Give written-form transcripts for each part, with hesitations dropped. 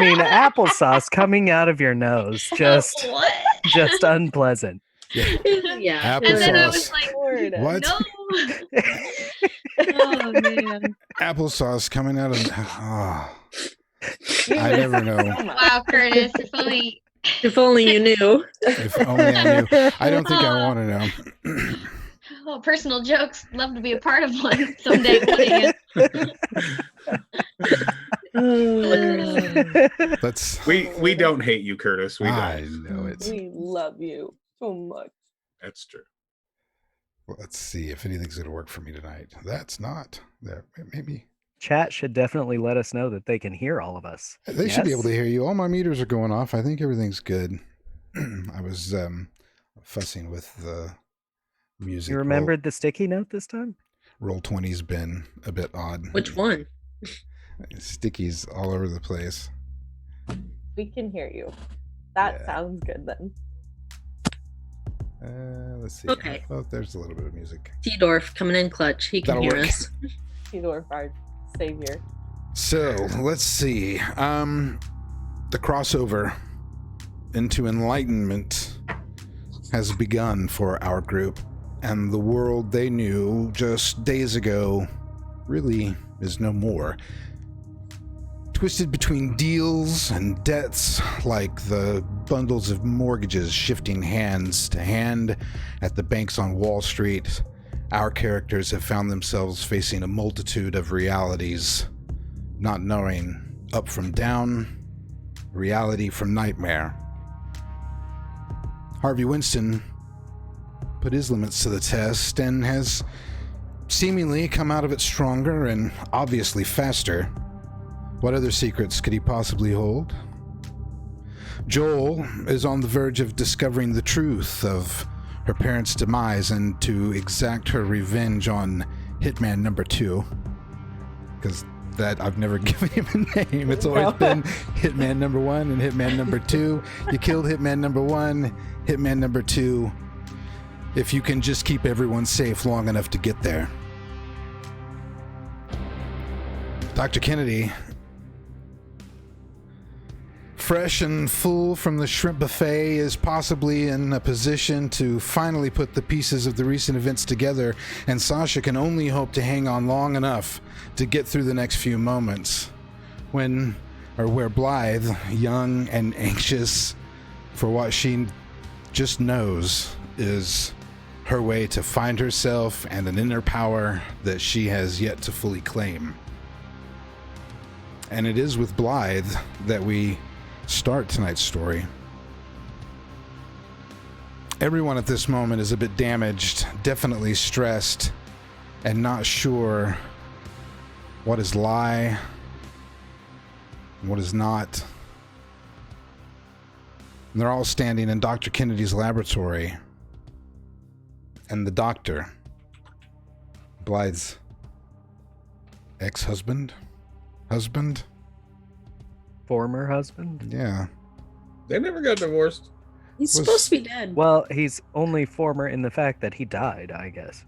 mean, applesauce coming out of your nose, just unpleasant. Yeah. And then I was Applesauce. like, What? no. Oh man. Applesauce coming out of. Oh. I never know. Wow, Curtis, If only you knew. If only I knew. I don't think I want to know. Oh, personal jokes. Love to be a part of one someday. Wouldn't you? Let's. We don't hate you, Curtis. We I don't. know it. We love you so much. That's true. Let's see if anything's going to work for me tonight. That's not there. Maybe. Chat should definitely let us know that they can hear all of us. They should be able to hear you. All my meters are going off. I think everything's good. I was fussing with the music. You remembered the sticky note this time? Roll 20's been a bit odd. Which one? Stickies all over the place. We can hear you. That sounds good then. Let's see. Okay. Oh, there's a little bit of music. T-Dorf coming in clutch. He can That'll hear work. us. Theodore, our savior. So let's see. The crossover into enlightenment has begun for our group, and the world they knew just days ago really is no more. Twisted between deals and debts, like the bundles of mortgages shifting hands to hand at the banks on Wall Street, our characters have found themselves facing a multitude of realities, not knowing up from down, reality from nightmare. Harvey Winston put his limits to the test and has seemingly come out of it stronger and obviously faster. What other secrets could he possibly hold? Joel is on the verge of discovering the truth of her parents' demise and to exact her revenge on Hitman number 2. Because that I've never given him a name. It's always been Hitman number 1 and Hitman number 2. You killed Hitman number 1, Hitman number 2. If you can just keep everyone safe long enough to get there. Dr. Kennedy, fresh and full from the shrimp buffet, is possibly in a position to finally put the pieces of the recent events together, and Sasha can only hope to hang on long enough to get through the next few moments where Blythe, young and anxious for what she just knows is her way to find herself and an inner power that she has yet to fully claim. And it is with Blythe that we start tonight's story. Everyone at this moment is a bit damaged, definitely stressed, and not sure what is lie and what is not. And they're all standing in Dr. Kennedy's laboratory, and the doctor, Blythe's ex-husband, Former husband? Yeah. They never got divorced. He's supposed to be dead. Well, he's only former in the fact that he died, I guess.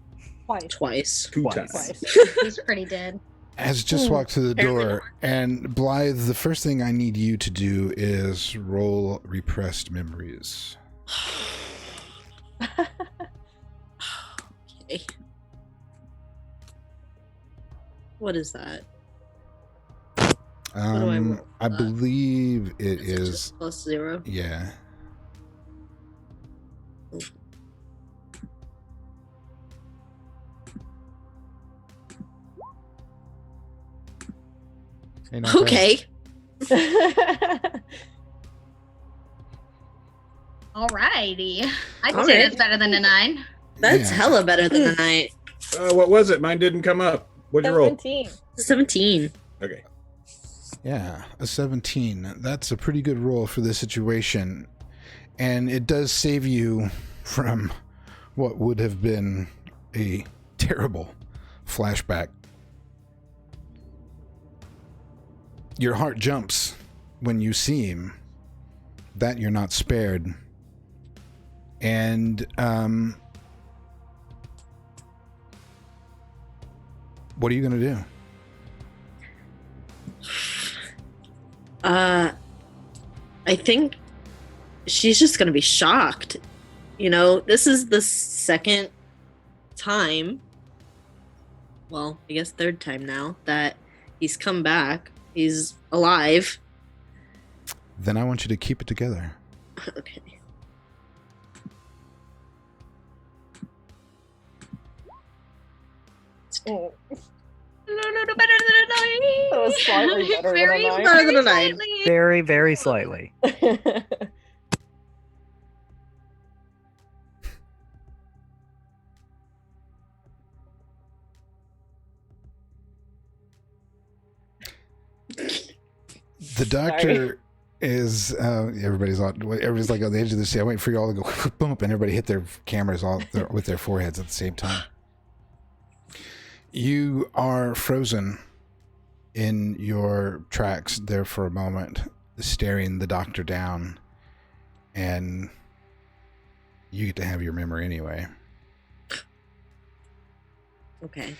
Twice. Two Twice. times. He's pretty dead. Has just walked through the door, and Blythe, the first thing I need you to do is roll repressed memories. Okay. What is that? What do I roll? I believe it Is it is. just +0? Yeah. Hey, not bad. Okay. Alrighty. I'd All say right. that's better than a 9. That's Yeah. hella better than a 9. What was it? Mine didn't come up. What'd you roll? 17. 17. Okay. Yeah, a 17. That's a pretty good roll for this situation. And it does save you from what would have been a terrible flashback. Your heart jumps when you see him. That you're not spared. And, what are you going to do? I think she's just gonna be shocked. You know, this is the second time, well, I guess third time now, that he's come back. He's alive. Then I want you to keep it together. Okay. Oh, No, better than a 9. that was slightly better Very, than a 9. Better than a 9. slightly. Very, very slightly. The doctor is everybody's like on the edge of the seat. I wait for you all to go boom, and everybody hit their cameras with their foreheads at the same time. You are frozen in your tracks there for a moment, staring the doctor down, and you get to have your memory anyway. Okay.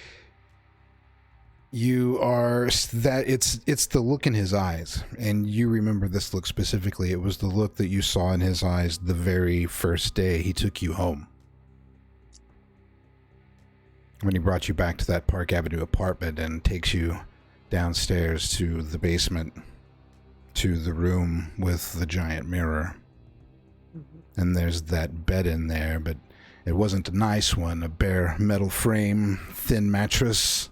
You are that it's the look in his eyes, and you remember this look specifically. It was the look that you saw in his eyes the very first day he took you home, when he brought you back to that Park Avenue apartment and takes you downstairs to the basement, to the room with the giant mirror. Mm-hmm. And there's that bed in there, but it wasn't a nice one. A bare metal frame, thin mattress,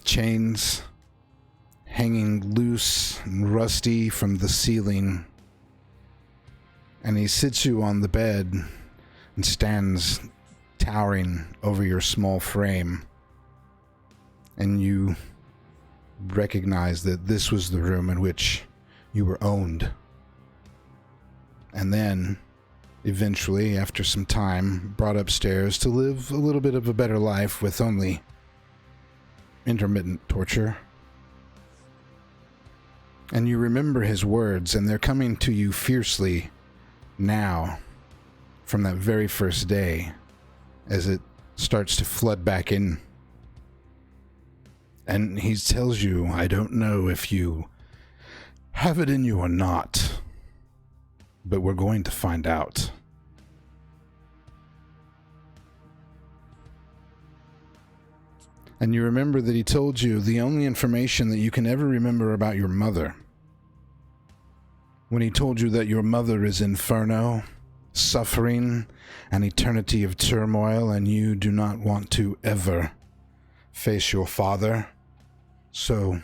chains hanging loose and rusty from the ceiling. And he sits you on the bed and stands towering over your small frame. And you recognize that this was the room in which you were owned. And then, eventually, after some time, brought upstairs to live a little bit of a better life with only intermittent torture. And you remember his words, and they're coming to you fiercely now from that very first day as it starts to flood back in. And he tells you, I don't know if you have it in you or not, but we're going to find out. And you remember that he told you the only information that you can ever remember about your mother, when he told you that your mother is inferno, suffering, an eternity of turmoil, and you do not want to ever face your father. So,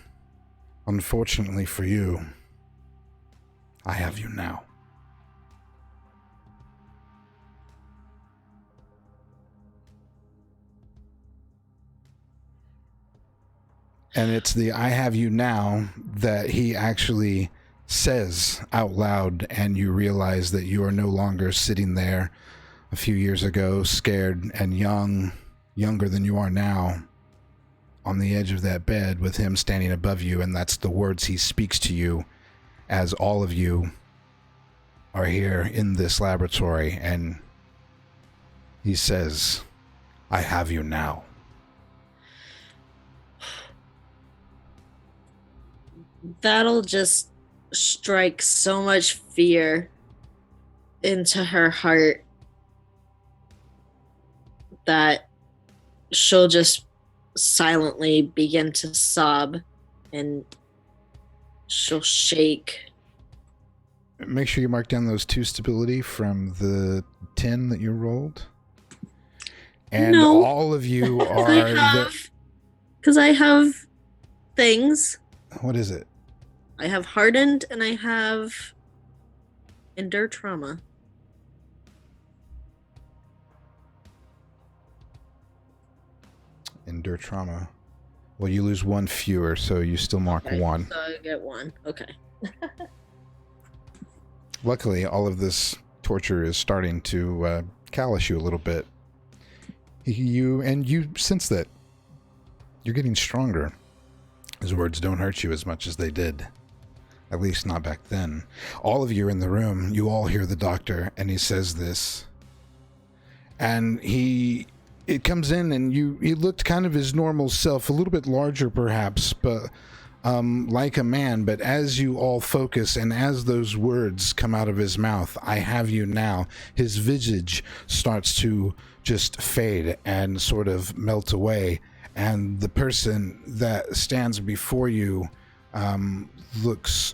unfortunately for you, I have you now. And it's the I have you now that he actually says out loud, and you realize that you are no longer sitting there a few years ago, scared and younger than you are now, on the edge of that bed with him standing above you, and that's the words he speaks to you as all of you are here in this laboratory, and he says, I have you now. That'll just strike so much fear into her heart that she'll just silently begin to sob, and she'll shake. Make sure you mark down those 2 stability from the 10 that you rolled. And No. all of you are... Because I have things. What is it? I have hardened and I have endure trauma. Endure trauma. Well, you lose 1 fewer, so you still mark Okay, 1. So I get 1. Okay. Luckily, all of this torture is starting to callous you a little bit. You sense that you're getting stronger. His words don't hurt you as much as they did. At least not back then. All of you are in the room. You all hear the doctor, and he says this. And it comes in, and he looked kind of his normal self, a little bit larger perhaps, but like a man, but as you all focus and as those words come out of his mouth, I have you now, his visage starts to just fade and sort of melt away. And the person that stands before you looks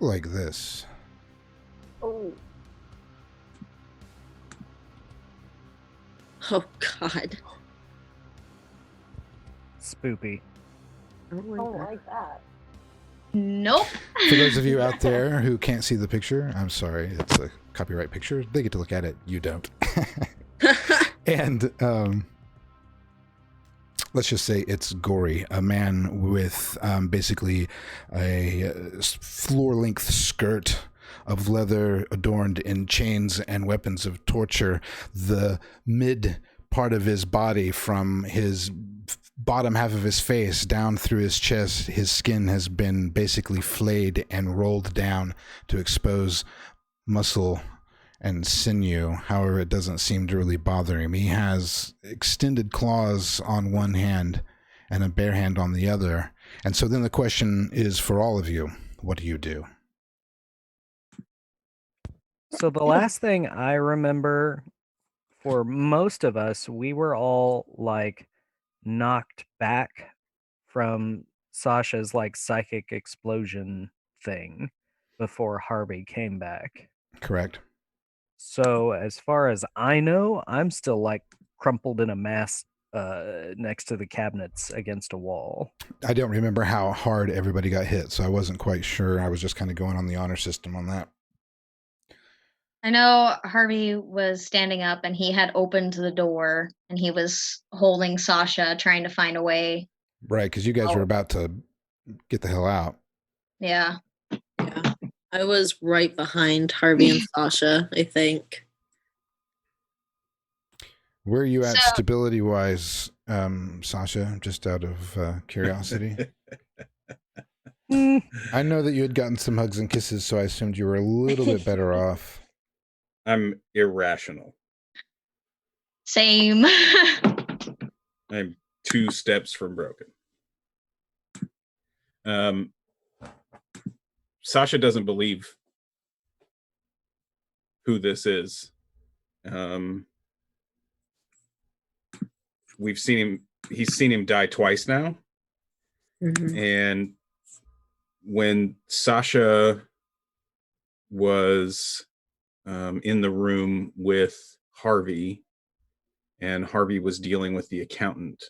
like this. Oh, Oh God. Spoopy. I don't don't like like that. Nope. For those of you out there who can't see the picture, I'm sorry, it's a copyright picture. They get to look at it. You don't. that. And let's just say it's gory. A man with basically a floor-length skirt of leather adorned in chains and weapons of torture. The mid part of his body, from his bottom half of his face down through his chest, his skin has been basically flayed and rolled down to expose muscle and sinew. However, it doesn't seem to really bother him. He has extended claws on one hand and a bare hand on the other. And so then the question is for all of you, what do you do? So the last thing I remember for most of us, we were all like knocked back from Sasha's like psychic explosion thing before Harvey came back. Correct. So as far as I know, I'm still like crumpled in a mass next to the cabinets against a wall. I don't remember how hard everybody got hit, so I wasn't quite sure. I was just kind of going on the honor system on that. I know Harvey was standing up and he had opened the door and he was holding Sasha, trying to find a way. Right, because you guys were about to get the hell out. Yeah. Yeah. I was right behind Harvey and Sasha, I think. Where are you at So- stability-wise, Sasha, just out of curiosity? Mm, I know that you had gotten some hugs and kisses, so I assumed you were a little bit better off. I'm irrational. Same. I'm 2 steps from broken. Sasha doesn't believe who this is. We've seen him. He's seen him die twice now. Mhm. And when Sasha was in the room with Harvey, and Harvey was dealing with the accountant,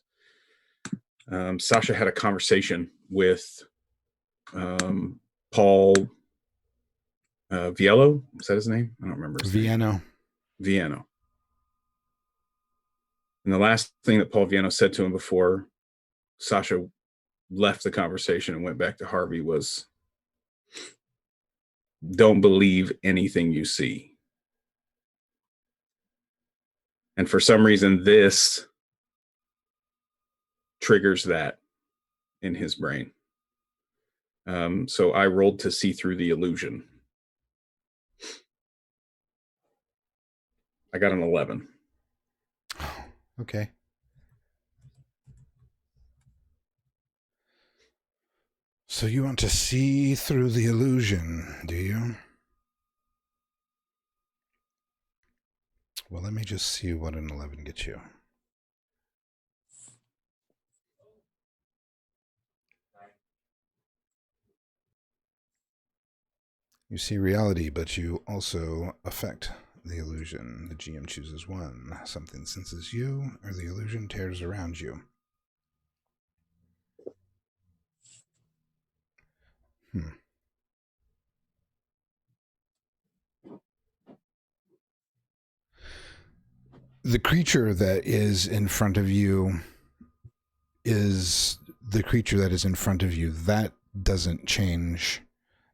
Sasha had a conversation with Paul Viello. Is that his name? I don't remember his name. Vienno. And the last thing that Paul Vienno said to him before Sasha left the conversation and went back to Harvey was, "Don't believe anything you see." And for some reason, this triggers that in his brain. So I rolled to see through the illusion. I got an 11. Okay. So you want to see through the illusion, do you? Well, let me just see what an 11 gets you. You see reality, but you also affect the illusion. The GM chooses one. Something senses you, or the illusion tears around you. The creature that is in front of you is the creature that is in front of you. That doesn't change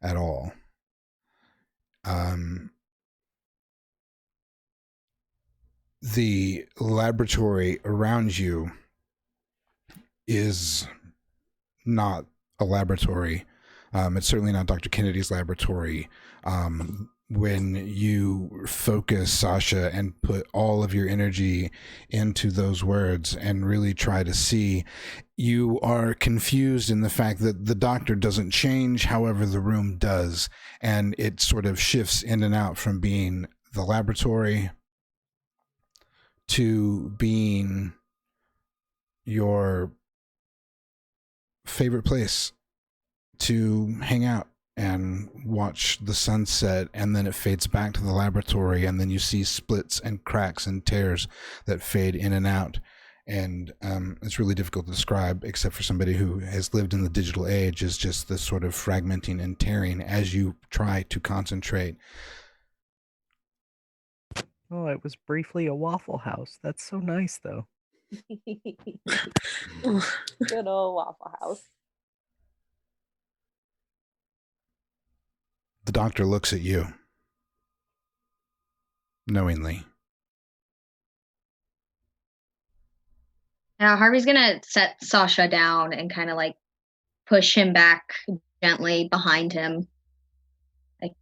at all. The laboratory around you is not a laboratory. It's certainly not Dr. Kennedy's laboratory. when you focus, Sasha, and put all of your energy into those words and really try to see. You are confused in the fact that the doctor doesn't change, however the room does, and it sort of shifts in and out from being the laboratory to being your favorite place to hang out and watch the sunset, and then it fades back to the laboratory, and then you see splits and cracks and tears that fade in and out. And it's really difficult to describe, except for somebody who has lived in the digital age, is just this sort of fragmenting and tearing as you try to concentrate. Oh, it was briefly a Waffle House. That's so nice, though. Good old Waffle House. The doctor looks at you knowingly. Now Harvey's gonna set Sasha down and kind of like push him back gently behind him. Like,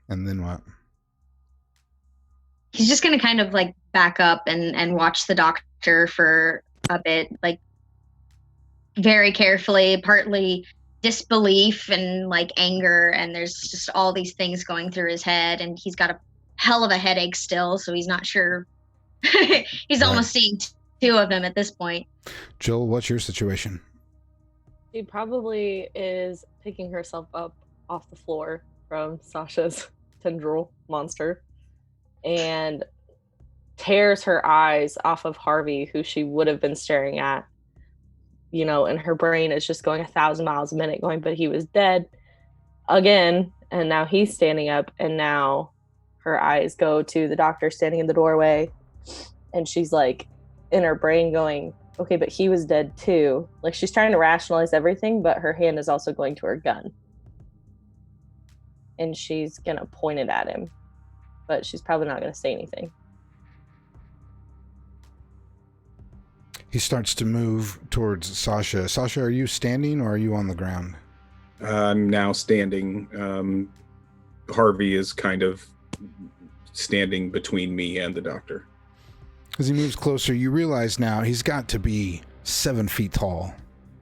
And then what? he's just gonna kind of like back up and watch the doctor for a bit, like very carefully, partly disbelief and like anger, and there's just all these things going through his head, and he's got a hell of a headache still, so he's not sure. He's Right. almost seeing two of them at this point. Joel, what's your situation? She probably is picking herself up off the floor from Sasha's tendril monster and tears her eyes off of Harvey, who she would have been staring at. You know, and her brain is just going 1,000 miles a minute, going, but he was dead again, and now he's standing up, and now her eyes go to the doctor standing in the doorway, and she's like, in her brain going, okay, but he was dead too. Like, she's trying to rationalize everything, but her hand is also going to her gun. And she's gonna point it at him, but she's probably not gonna say anything. He starts to move towards Sasha. Sasha, are you standing or are you on the ground? I'm now standing. Harvey is kind of standing between me and the doctor. As he moves closer, you realize now he's got to be 7 feet tall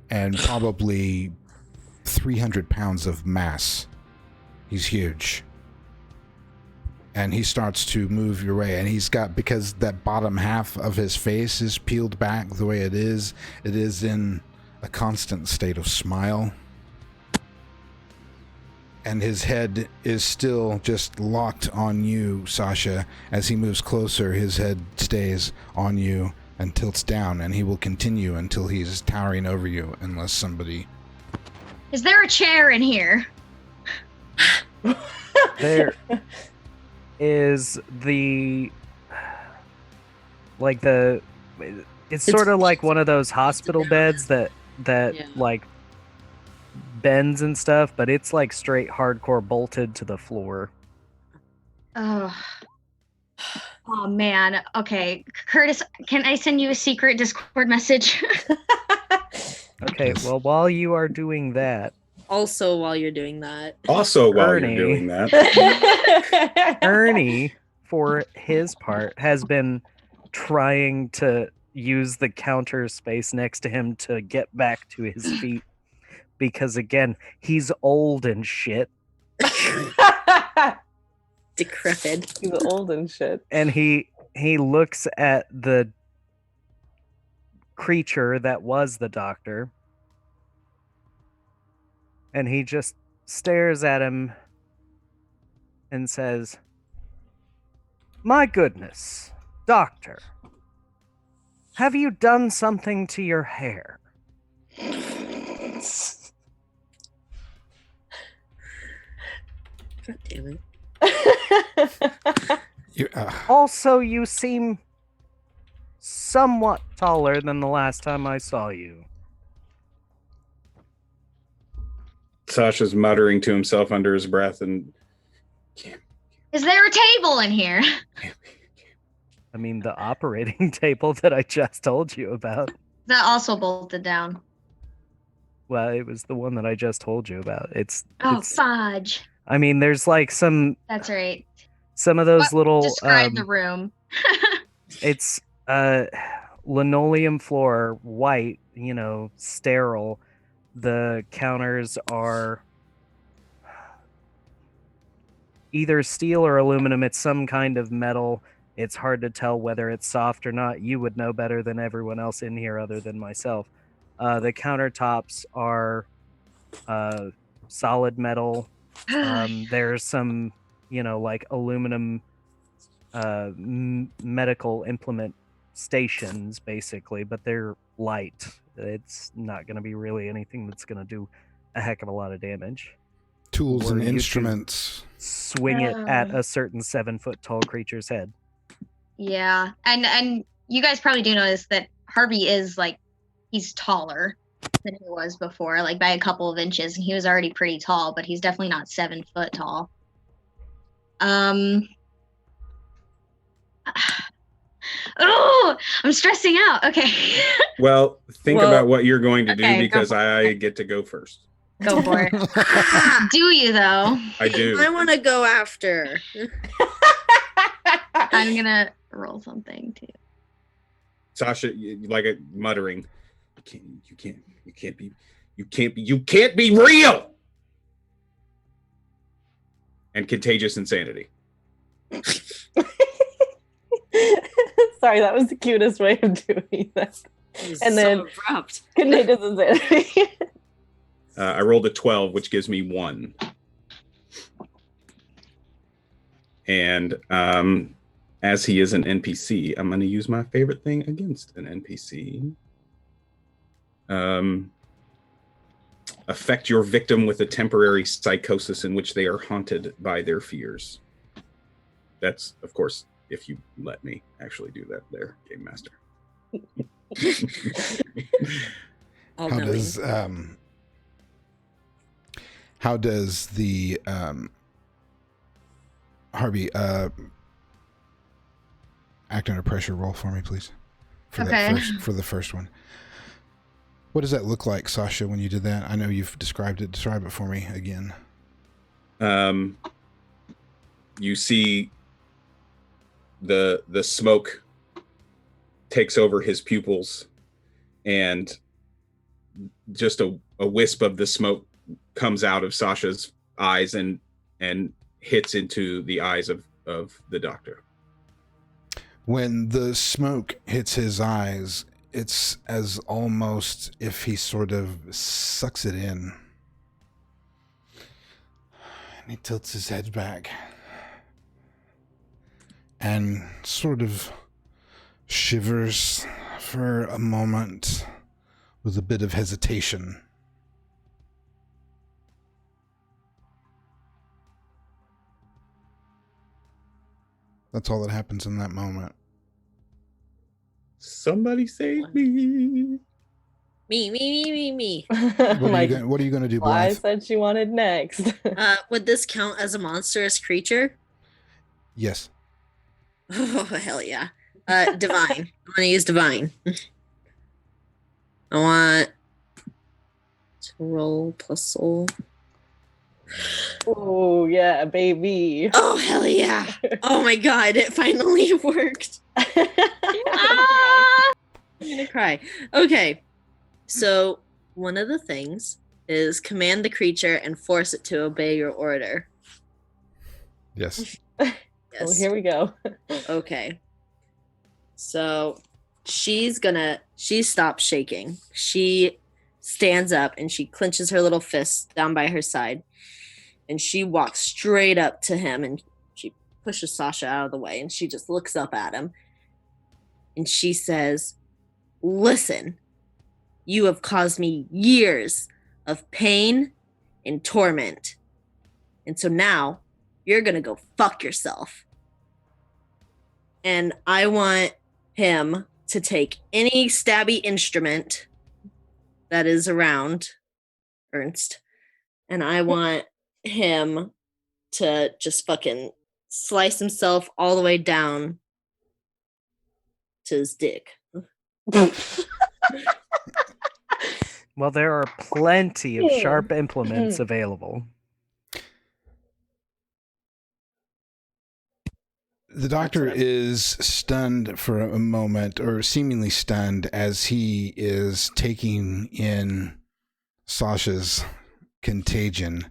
and probably 300 pounds of mass. He's huge. And he starts to move your way, and he's got, because that bottom half of his face is peeled back the way it is in a constant state of smile. And his head is still just locked on you, Sasha. As he moves closer, his head stays on you and tilts down, and he will continue until he's towering over you, unless somebody... Is there a chair in here? There is it's sort of like one of those hospital beds that Yeah. like bends and stuff, but it's like straight hardcore bolted to the floor. Oh. Oh man. Okay, Curtis, can I send you a secret Discord message? Okay, Yes. well, while you are doing that, Also, while you're doing that, Also, while Ernie. you're doing that, Ernie, for his part, has been trying to use the counter space next to him to get back to his feet because, again, he's old and shit, decrepit. He's old and shit. and he looks at the creature that was the doctor, and he just stares at him and says, "My goodness, doctor, have you done something to your hair?" God damn it. You, Also, you seem somewhat taller than the last time I saw you. Sasha's muttering to himself under his breath, and Is there a table in here? I mean, the operating table that I just told you about. That also bolted down. Well, it was the one that I just told you about. It's fudge. I mean, there's like some That's right. of those little Describe the room. it's linoleum floor, white, sterile. The counters are either steel or aluminum. It's some kind of metal. It's hard to tell whether it's soft or not. You would know better than everyone else in here other than myself. The countertops are solid metal. There's some, like aluminum medical implement stations, basically, but they're light. It's not going to be really anything that's going to do a heck of a lot of damage. Tools Or and you could instruments. swing it at a certain 7-foot tall creature's head. Yeah, and you guys probably do notice that Harvey is like, he's taller than he was before, like by a couple of inches, and he was already pretty tall, but he's definitely not 7 foot tall. Oh, I'm stressing out. Okay. Well, think about what you're going to do okay, because I get to go first. Go for it. Do you though? I do. I want to go after. I'm gonna roll something too. Sasha, like a muttering, you can't be real. And contagious insanity. Sorry, that was the cutest way of doing that. And then abrupt. contagious insanity. I rolled a 12, which gives me 1. And as he is an NPC, I'm going to use my favorite thing against an NPC. Affect your victim with a temporary psychosis in which they are haunted by their fears. That's, of course, if you let me actually do that there, Game Master. How does the Harvey act under pressure roll for me, please? For the first one. What does that look like, Sasha, when you did that? I know you've described it. Describe it for me again. You see the smoke takes over his pupils, and just a wisp of the smoke comes out of Sasha's eyes and hits into the eyes of the doctor. When the smoke hits his eyes, it's as almost if he sort of sucks it in. And he tilts his head back and sort of shivers for a moment with a bit of hesitation. That's all that happens in that moment. Somebody save me. Me. What are you going to do, I Blythe? said she wanted next. Would this count as a monstrous creature? Yes. Oh, hell yeah. Divine. I want to use divine. I want to roll plus soul. Oh, yeah, baby. Oh, hell yeah. Oh my god, it finally worked. I'm gonna cry. Okay. So, one of the things is command the creature and force it to obey your order. Yes. Yes. Well, here we go. Okay. So, she stops shaking. She stands up and she clenches her little fists down by her side. And she walks straight up to him and she pushes Sasha out of the way and she just looks up at him. And she says, "Listen, you have caused me years of pain and torment. And so now you're going to go fuck yourself. And I want him to take any stabby instrument that is around Ernst. And I want him to just fucking slice himself all the way down to his dick." Well, there are plenty of sharp implements available. The doctor Excellent. is stunned for a moment, or seemingly stunned, as he is taking in Sasha's contagion.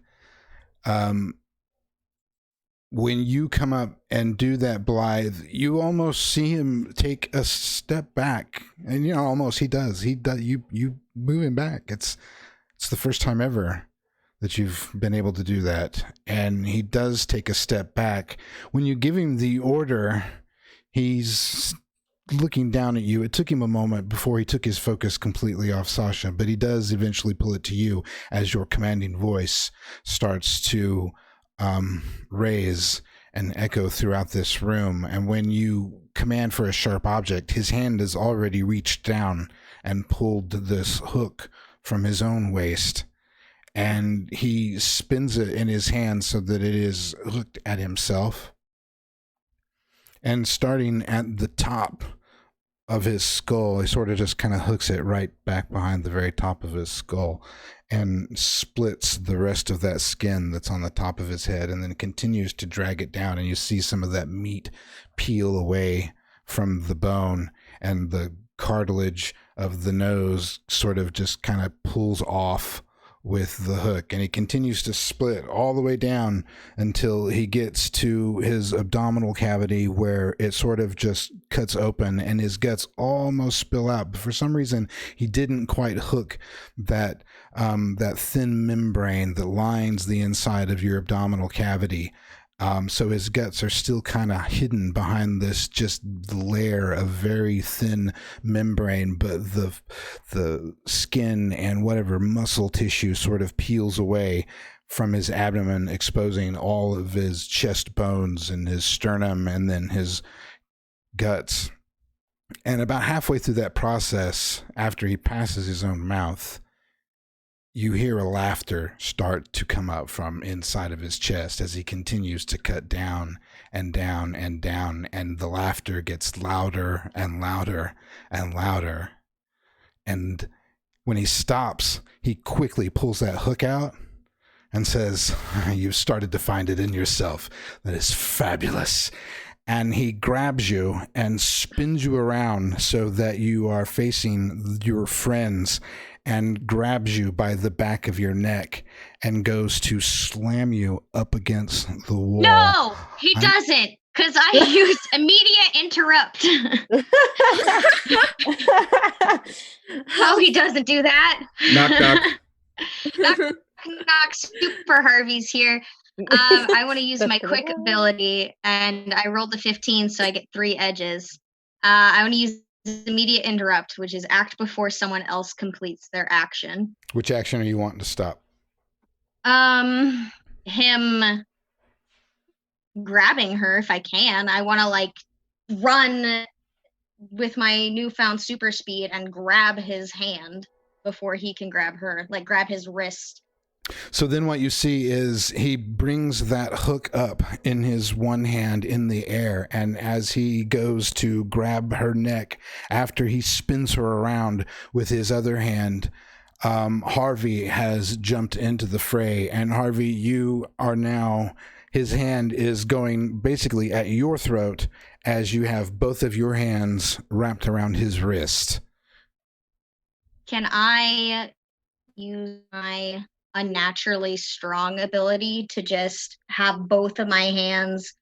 When you come up and do that, Blythe, you almost see him take a step back, and almost he does. You move him back. It's the first time ever that you've been able to do that, and he does take a step back. When you give him the order, he's looking down at you. It took him a moment before he took his focus completely off Sasha, but he does eventually pull it to you as your commanding voice starts to raise and echo throughout this room. And when you command for a sharp object, his hand has already reached down and pulled this hook from his own waist, and he spins it in his hand so that it is hooked at himself. And starting at the top of his skull, he sort of just kind of hooks it right back behind the very top of his skull and splits the rest of that skin that's on the top of his head, and then continues to drag it down, and you see some of that meat peel away from the bone, and the cartilage of the nose sort of just kind of pulls off with the hook, and he continues to split all the way down until he gets to his abdominal cavity, where it sort of just cuts open and his guts almost spill out. But for some reason, he didn't quite hook that thin membrane that lines the inside of your abdominal cavity. So his guts are still kind of hidden behind this just layer of very thin membrane, but the skin and whatever muscle tissue sort of peels away from his abdomen, exposing all of his chest bones and his sternum and then his guts. And about halfway through that process, after he passes his own mouth, you hear a laughter start to come up from inside of his chest as he continues to cut down and down and down, and the laughter gets louder and louder and louder. And when he stops, he quickly pulls that hook out and says, "You've started to find it in yourself. That is fabulous." And he grabs you and spins you around so that you are facing your friends, and grabs you by the back of your neck and goes to slam you up against the wall. No, he doesn't, because I use immediate interrupt. No, he doesn't do that. Knock, knock. Knock, knock, Super Harvey's here. I want to use my quick ability, and I rolled the 15, so I get 3 edges. I want to use immediate interrupt, which is act before someone else completes their action. Which action are you wanting to stop? Him grabbing her if I can. I want to run with my newfound super speed and grab his hand before he can grab her, grab his wrist. So then what you see is he brings that hook up in his one hand in the air, and as he goes to grab her neck, after he spins her around with his other hand, Harvey has jumped into the fray. And Harvey, you are now, his hand is going basically at your throat as you have both of your hands wrapped around his wrist. Can I use my unnaturally strong ability to just have both of my hands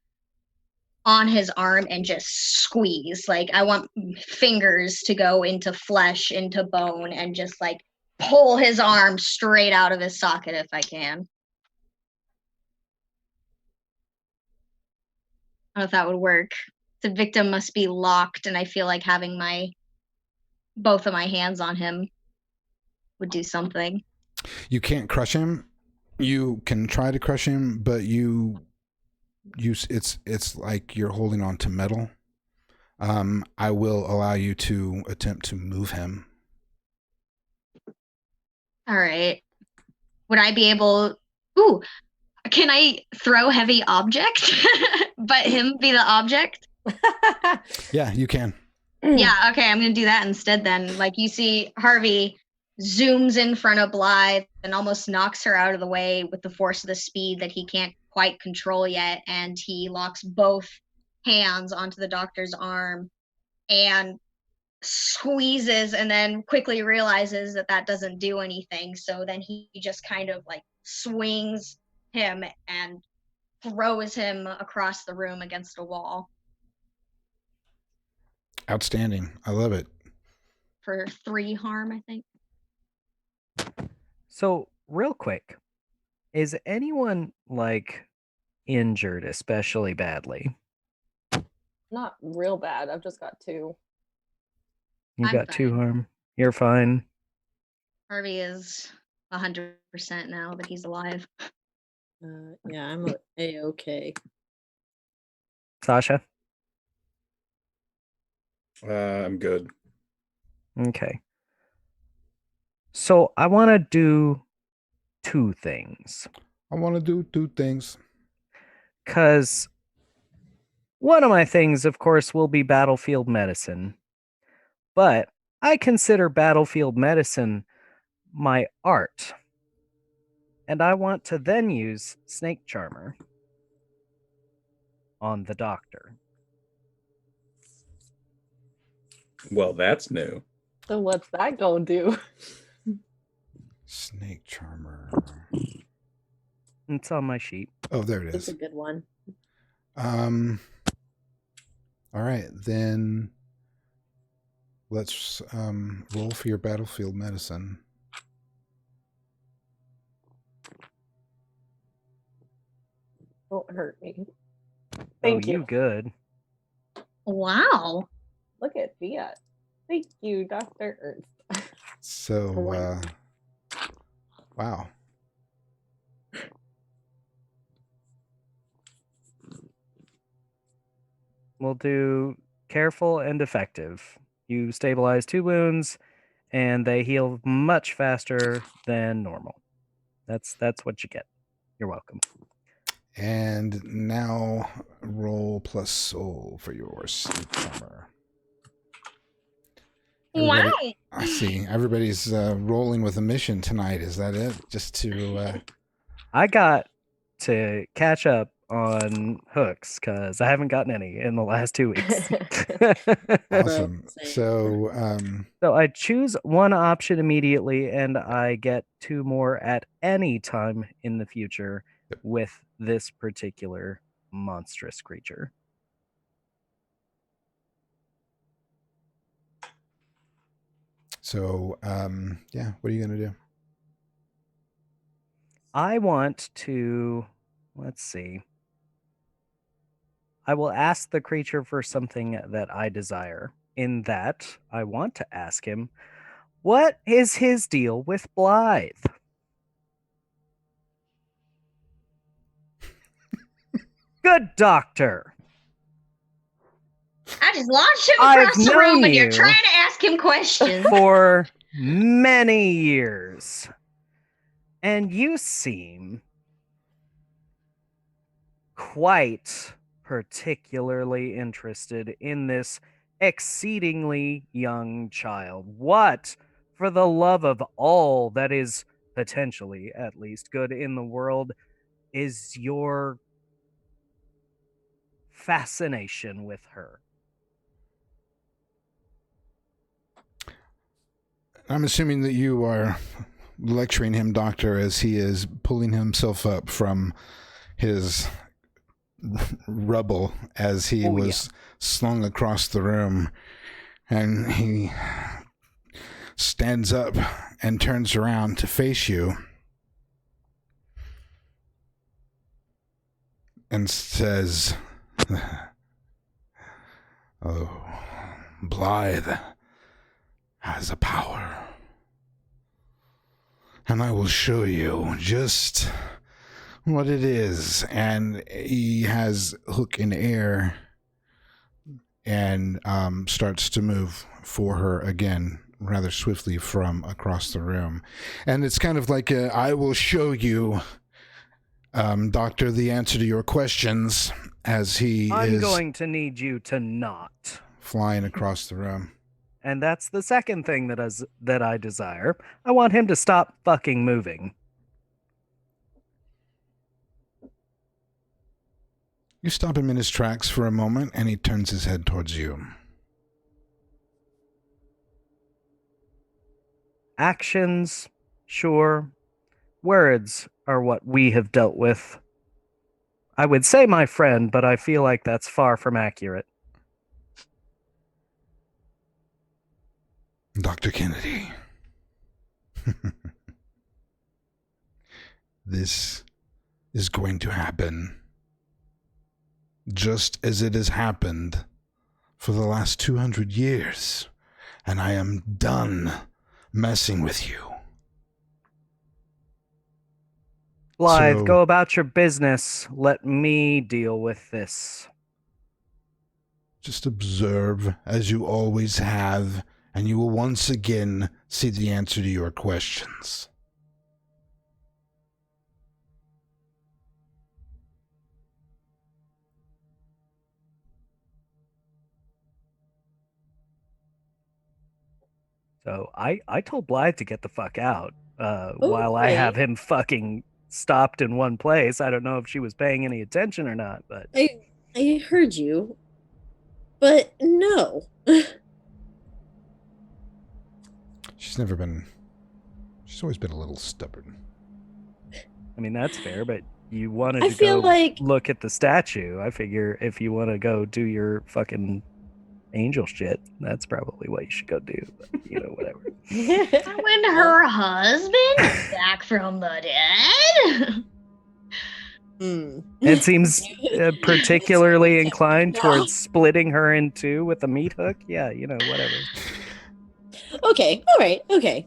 on his arm and just squeeze? I want fingers to go into flesh, into bone, and just pull his arm straight out of his socket if I can. I don't know if that would work. The victim must be locked, and I feel like having both of my hands on him would do something. You can't crush him. You can try to crush him, but it's like you're holding on to metal. I will allow you to attempt to move him. All right. Would I be able... Ooh, can I throw heavy object, but him be the object? Yeah, you can. Yeah, okay, I'm going to do that instead then. You see Harvey zooms in front of Blythe and almost knocks her out of the way with the force of the speed that he can't quite control yet. And he locks both hands onto the doctor's arm and squeezes, and then quickly realizes that that doesn't do anything. So then he just kind of like swings him and throws him across the room against a wall Outstanding. I love it. for 3 harm, I think. So, real quick, is anyone like injured especially badly? Not real bad. I've just got 2. You I'm got 2 fine. harm. You're fine. Harvey is 100% now that he's alive. Yeah, I'm A-okay. Sasha? I'm good. Okay. So I want to do 2 things. I want to do 2 things. Because one of my things, of course, will be battlefield medicine. But I consider battlefield medicine my art. And I want to then use Snake Charmer on the doctor. Well, that's new. So what's that gonna do? Snake Charmer. It's on my sheet. Oh, there it It's is. a good one. All right, then let's roll for your battlefield medicine. Don't hurt me. Oh, Thank you you. good. Wow. Look at Fiat. Thank you, Dr. Ernst. So, wow. We'll do careful and effective. You stabilize 2 wounds, and they heal much faster than normal. That's what you get. You're welcome. And now roll plus soul for your Snake Charmer. Wow. I see. Everybody's rolling with a mission tonight. Is that it? Just to... I got to catch up on hooks because I haven't gotten any in the last 2 weeks. Awesome. Same. So, So I choose one option immediately, and I get 2 more at any time in the future with this particular monstrous creature. so yeah, what are you going to do? I want to, let's see. I will ask the creature for something that I desire. In that, I want to ask him, what is his deal with Blythe? Good doctor. I just launched him I've across the room known and you're you trying to ask him questions. For many years. And you seem quite particularly interested in this exceedingly young child. What, for the love of all that is potentially, at least, good in the world, is your fascination with her? I'm assuming that you are lecturing him, Doctor, as he is pulling himself up from his rubble as he was slung across the room. And he stands up and turns around to face you and says, "Oh, Blythe has a power. And I will show you just what it is." And he has hook in air and starts to move for her again rather swiftly from across the room. And it's kind of like I will show you, Doctor, the answer to your questions, as he I'm is going to need you to not. flying across the room. And that's the second thing that I desire. I want him to stop fucking moving. You stop him in his tracks for a moment, and he turns his head towards you. Actions, sure. Words are what we have dealt with. I would say my friend, but I feel like that's far from accurate. Dr. Kennedy. This is going to happen just as it has happened for the last 200 years, and I am done messing with you. Blythe, So- go about your business. Let me deal with this. Just observe as you always have, and you will once again see the answer to your questions. So I told Blythe to get the fuck out while I Okay. have him fucking stopped in one place. I don't know if she was paying any attention or not, but I heard you, but no. She's always been a little stubborn. I mean, that's fair, but you wanted I to feel go like- look at the statue. I figure if you want to go do your fucking angel shit, that's probably what you should go do. But, whatever. When her husband is back from the dead. It seems particularly inclined No. towards splitting her in two with a meat hook. Yeah, whatever. Okay, all right, okay.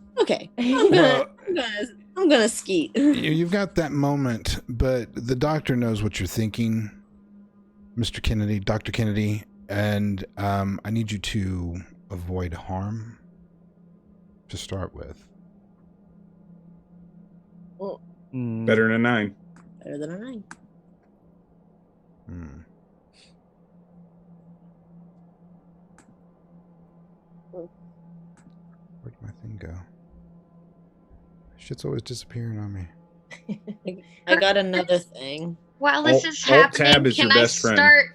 I'm gonna skeet. You've got that moment, but the doctor knows what you're thinking, Mr. Kennedy, Dr. Kennedy, and I need you to avoid harm to start with. Better than a 9. Better than a 9. Where'd my thing go? Shit's always disappearing on me. I got another thing. While this Alt- is Alt tab happening, is can your I best friend. start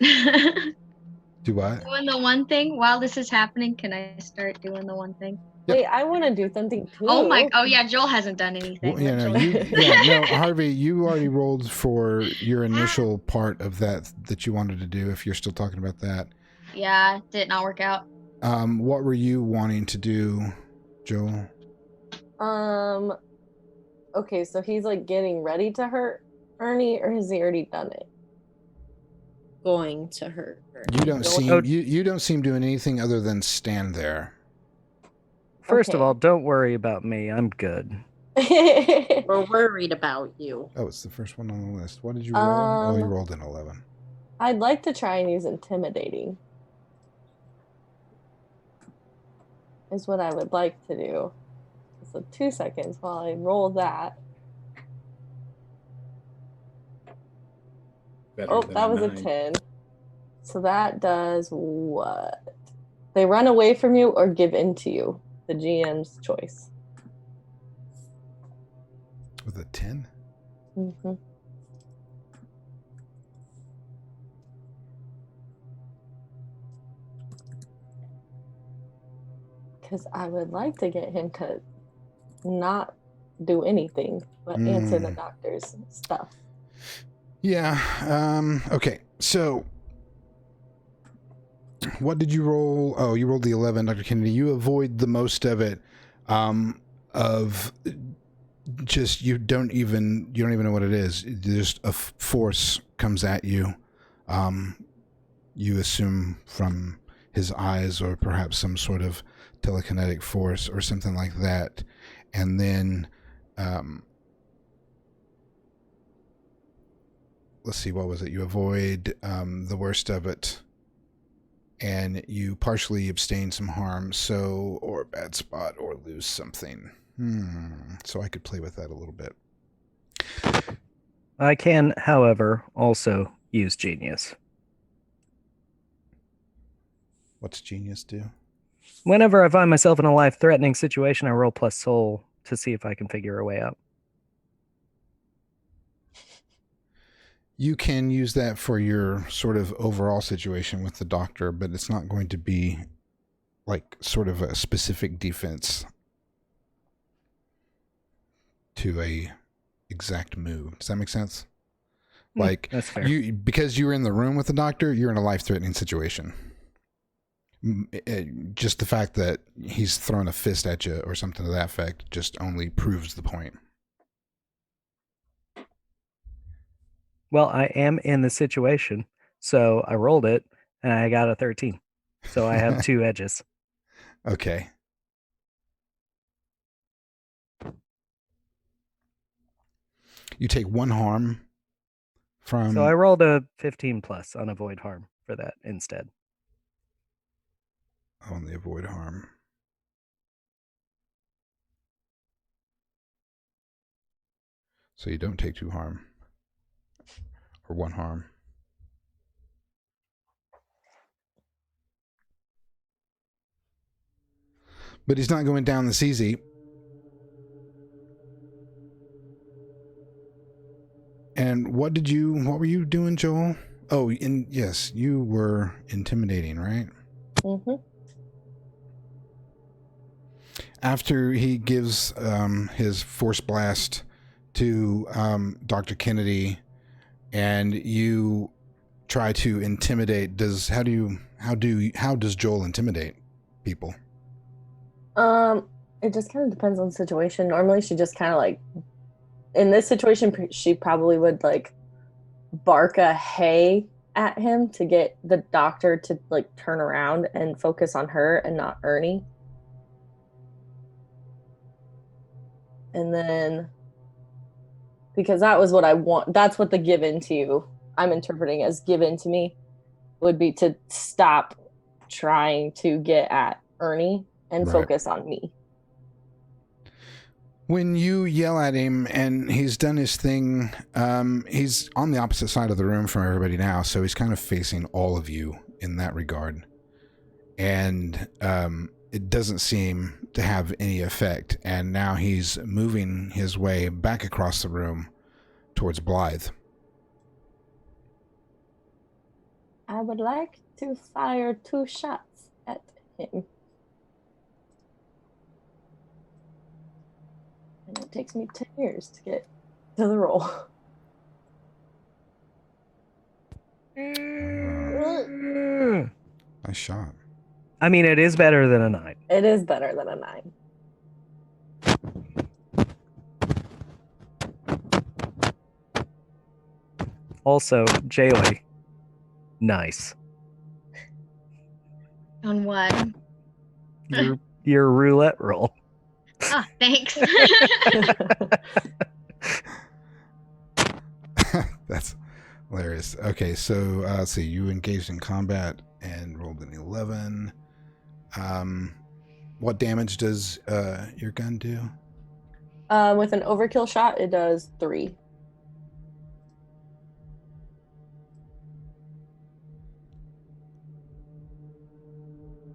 Do what? doing the one thing? While this is happening, can I start doing the one thing? Wait, I want to do something too. Oh yeah, Joel hasn't done anything. Well, Harvey, you already rolled for your initial part of that you wanted to do. If you're still talking about that, Yeah, did not work out. what were you wanting to do, Joel? Okay, so he's like getting ready to hurt Ernie, or has he already done it? Going to hurt her. You don't Oh. seem you don't seem doing anything other than stand there. First of Okay. all, don't worry about me. I'm good. We're worried about you. Oh, it's the first one on the list. What did you roll? You rolled an 11. I'd like to try and use intimidating. Is what I would like to do. So 2 seconds while I roll that. Better Oh, than that was a 9. 10. So that does what? They run away from you or give in to you. The GM's choice. With a 10? Mm-hmm. Because I would like to get him to not do anything but answer the doctor's stuff. Yeah. Okay. So, what did you roll? Oh, you rolled the 11, Dr. Kennedy. You avoid the most of it. Of just you don't even know what it is. Just a force comes at you. You assume from his eyes, or perhaps some sort of telekinetic force or something like that, and then let's see, what was it? You avoid the worst of it, and you partially abstain some harm, so, or a bad spot, or lose something. So I could play with that a little bit. I can, however, also use genius. What's genius do? Whenever I find myself in a life-threatening situation, I roll plus soul to see if I can figure a way out. You can use that for your sort of overall situation with the doctor, but it's not going to be like sort of a specific defense to a exact move. Does that make sense? Like That's fair. because you were in the room with the doctor, you're in a life-threatening situation. Just the fact that he's thrown a fist at you or something to that effect just only proves the point. Well, I am in the situation, so I rolled it and I got a 13. So I have 2 edges. Okay. You take 1 harm from. So I rolled a 15 plus on avoid harm for that instead. On the avoid harm. So you don't take 2 harm. Or 1 harm. But he's not going down this easy. And what were you doing, Joel? Oh, yes, you were intimidating, right? Mm-hmm. After he gives his force blast to Dr. Kennedy, and you try to intimidate, how does Joel intimidate people? It just kind of depends on the situation. Normally, she just kind of like, in this situation, she probably would like bark a hey at him to get the doctor to like turn around and focus on her and not Ernie. And then, because that was what I want, that's what the given to you, I'm interpreting as given to me, would be to stop trying to get at Ernie and Right. focus on me. When you yell at him and he's done his thing, he's on the opposite side of the room from everybody now, so he's kind of facing all of you in that regard. And it doesn't seem to have any effect. And now he's moving his way back across the room towards Blythe. I would like to fire 2 shots at him. And it takes me 10 years to get to the roll. Nice shot. I mean, it is better than a 9. It is better than a 9. Also, Jaylee, nice. On what? Your roulette roll. Oh, thanks. That's hilarious. Okay, so let's see. You engaged in combat and rolled an 11. What damage does your gun do? With an overkill shot, it does 3.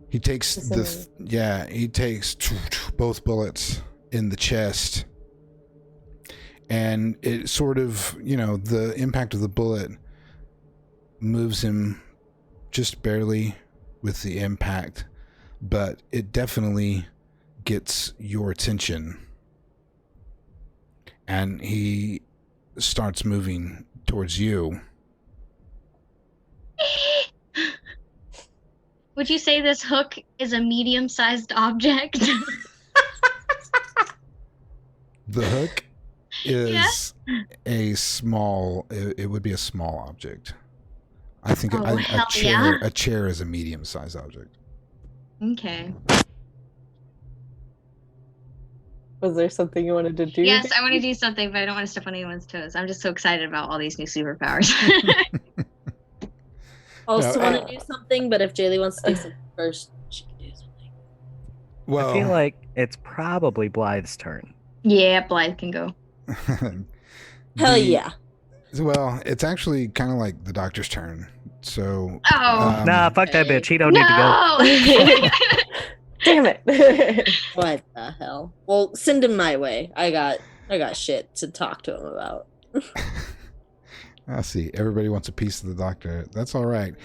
He takes he takes both bullets in the chest, and it sort of, the impact of the bullet moves him just barely with the impact, but it definitely gets your attention, and he starts moving towards you. Would you say this hook is a medium-sized object? The hook is a small. It would be a small object. I think a chair is a medium-sized object. Okay. Was there something you wanted to do? Yes, I want to do something, but I don't want to step on anyone's toes. I'm just so excited about all these new superpowers. Also want to do something, but if Jaylee wants to do something first, she can do something. Well, I feel like it's probably Blythe's turn. Yeah, Blythe can go. Hell yeah. Well, it's actually kind of like the doctor's turn. So Oh. Nah, fuck that bitch. He don't need to go. Damn it. What the hell? Well, send him my way. I got shit to talk to him about. I see. Everybody wants a piece of the doctor. That's all right.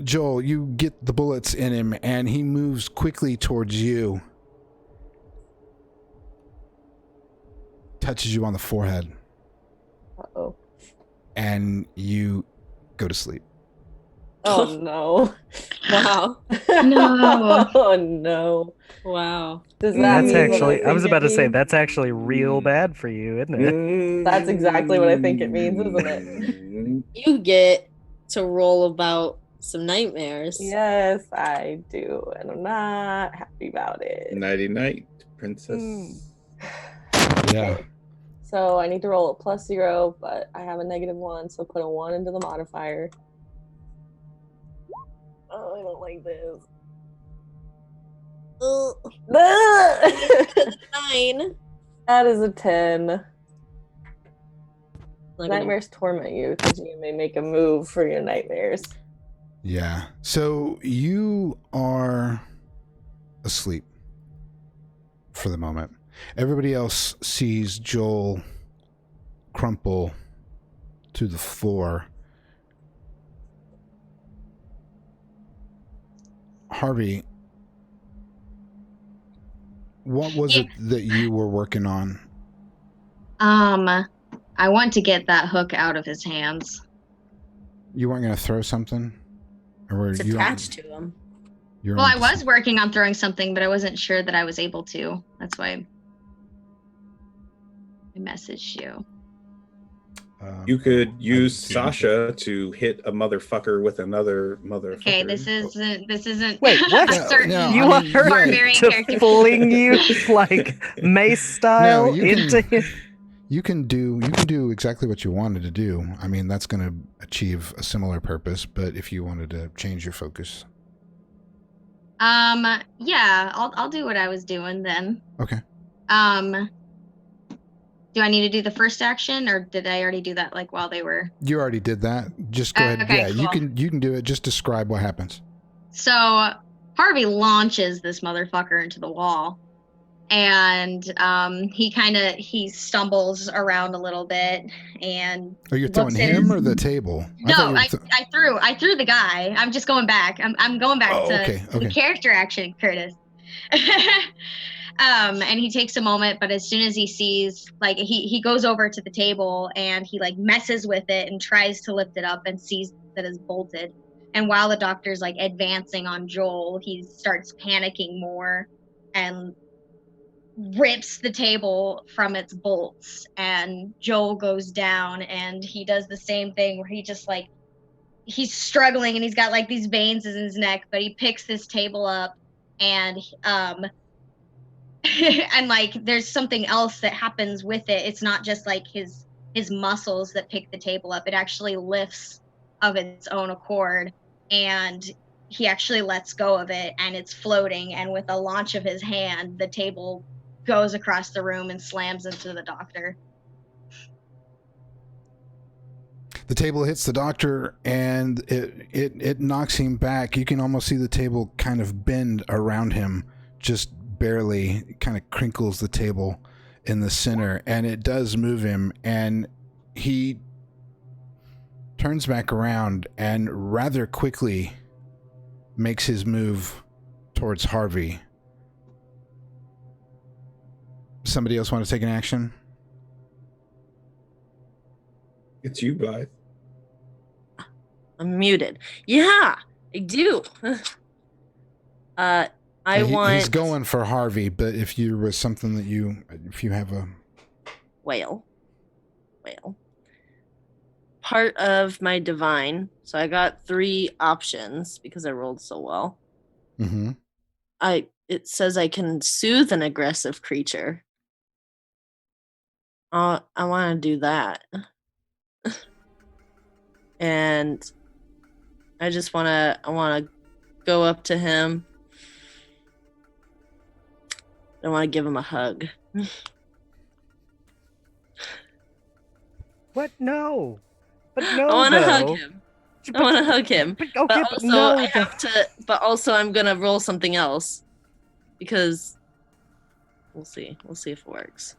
Joel, you get the bullets in him, and he moves quickly towards you. Touches you on the forehead. Uh-oh. And you go to sleep. Oh no. Wow. No. Oh no. Wow. Does that That's mean what actually, I was think about it to say, means? that's actually real bad for you, isn't it? That's exactly what I think it means, isn't it? You get to roll about some nightmares. Yes, I do. And I'm not happy about it. Nighty night, princess. Yeah. So I need to roll a +0, but I have a -1, so put a 1 into the modifier. Oh, I don't like this. Ugh. 9. That is a 10. 11. Nightmares torment you because you may make a move for your nightmares. Yeah. So you are asleep for the moment. Everybody else sees Joel crumple to the floor. Harvey, what was it that you were working on? I want to get that hook out of his hands. You weren't going to throw something? Or were It's you attached to him. Well, I was working on throwing something, but I wasn't sure that I was able to. That's why I messaged you. You could I use didn't see Sasha to hit a motherfucker with another motherfucker. Okay, this isn't. Wait, what? a certain No, You I want mean, her barbarian to character. fling you like mace style No, you into can- You can do exactly what you wanted to do. I mean, that's going to achieve a similar purpose, but if you wanted to change your focus. Yeah, I'll do what I was doing then. Okay. Do I need to do the first action, or did I already do that like while they were? You already did that. Just go ahead. Okay, Yeah, you cool. can do it. Just describe what happens. So Harvey launches this motherfucker into the wall, and he stumbles around a little bit, and Are you throwing looks him or the table? no, I threw the guy. I'm just going back. I'm going back Oh, to okay, the okay. character action, Curtis. And he takes a moment, but as soon as he sees, like, he goes over to the table and he like messes with it and tries to lift it up and sees that it's bolted. And while the doctor's like advancing on Joel, he starts panicking more and rips the table from its bolts. And Joel goes down and he does the same thing where he just like, he's struggling and he's got like these veins in his neck, but he picks this table up and and like there's something else that happens with it. It's not just like his muscles that pick the table up. It actually lifts of its own accord, and he actually lets go of it and it's floating, and with a launch of his hand, the table goes across the room and slams into the doctor. The table hits the doctor and it knocks him back. You can almost see the table kind of bend around him, just barely. It kind of crinkles the table in the center, and it does move him, and he turns back around and rather quickly makes his move towards Harvey. Somebody else want to take an action? It's you, Blythe. I'm muted. Yeah, I do. He's going for Harvey, but if you was something that if you have a whale. Part of my divine. So I got 3 options because I rolled so well. Mm-hmm. It says I can soothe an aggressive creature. I want to do that. And I want to go up to him. I want to give him a hug. What? No. But no, I want to hug though. him. I want to hug him. But, okay, But but also no. I have to. But also I'm gonna roll something else. because we'll see. We'll see if it works.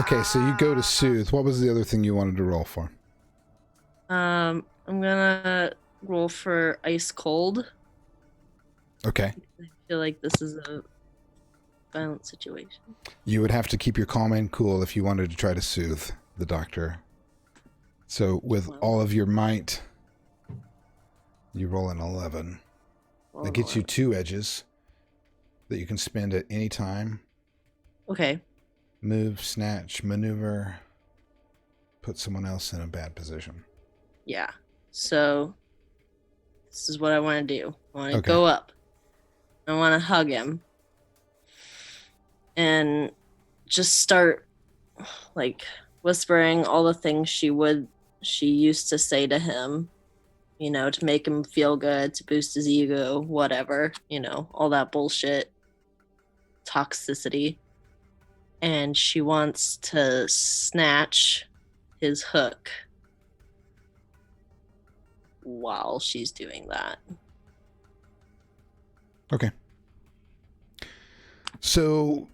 Okay, so you go to soothe. What was the other thing you wanted to roll for? I'm gonna roll for ice cold. Okay. I feel like this is a violent situation. You would have to keep your calm and cool if you wanted to try to soothe the doctor. So with all of your might, you roll an 11. That gets you 2 edges that you can spend at any time. Okay. Move, snatch, maneuver, put someone else in a bad position. Yeah. So this is what I want to do. I want to Okay. go up. I want to hug him and just start like whispering all the things she used to say to him, you know, to make him feel good, to boost his ego, whatever, you know, all that bullshit, toxicity. And she wants to snatch his hook while she's doing that. Okay. So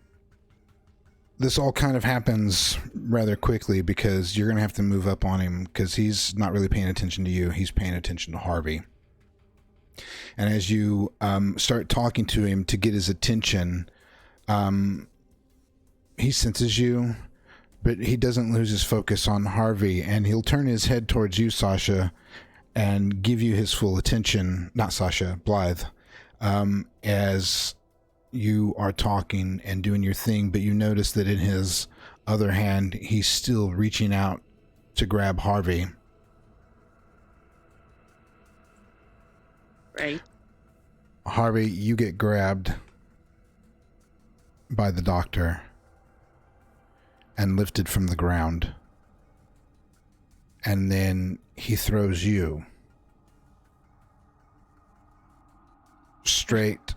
this all kind of happens rather quickly because you're going to have to move up on him because he's not really paying attention to you. He's paying attention to Harvey. And as you start talking to him to get his attention, he senses you, but he doesn't lose his focus on Harvey, and he'll turn his head towards you, Sasha, and give you his full attention. Not Sasha, Blythe. As you are talking and doing your thing, but you notice that in his other hand, he's still reaching out to grab Harvey. Right. Harvey, you get grabbed by the doctor and lifted from the ground. And then he throws you straight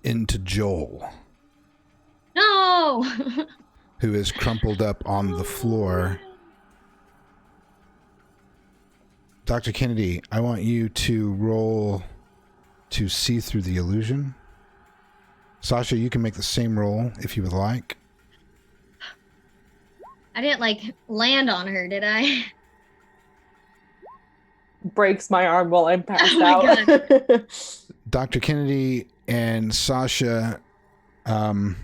into Joel, No. who is crumpled up on the floor. Dr. Kennedy, I want you to roll to see through the illusion. Sasha, you can make the same roll if you would like. I didn't land on her, did I? Breaks my arm while I'm passed Oh my out. Dr. Kennedy and Sasha, the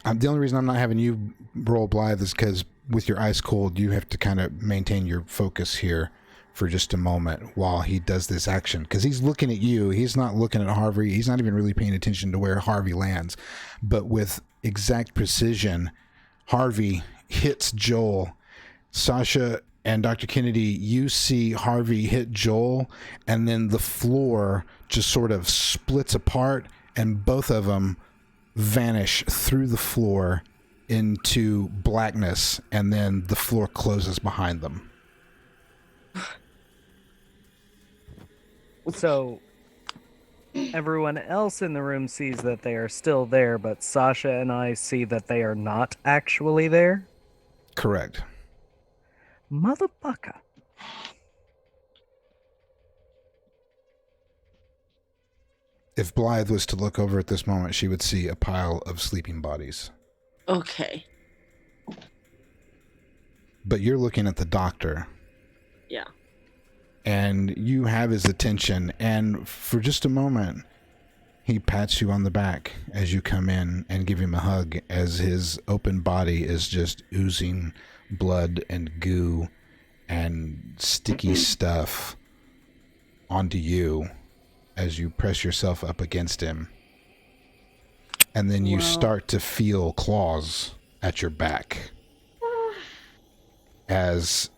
only reason I'm not having you roll Blythe is because with your ice cold, you have to kind of maintain your focus here for just a moment while he does this action. Because he's looking at you. He's not looking at Harvey. He's not even really paying attention to where Harvey lands. But with exact precision, Harvey hits Joel. Sasha and Dr. Kennedy, you see Harvey hit Joel, and then the floor just sort of splits apart, and both of them vanish through the floor into blackness, and then the floor closes behind them. So everyone else in the room sees that they are still there, but Sasha and I see that they are not actually there? Correct. Motherfucker. If Blythe was to look over at this moment, she would see a pile of sleeping bodies. Okay. But you're looking at the doctor. Yeah. And you have his attention, and for just a moment, he pats you on the back as you come in and give him a hug as his open body is just oozing blood and goo and sticky stuff onto you as you press yourself up against him. And then you start to feel claws at your back as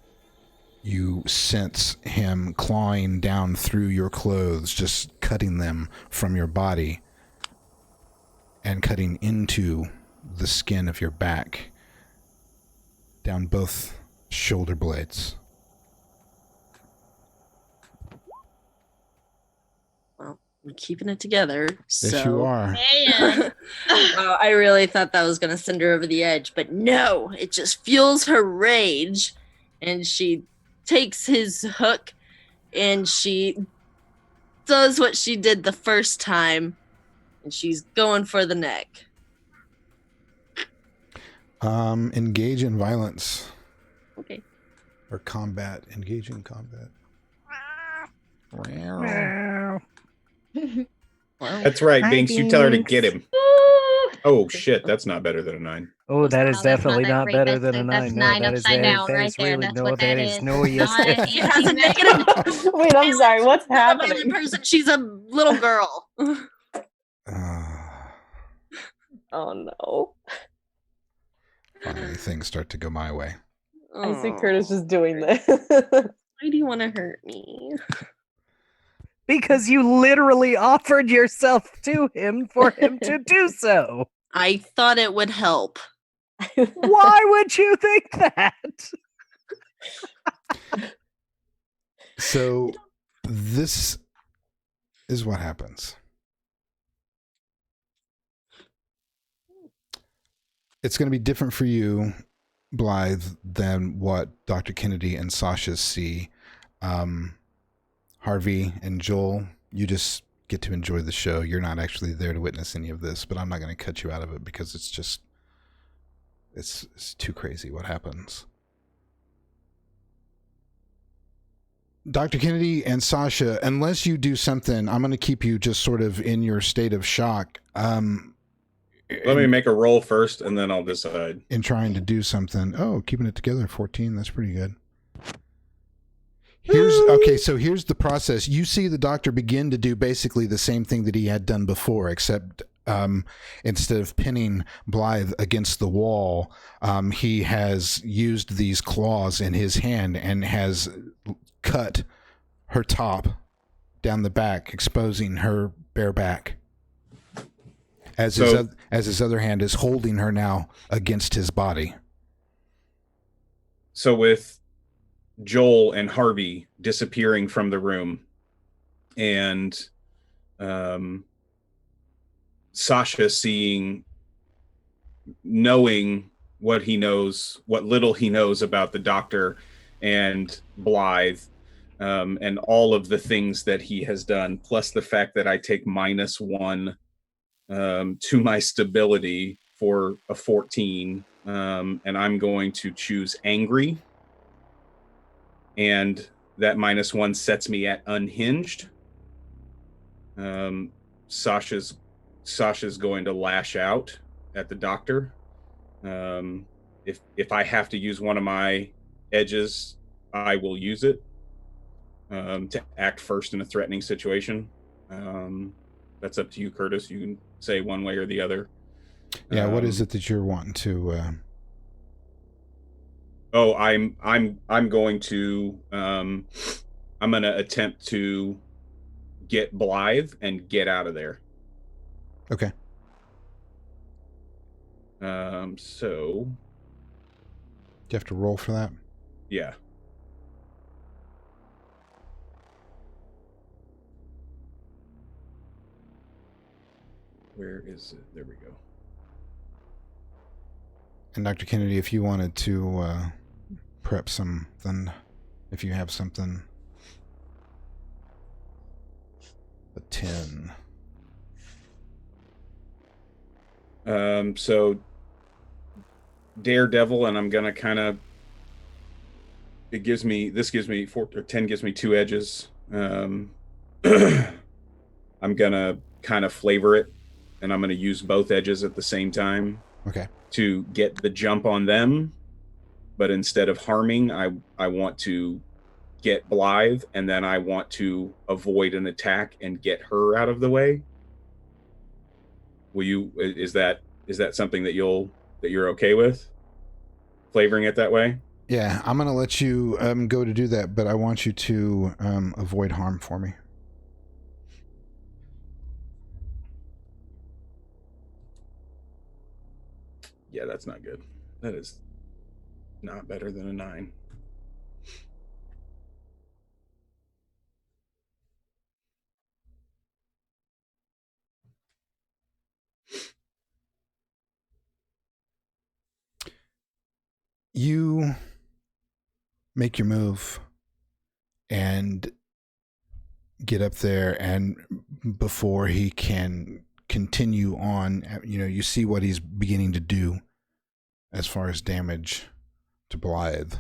you sense him clawing down through your clothes, just cutting them from your body and cutting into the skin of your back, down both shoulder blades. Well, I'm keeping it together. Yes, you are. Man. I really thought that was going to send her over the edge, but no, it just fuels her rage. And she takes his hook and she does what she did the first time, and she's going for the neck. Engage in violence. Okay. Or combat. Engage in combat. That's right, Hi, Binks. You tell her to get Binks. him. Oh shit, that's not better than a 9. Oh, that is No, that's not definitely that not great. better That's than a that's 9. No, 9 that is upside down that right is there. really That's no. what that That is is. no. Yes. Not an She has a empty negative. Wait, I'm sorry. What's She's not a violent happening? person. She's a little girl. Oh no. Finally, things start to go my way. I see Curtis just doing this. Why do you want to hurt me? Because you literally offered yourself to him for him to do so. I thought it would help. Why would you think that? So, this is what happens. It's going to be different for you, Blythe, than what Dr. Kennedy and Sasha see. Harvey and Joel, you just get to enjoy the show. You're not actually there to witness any of this, but I'm not going to cut you out of it because it's just, it's too crazy what happens. Dr. Kennedy and Sasha, unless you do something, I'm going to keep you just sort of in your state of shock. Let me make a roll first, and then I'll decide. In trying to do something. Oh, keeping it together, 14. That's pretty good. So here's the process. You see the doctor begin to do basically the same thing that he had done before, except instead of pinning Blythe against the wall, he has used these claws in his hand and has cut her top down the back, exposing her bare back. As his other hand is holding her now against his body. So with Joel and Harvey disappearing from the room, and Sasha knowing what little he knows about the doctor and Blythe, and all of the things that he has done, plus the fact that I take -1 to my stability for a 14, and I'm going to choose angry, and that -1 sets me at unhinged. Sasha's going to lash out at the doctor. If I have to use one of my edges, I will use it to act first in a threatening situation. That's up to you, Curtis. You can say one way or the other. Yeah, what is it that you're wanting to? I'm going to I'm going to attempt to get Blythe and get out of there. Okay. So. Do you have to roll for that? Yeah. Where is it? There we go. And Dr. Kennedy, if you wanted to prep something, if you have something, a 10. So Daredevil, and I'm gonna kind of. This gives me 4 or 10 gives me 2 edges. I'm gonna kind of flavor it, and I'm gonna use both edges at the same time. Okay. To get the jump on them, but instead of harming, I want to get Blythe, and then I want to avoid an attack and get her out of the way. Will you? Is that something that you're okay with? Flavoring it that way? Yeah, I'm gonna let you go to do that, but I want you to avoid harm for me. Yeah, that's not good. That is not better than a 9. You make your move, and get up there, and before he can continue on, you see what he's beginning to do as far as damage to Blythe.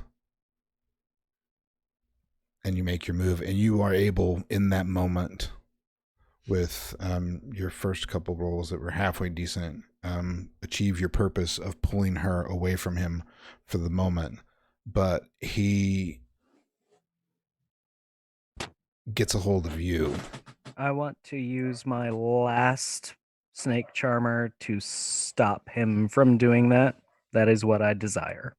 And you make your move, and you are able in that moment with your first couple rolls that were halfway decent, achieve your purpose of pulling her away from him for the moment. But he gets a hold of you. I want to use my last snake charmer to stop him from doing that. That is what I desire.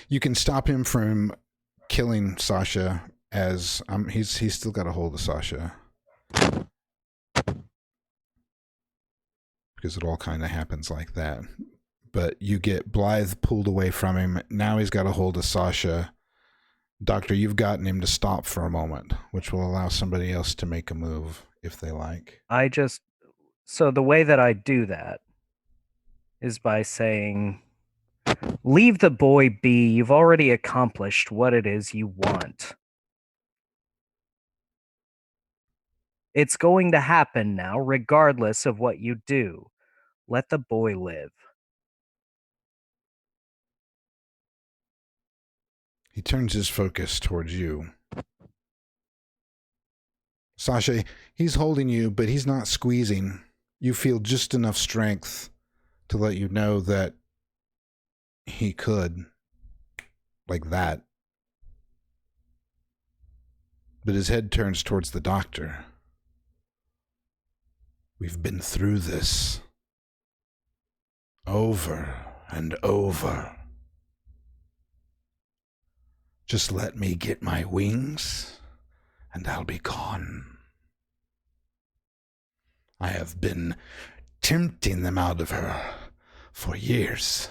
You can stop him from killing Sasha, as he's still got a hold of Sasha, because it all kind of happens like that. But you get Blythe pulled away from him. Now he's got a hold of Sasha. Doctor, you've gotten him to stop for a moment, which will allow somebody else to make a move if they like. So the way that I do that is by saying, leave the boy be. You've already accomplished what it is you want. It's going to happen now, regardless of what you do. Let the boy live. He turns his focus towards you. Sasha, he's holding you, but he's not squeezing. You feel just enough strength to let you know that he could. Like that. But his head turns towards the doctor. We've been through this. Over and over. Just let me get my wings, and I'll be gone. I have been tempting them out of her for years,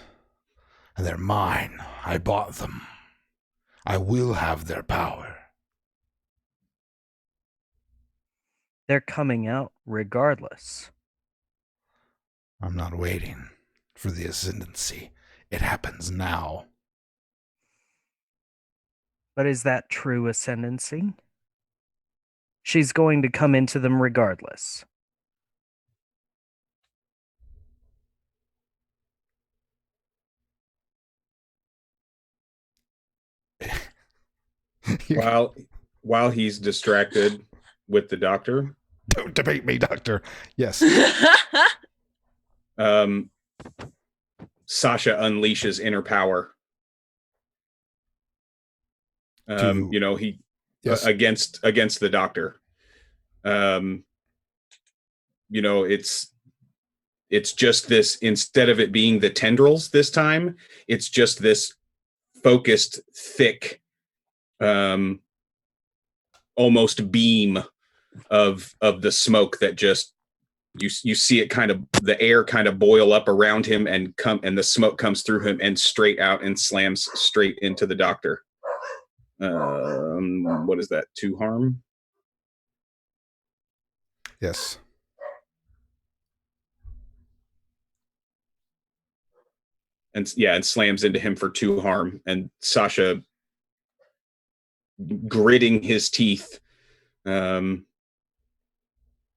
and they're mine. I bought them. I will have their power. They're coming out regardless. I'm not waiting for the ascendancy. It happens now. But is that true ascendancy? She's going to come into them regardless. While he's distracted with the doctor. Don't debate me, doctor. Yes. Sasha unleashes inner power. He Yes. against the doctor. It's just this, instead of it being the tendrils this time, it's just this focused, thick, almost beam of the smoke that just you see it kind of, the air kind of boil up around him and the smoke comes through him and straight out and slams straight into the doctor. What is that? 2 harm? Yes. And slams into him for 2 harm. And Sasha, gritting his teeth,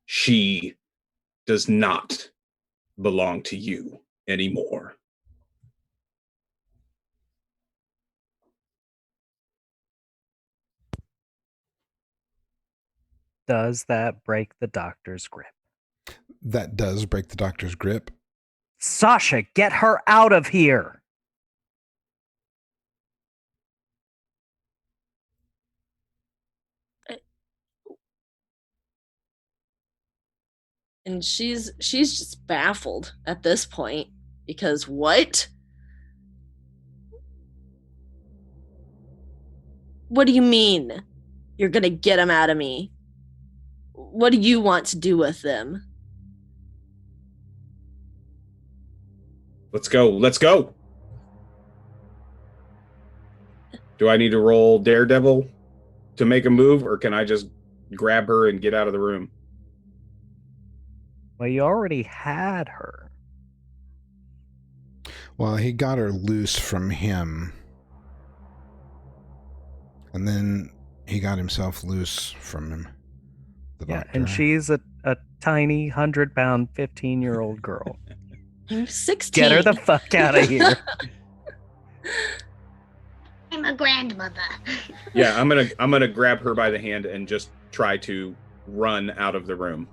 she does not belong to you anymore. Does that break the doctor's grip? That does break the doctor's grip. Sasha, get her out of here! And she's just baffled at this point, because what? What do you mean you're gonna get them out of me? What do you want to do with them? Let's go. Do I need to roll Daredevil to make a move, or can I just grab her and get out of the room? Well, you already had her. Well, he got her loose from him. And then he got himself loose from him. The Yeah, doctor. and she's a tiny 100-pound 15-year-old girl. I'm 16. Get her the fuck out of here. I'm a grandmother. Yeah, I'm gonna grab her by the hand and just try to run out of the room.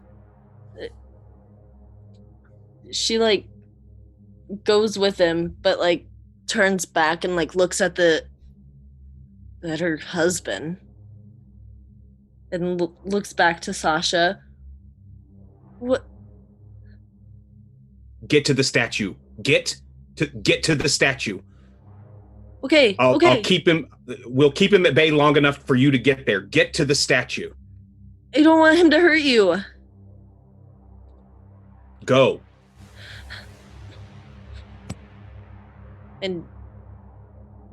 She like goes with him, but like turns back and like looks at her husband, and looks back to Sasha. What? Get to the statue. Get to the statue. Okay. I'll keep him. We'll keep him at bay long enough for you to get there. Get to the statue. I don't want him to hurt you. Go. And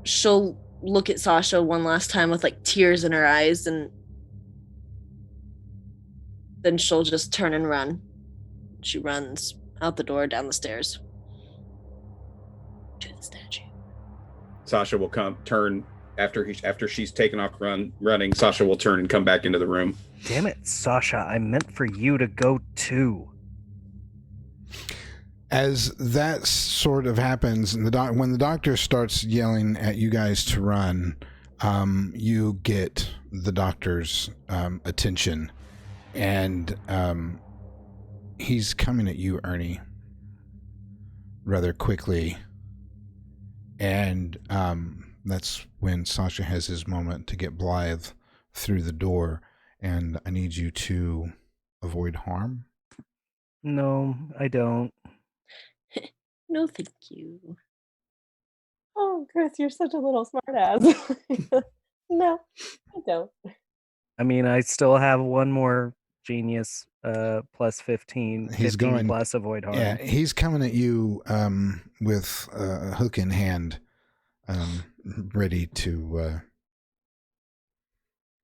she'll look at Sasha one last time with like tears in her eyes, and then she'll just turn and run. She runs out the door, down the stairs to the statue. Sasha will turn after she's taken off running. Sasha will turn and come back into the room. Damn it, Sasha! I meant for you to go too. As that sort of happens, and when the doctor starts yelling at you guys to run, you get the doctor's attention, and he's coming at you, Ernie, rather quickly. And that's when Sasha has his moment to get Blythe through the door, and I need you to avoid harm. No, I don't. No, thank you. Oh, Chris, you're such a little smartass. No, I don't. I mean, I still have one more genius plus 15. He's 15 going plus avoid harm. Yeah, he's coming at you with a hook in hand, ready to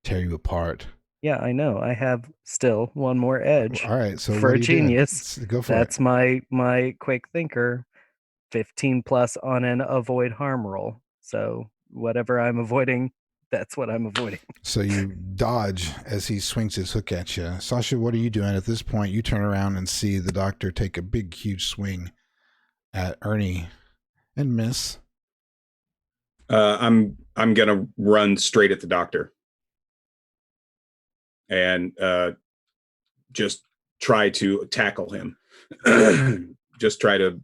tear you apart. Yeah, I know. I have still one more edge. All right, so for what a are you doing? genius. Go for That's it. my quick thinker. 15 plus on an avoid harm roll. So whatever I'm avoiding, that's what I'm avoiding. So you dodge as he swings his hook at you. Sasha, what are you doing at this point? You turn around and see the doctor take a big, huge swing at Ernie and miss. I'm gonna run straight at the doctor and just try to tackle him. Just try to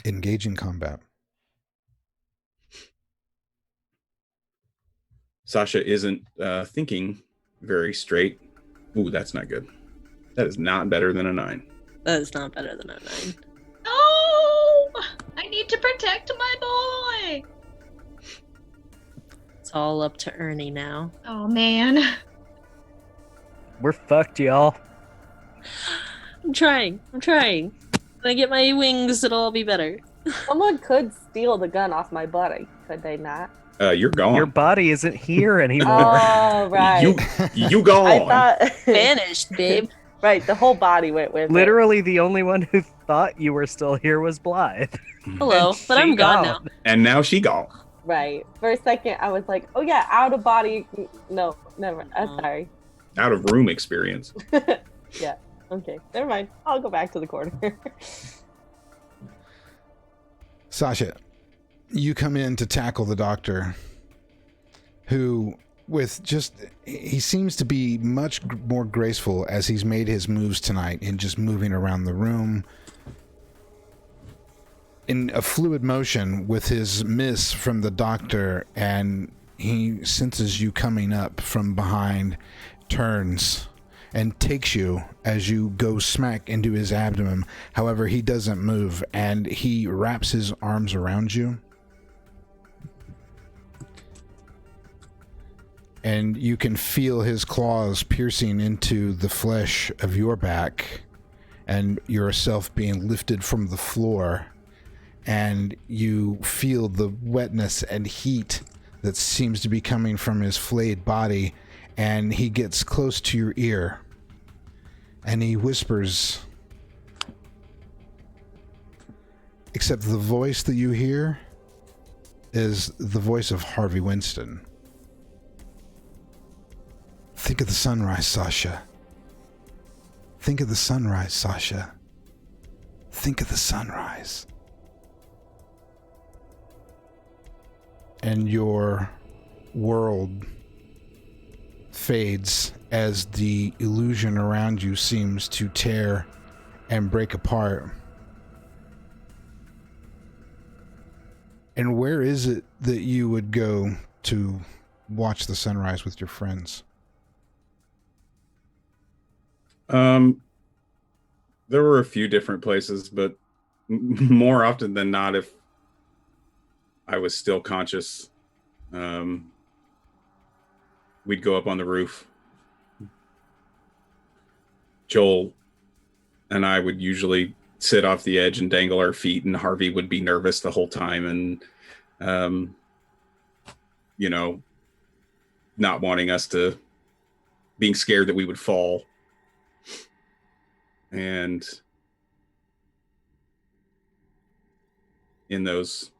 engage in combat. Sasha isn't thinking very straight. Ooh, that's not good. That is not better than a 9. That is not better than a 9. No! I need to protect my boy! It's all up to Ernie now. Oh, man. We're fucked, y'all. I'm trying. When I get my wings, it'll all be better. Someone could steal the gun off my body, could they not? You're gone. Your body isn't here anymore. Oh, right. You gone. I thought Vanished, babe. Right, the whole body went with Literally, the only one who thought you were still here was Blythe. Hello, but I'm gone now. And now she gone. it. Right. For a second, I was like, oh yeah, out of body. No, never. I'm sorry. Out of room experience. Yeah. Okay, never mind. I'll go back to the corner. Sasha, you come in to tackle the doctor, who, he seems to be much more graceful as he's made his moves tonight in just moving around the room in a fluid motion with his miss from the doctor, and he senses you coming up from behind, turns and takes you as you go smack into his abdomen. However, he doesn't move, and he wraps his arms around you. And you can feel his claws piercing into the flesh of your back, and yourself being lifted from the floor. And you feel the wetness and heat that seems to be coming from his flayed body. And he gets close to your ear, and he whispers, except the voice that you hear is the voice of Harvey Winston. Think of the sunrise, Sasha. Think of the sunrise, Sasha. Think of the sunrise. And your world fades as the illusion around you seems to tear and break apart. And where is it that you would go to watch the sunrise with your friends? There were a few different places, but more often than not, if I was still conscious, we'd go up on the roof. Joel and I would usually sit off the edge and dangle our feet, and Harvey would be nervous the whole time and, you know, not wanting us to, being scared that we would fall. And in those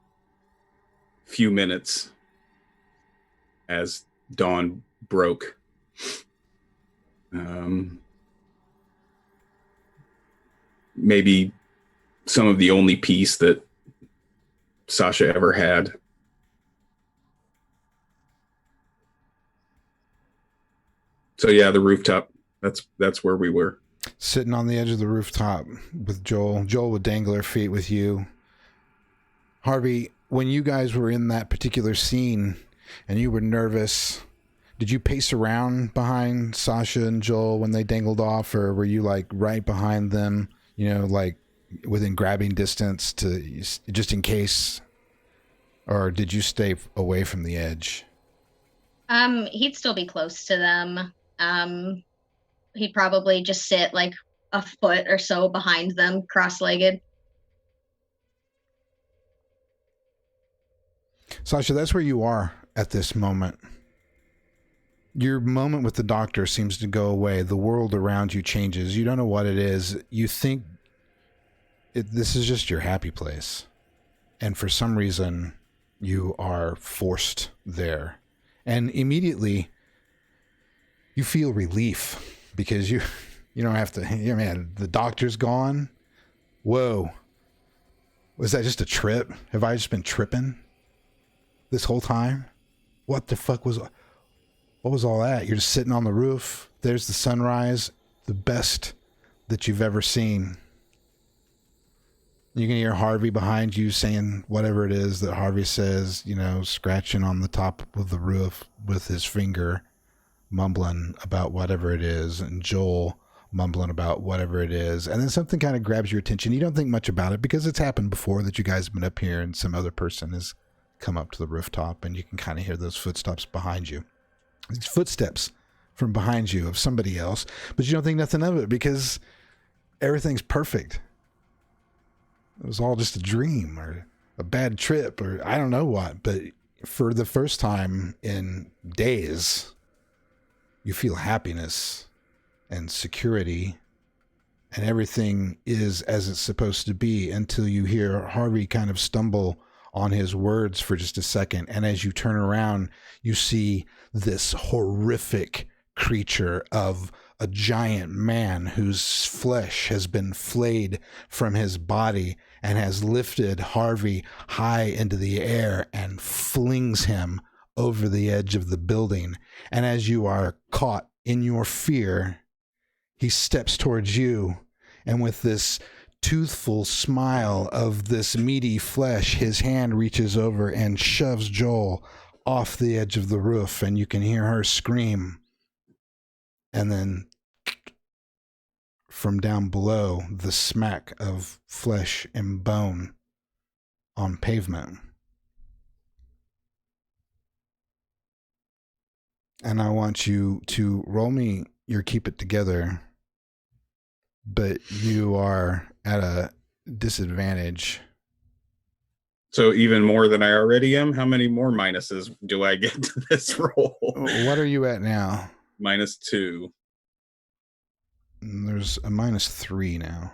few minutes as dawn broke, maybe some of the only peace that Sasha ever had. So yeah, the rooftop, that's where we were. Sitting on the edge of the rooftop with Joel. Joel would dangle her feet with you. Harvey, when you guys were in that particular scene and you were nervous, did you pace around behind Sasha and Joel when they dangled off, or were you like right behind them, you know, like within grabbing distance to just in case, or did you stay away from the edge? He'd still be close to them. He'd probably just sit like a foot or so behind them, cross-legged. Sasha, that's where you are at this moment. Your moment with the doctor seems to go away. The world around you changes. You don't know what it is. You think this is just your happy place. And for some reason, you are forced there. And immediately, you feel relief because you don't have to, man, the doctor's gone. Whoa. Was that just a trip? Have I just been tripping this whole time? What the fuck what was all that? You're just sitting on the roof. There's the sunrise, the best that you've ever seen. You can hear Harvey behind you saying whatever it is that Harvey says, scratching on the top of the roof with his finger, mumbling about whatever it is, and Joel mumbling about whatever it is. And then something kind of grabs your attention. You don't think much about it because it's happened before that you guys have been up here and some other person has come up to the rooftop, and you can kind of hear those footsteps behind you. These footsteps from behind you of somebody else, but you don't think nothing of it because everything's perfect. It was all just a dream or a bad trip or I don't know what, but for the first time in days, you feel happiness and security and everything is as it's supposed to be until you hear Harvey kind of stumble on his words for just a second. And as you turn around, you see this horrific creature of a giant man whose flesh has been flayed from his body and has lifted Harvey high into the air and flings him over the edge of the building. And as you are caught in your fear, he steps towards you, and with this toothful smile of this meaty flesh, his hand reaches over and shoves Joel off the edge of the roof, and you can hear her scream. And then from down below, the smack of flesh and bone on pavement. And I want you to roll me your keep it together, but you are at a disadvantage. So even more than I already am? How many more minuses do I get to this roll? What are you at now? -2. There's a -3 now.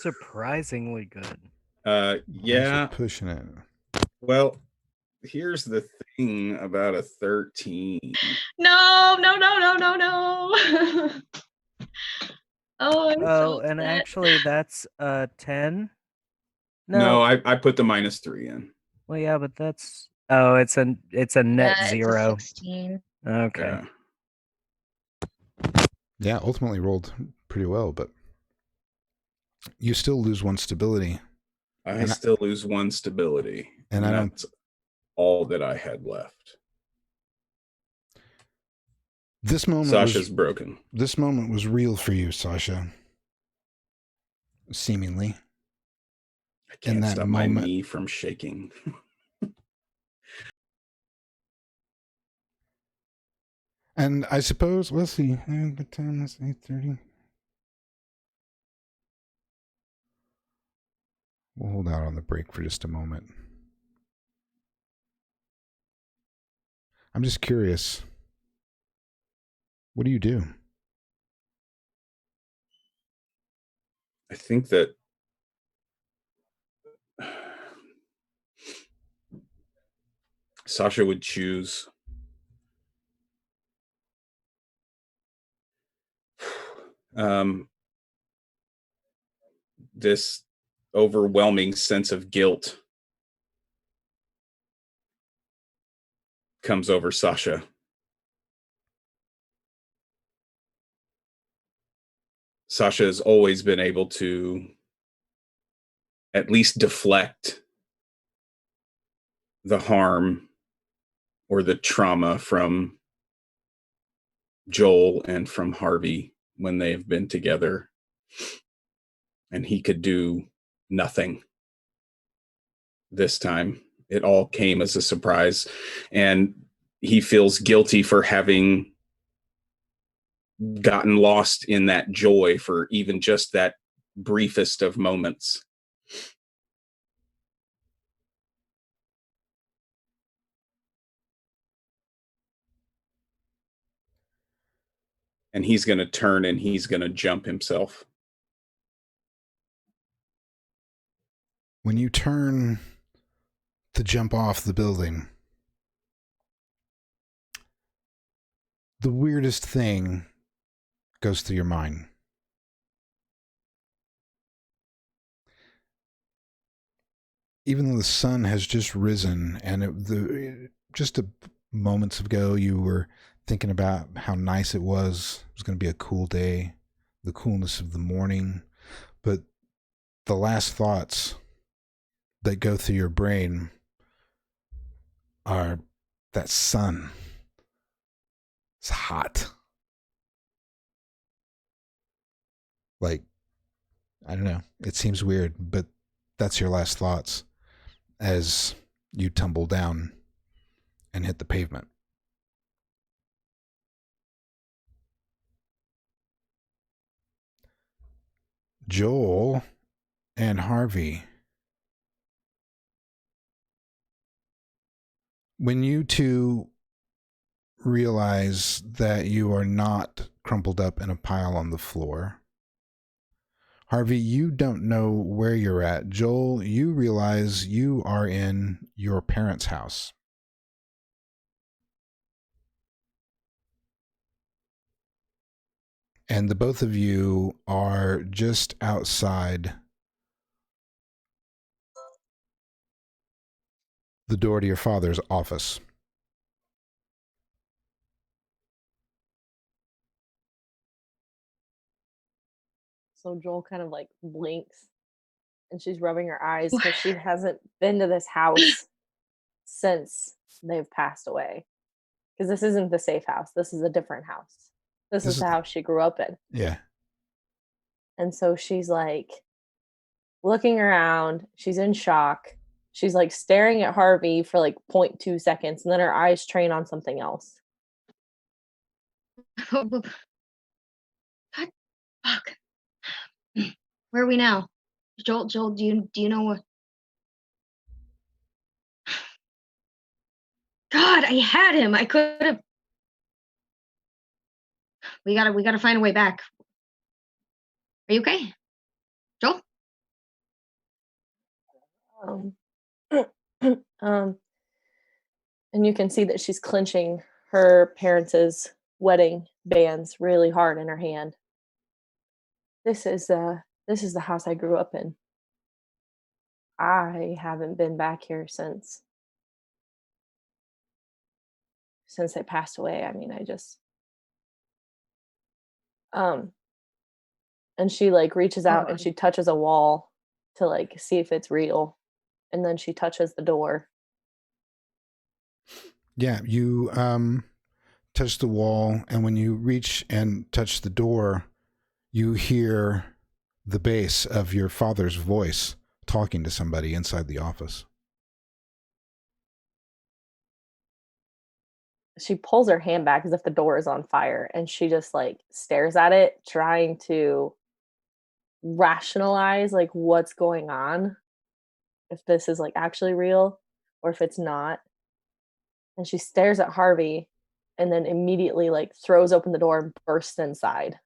Surprisingly good. Thanks Yeah. for pushing it. Well, here's the thing about a 13. No. Oh, I'm so And upset. actually, that's 10. No, No, I put the -3 in. well, yeah, but that's it's a net Yeah, it's a 0. 16. Okay. Yeah. Yeah, ultimately rolled pretty well, but you still lose 1 stability. I still lose 1 stability. And I don't. That's all that I had left. This moment Sasha's broken. This moment was real for you, Sasha. Seemingly. I can't that stop moment- my knee from shaking. And I suppose, let's see, the time is 8:30. We'll hold out on the break for just a moment. I'm just curious. What do you do? I think that Sasha would choose this overwhelming sense of guilt comes over Sasha. Sasha has always been able to at least deflect the harm or the trauma from Joel and from Harvey when they have been together. And he could do nothing this time. It all came as a surprise. And he feels guilty for having gotten lost in that joy for even just that briefest of moments. And he's going to turn and he's going to jump himself. When you turn to jump off the building, the weirdest thing goes through your mind. Even though the sun has just risen and just moments ago you were thinking about how nice it was going to be a cool day, the coolness of the morning, but the last thoughts that go through your brain are that sun. It's hot. Like, I don't know. It seems weird, but that's your last thoughts as you tumble down and hit the pavement. Joel and Harvey, when you two realize that you are not crumpled up in a pile on the floor, Harvey, you don't know where you're at. Joel, you realize you are in your parents' house. And the both of you are just outside the door to your father's office. So Joel kind of like blinks and she's rubbing her eyes because she hasn't been to this house since they've passed away. Because this isn't the safe house. This is a different house. This is the house she grew up in. Yeah. And so she's like looking around. She's in shock. She's like staring at Harvey for like 0.2 seconds. And then her eyes train on something else. God, fuck. Where are we now? Joel, do you know what? God, I had him. I could have. We gotta find a way back. Are you okay, Joel? Um, um, and you can see that she's clenching her parents' wedding bands really hard in her hand. This is the house I grew up in. I haven't been back here since they passed away. I mean, I just um and she like reaches out and she touches a wall to like see if it's real. And then she touches the door. Yeah, you touch the wall, and when you reach and touch the door, you hear the bass of your father's voice talking to somebody inside the office. She pulls her hand back as if the door is on fire and she just like stares at it, trying to rationalize like what's going on, if this is like actually real or if it's not. And she stares at Harvey and then immediately like throws open the door and bursts inside.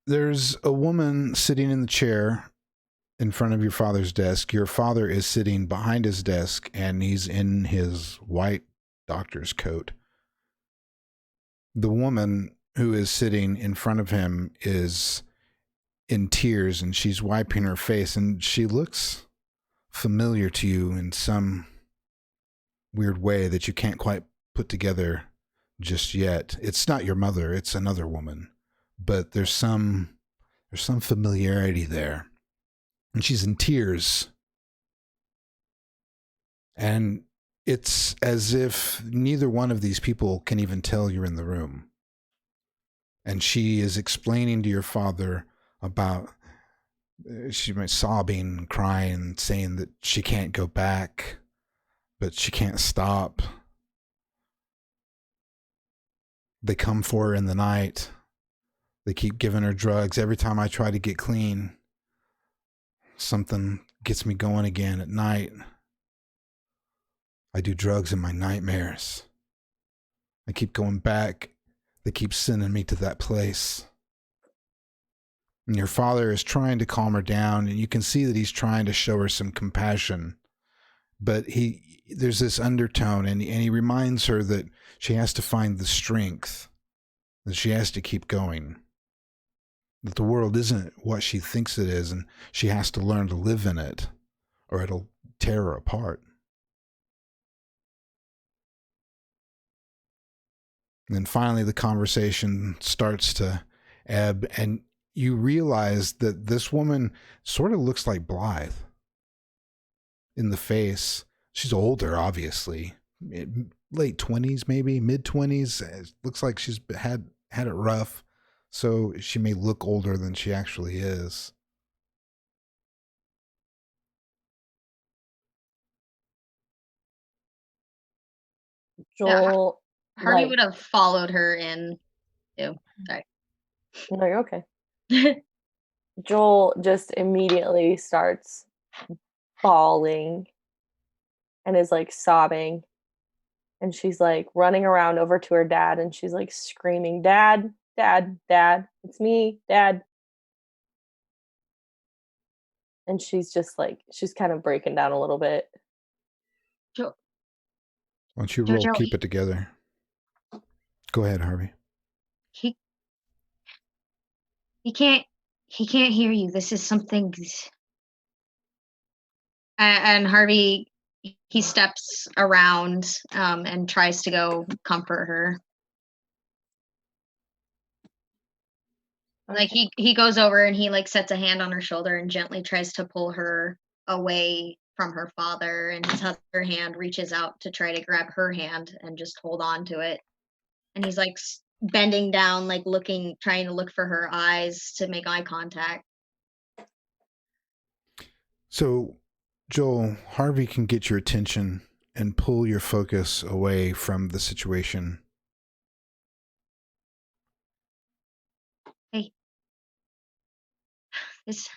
There's a woman sitting in the chair in front of your father's desk. Your father is sitting behind his desk, and he's in his white doctor's coat. The woman who is sitting in front of him is in tears, and she's wiping her face, and she looks familiar to you in some weird way that you can't quite put together just yet. It's not your mother, it's another woman, but there's some familiarity there. And she's in tears. And it's as if neither one of these people can even tell you're in the room. And she is explaining to your father about, she might sobbing, crying, saying that she can't go back, but she can't stop. They come for her in the night. They keep giving her drugs. Every time I try to get clean, something gets me going again at night. I do drugs in my nightmares. I keep going back. They keep sending me to that place. And your father is trying to calm her down, and you can see that he's trying to show her some compassion. But there's this undertone, and he reminds her that she has to find the strength, that she has to keep going, that the world isn't what she thinks it is, and she has to learn to live in it, or it'll tear her apart. And then finally, the conversation starts to ebb, and you realize that this woman sort of looks like Blythe in the face. She's older, obviously, late 20s, maybe mid 20s. It looks like she's had it rough, so she may look older than she actually is. Joel, Harvey like, would have followed her in too. Sorry. no, you're okay. Joel just immediately starts bawling and is like sobbing. And she's like running around over to her dad and she's like screaming, "Dad, Dad, Dad, it's me, Dad." And she's just like, she's kind of breaking down a little bit. Jo- Why don't you roll Jojo, keep it together? Go ahead, Harvey. he he can't he can't hear you. This is something. And Harvey, he steps around and tries to go comfort her. Like he goes over and he like sets a hand on her shoulder and gently tries to pull her away from her father, and his other hand reaches out to try to grab her hand and just hold on to it. And he's like bending down, like looking, trying to look for her eyes to make eye contact. So, Joel, Harvey can get your attention and pull your focus away from the situation. Hey, this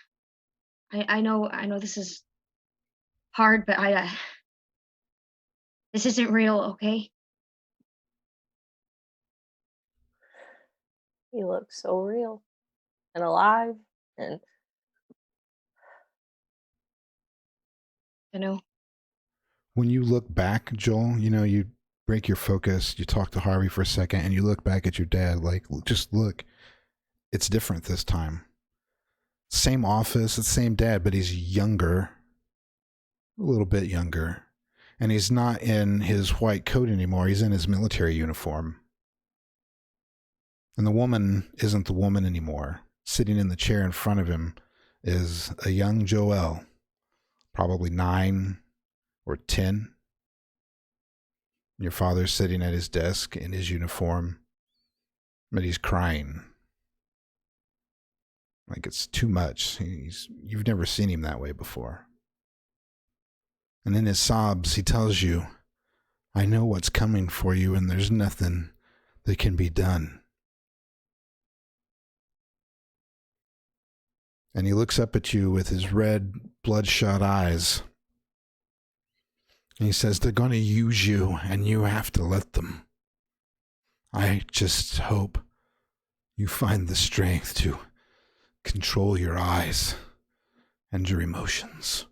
I know this is hard, but this isn't real, okay? He looks so real. and alive, and You know, When you look back, Joel, you break your focus, you talk to Harvey for a second, and you look back at your dad, like, just look. It's different this time. Same office, the same dad, but he's younger, a little bit younger. And he's not in his white coat anymore. He's in his military uniform. And the woman isn't the woman anymore. Sitting in the chair in front of him is a young Joel, probably 9 or 10. Your father's sitting at his desk in his uniform, but he's crying. Like it's too much. You've never seen him that way before. And in his sobs, he tells you, I know what's coming for you, and there's nothing that can be done. And he looks up at you with his red, bloodshot eyes. And he says, they're going to use you, and you have to let them. I just hope you find the strength to control your eyes and your emotions.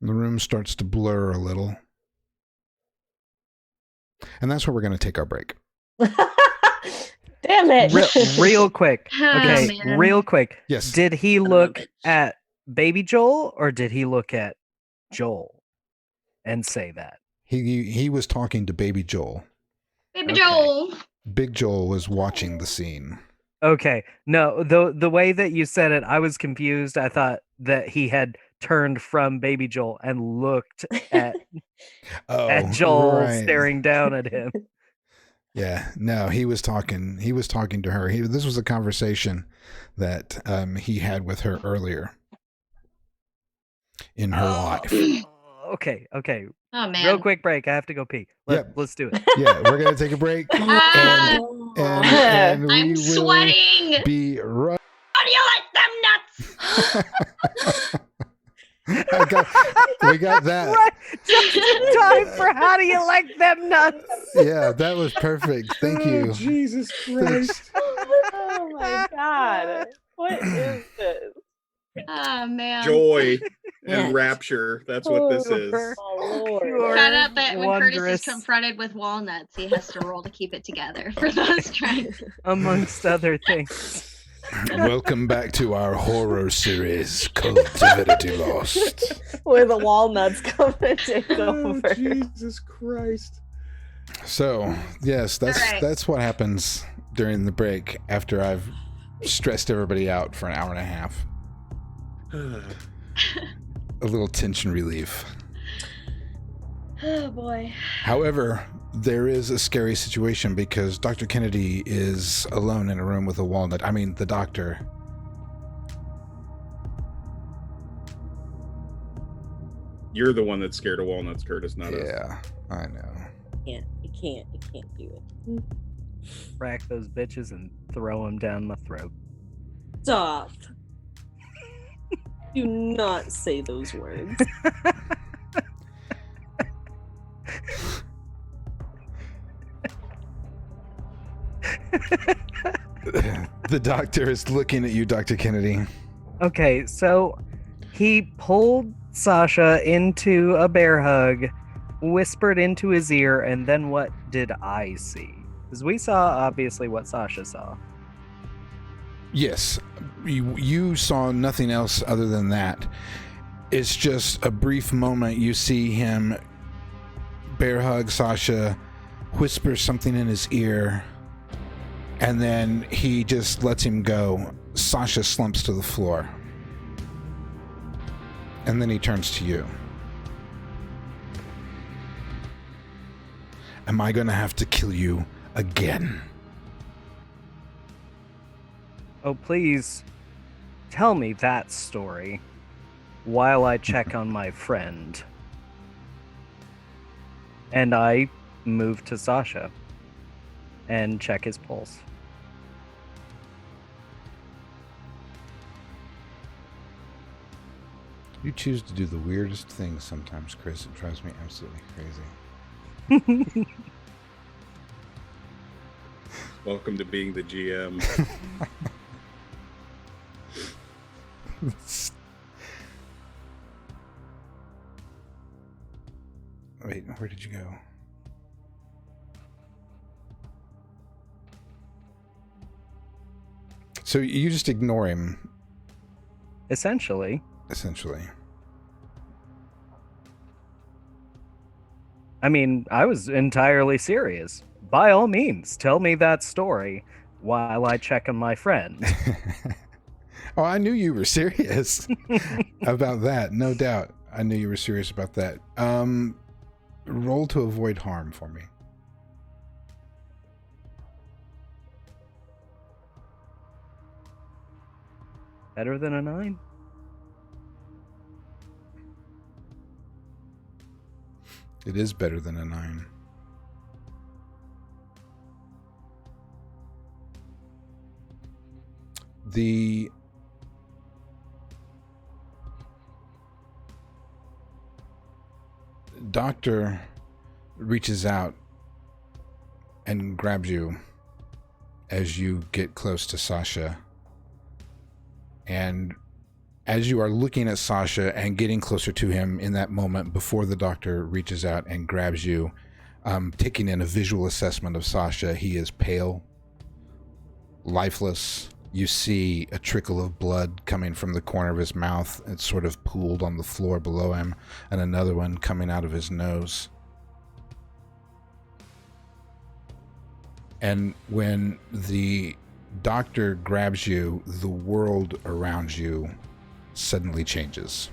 The room starts to blur a little. And that's where we're going to take our break. damn it! Real quick. Okay, man. real quick. Yes. Did he of a look bitch. at baby Joel or did he look at Joel and say that? He was talking to baby Joel. Baby Okay. Joel. Big Joel was watching the scene. Okay. No, the way that you said it, I was confused. I thought that he had turned from baby Joel and looked at Joel right. staring down at him. Yeah, no, he was talking to her. This was a conversation that he had with her earlier in her life. Okay. Oh man. Real quick break. I have to go pee. Yep. Let's do it. Yeah, we're going to take a break. Ah, And we I'm will sweating. be right. How do you like them nuts? We got that. Right. Just in time for how do you like them nuts? Yeah, that was perfect. Thank you. Jesus Christ. Oh my god! What is this? Oh man. Joy Yes. and rapture. That's what this is. Oh lord! Pure Found out that when Curtis is wondrous, confronted with walnuts, he has to roll to keep it together for those trying. amongst other things. Welcome back to our horror series called Divinity Lost. Where the walnuts come and take Oh, over. Jesus Christ. So, yes, All right. that's what happens during the break after I've stressed everybody out for an hour and a half. A little tension relief. Oh boy. However, there is a scary situation because Dr. Kennedy is alone in a room with a walnut. I mean, the doctor. You're the one that's scared of walnuts, Curtis, not us. Yeah, I know. You can't do it. Rack those bitches and throw them down my throat. Stop. Do not say those words. The doctor is looking at you, Dr. Kennedy. Okay, so he pulled Sasha into a bear hug, whispered into his ear, and then what did I see? Because we saw, obviously, what Sasha saw. Yes, you saw nothing else other than that. It's just a brief moment. You see him bear hug Sasha, whisper something in his ear, and then he just lets him go. Sasha slumps to the floor. And then he turns to you. Am I going to have to kill you again? Oh, please tell me that story while I check on my friend. And I move to Sasha and check his pulse. You choose to do the weirdest things sometimes, Chris. It drives me absolutely crazy. Welcome to being the GM. Wait, where did you go? So you just ignore him, Essentially. essentially. I mean, I was entirely serious. By all means, tell me that story while I check on my friend. Oh, I knew you were serious about that, no doubt. I knew you were serious about that. Roll to avoid harm for me. Better than a 9? It is better than a 9. The doctor reaches out and grabs you as you get close to Sasha. And as you are looking at Sasha and getting closer to him in that moment before the doctor reaches out and grabs you, taking in a visual assessment of Sasha, he is pale, lifeless. You see a trickle of blood coming from the corner of his mouth. It's sort of pooled on the floor below him, and another one coming out of his nose. And when the doctor grabs you, the world around you suddenly changes.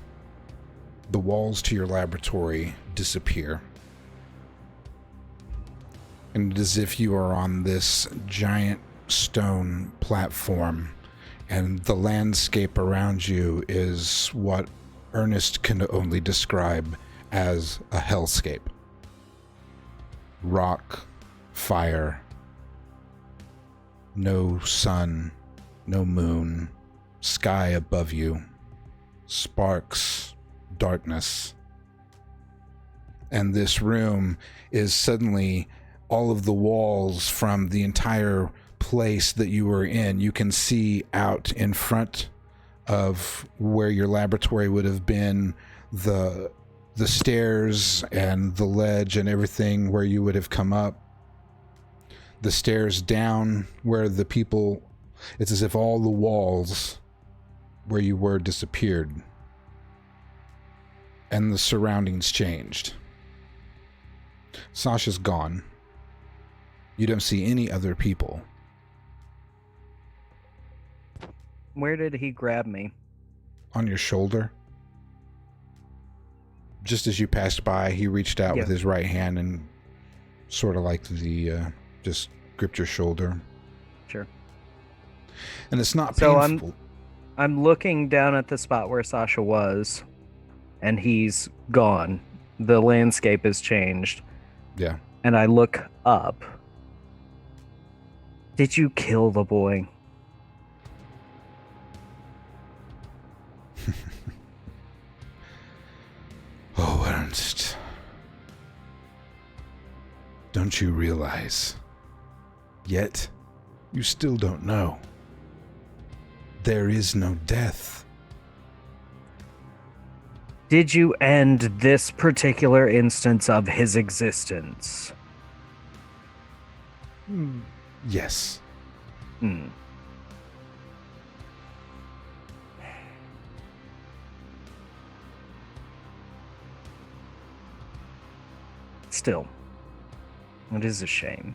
The walls to your laboratory disappear. And it is as if you are on this giant stone platform, and the landscape around you is what Ernest can only describe as a hellscape. Rock, fire, no sun, no moon, sky above you, sparks, darkness. And this room is suddenly all of the walls from the entire place that you were in. You can see out in front of where your laboratory would have been, the stairs and the ledge and everything where you would have come up. The stairs down where the people, it's as if all the walls where you were disappeared and the surroundings changed. Sasha's gone. You don't see any other people. Where did he grab me? On your shoulder. Just as you passed by, he reached out with his right hand and sort of like just gripped your shoulder. Sure. And it's not So painful. I'm looking down at the spot where Sasha was, and he's gone. The landscape has changed. Yeah. And I look up. Did you kill the boy? Oh, Ernst. Don't you realize? Yet, you still don't know. There is no death. Did you end this particular instance of his existence? Yes. Still, it is a shame.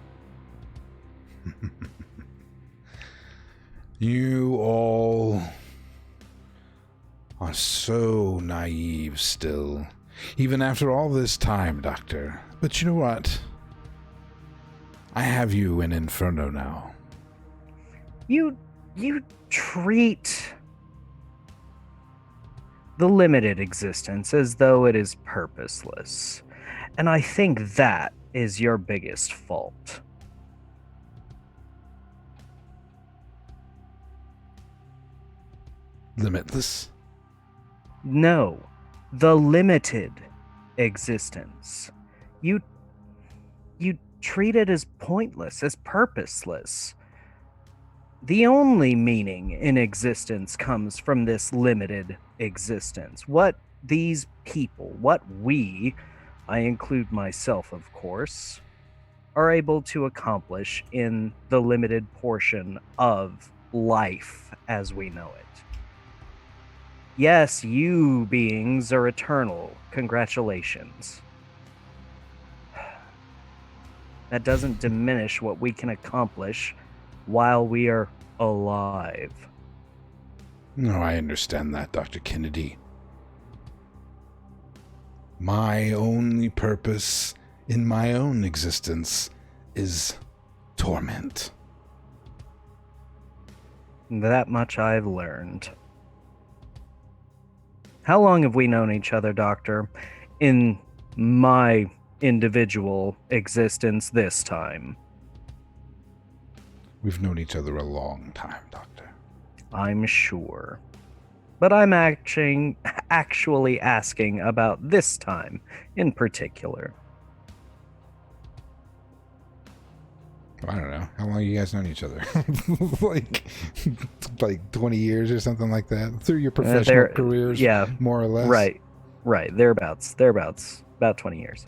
You all are so naive still, even after all this time, Doctor. But you know what? I have you in Inferno now. You treat the limited existence as though it is purposeless. And I think that is your biggest fault. Limitless? No, the limited existence. You treated as pointless, as purposeless. The only meaning in existence comes from this limited existence. What these people, what we, I include myself, of course, are able to accomplish in the limited portion of life as we know it. Yes, you beings are eternal. Congratulations. That doesn't diminish what we can accomplish while we are alive. No, I understand that, Dr. Kennedy. My only purpose in my own existence is torment. That much I've learned. How long have we known each other, Doctor? In my individual existence this time. We've known each other a long time, Doctor. I'm sure. But I'm actually asking about this time in particular. I don't know. How long you guys known each other? like 20 years or something like that? Through your professional careers, yeah, more or less? Right. Thereabouts. About 20 years.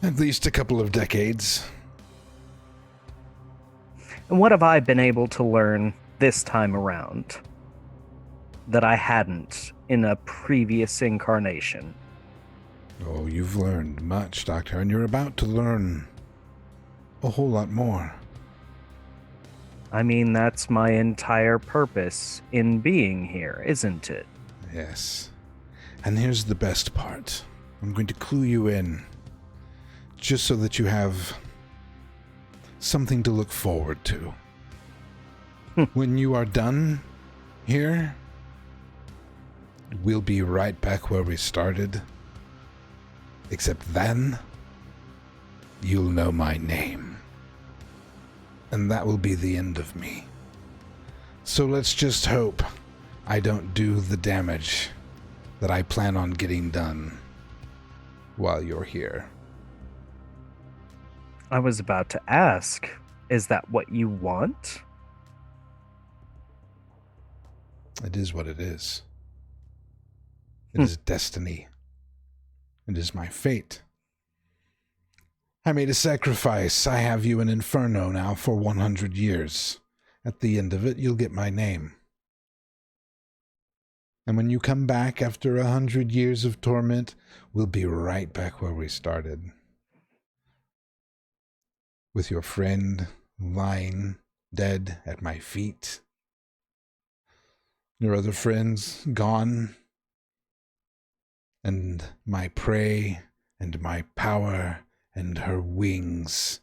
At least a couple of decades. And what have I been able to learn this time around that I hadn't in a previous incarnation? Oh, you've learned much, Doctor, and you're about to learn a whole lot more. I mean, that's my entire purpose in being here, isn't it? Yes. And here's the best part. I'm going to clue you in, just so that you have something to look forward to. When you are done here, we'll be right back where we started. Except then, you'll know my name. And that will be the end of me. So let's just hope I don't do the damage that I plan on getting done while you're here. I was about to ask, is that what you want? It is what it is. It is destiny. It is my fate. I made a sacrifice. I have you in Inferno now for 100 years. At the end of it, you'll get my name. And when you come back after 100 years of torment, we'll be right back where we started. With your friend lying dead at my feet. Your other friends gone. And my prey and my power and her wings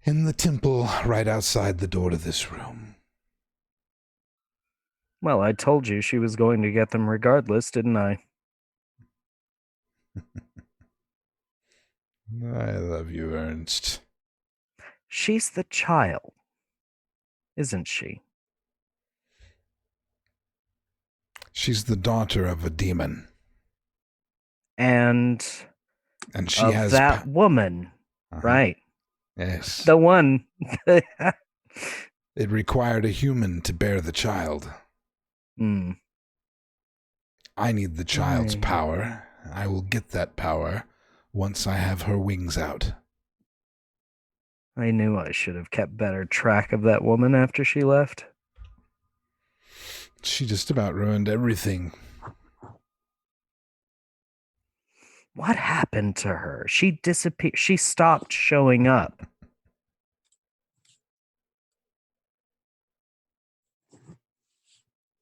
in the temple right outside the door to this room. Well, I told you she was going to get them regardless, didn't I? I love you, Ernst. She's the child, isn't she? She's the daughter of a demon. And she of has that woman, right? Yes. The one. It required a human to bear the child. I need the child's power. I will get that power once I have her wings out. I knew I should have kept better track of that woman after she left. She just about ruined everything. What happened to her? She disappeared. She stopped showing up.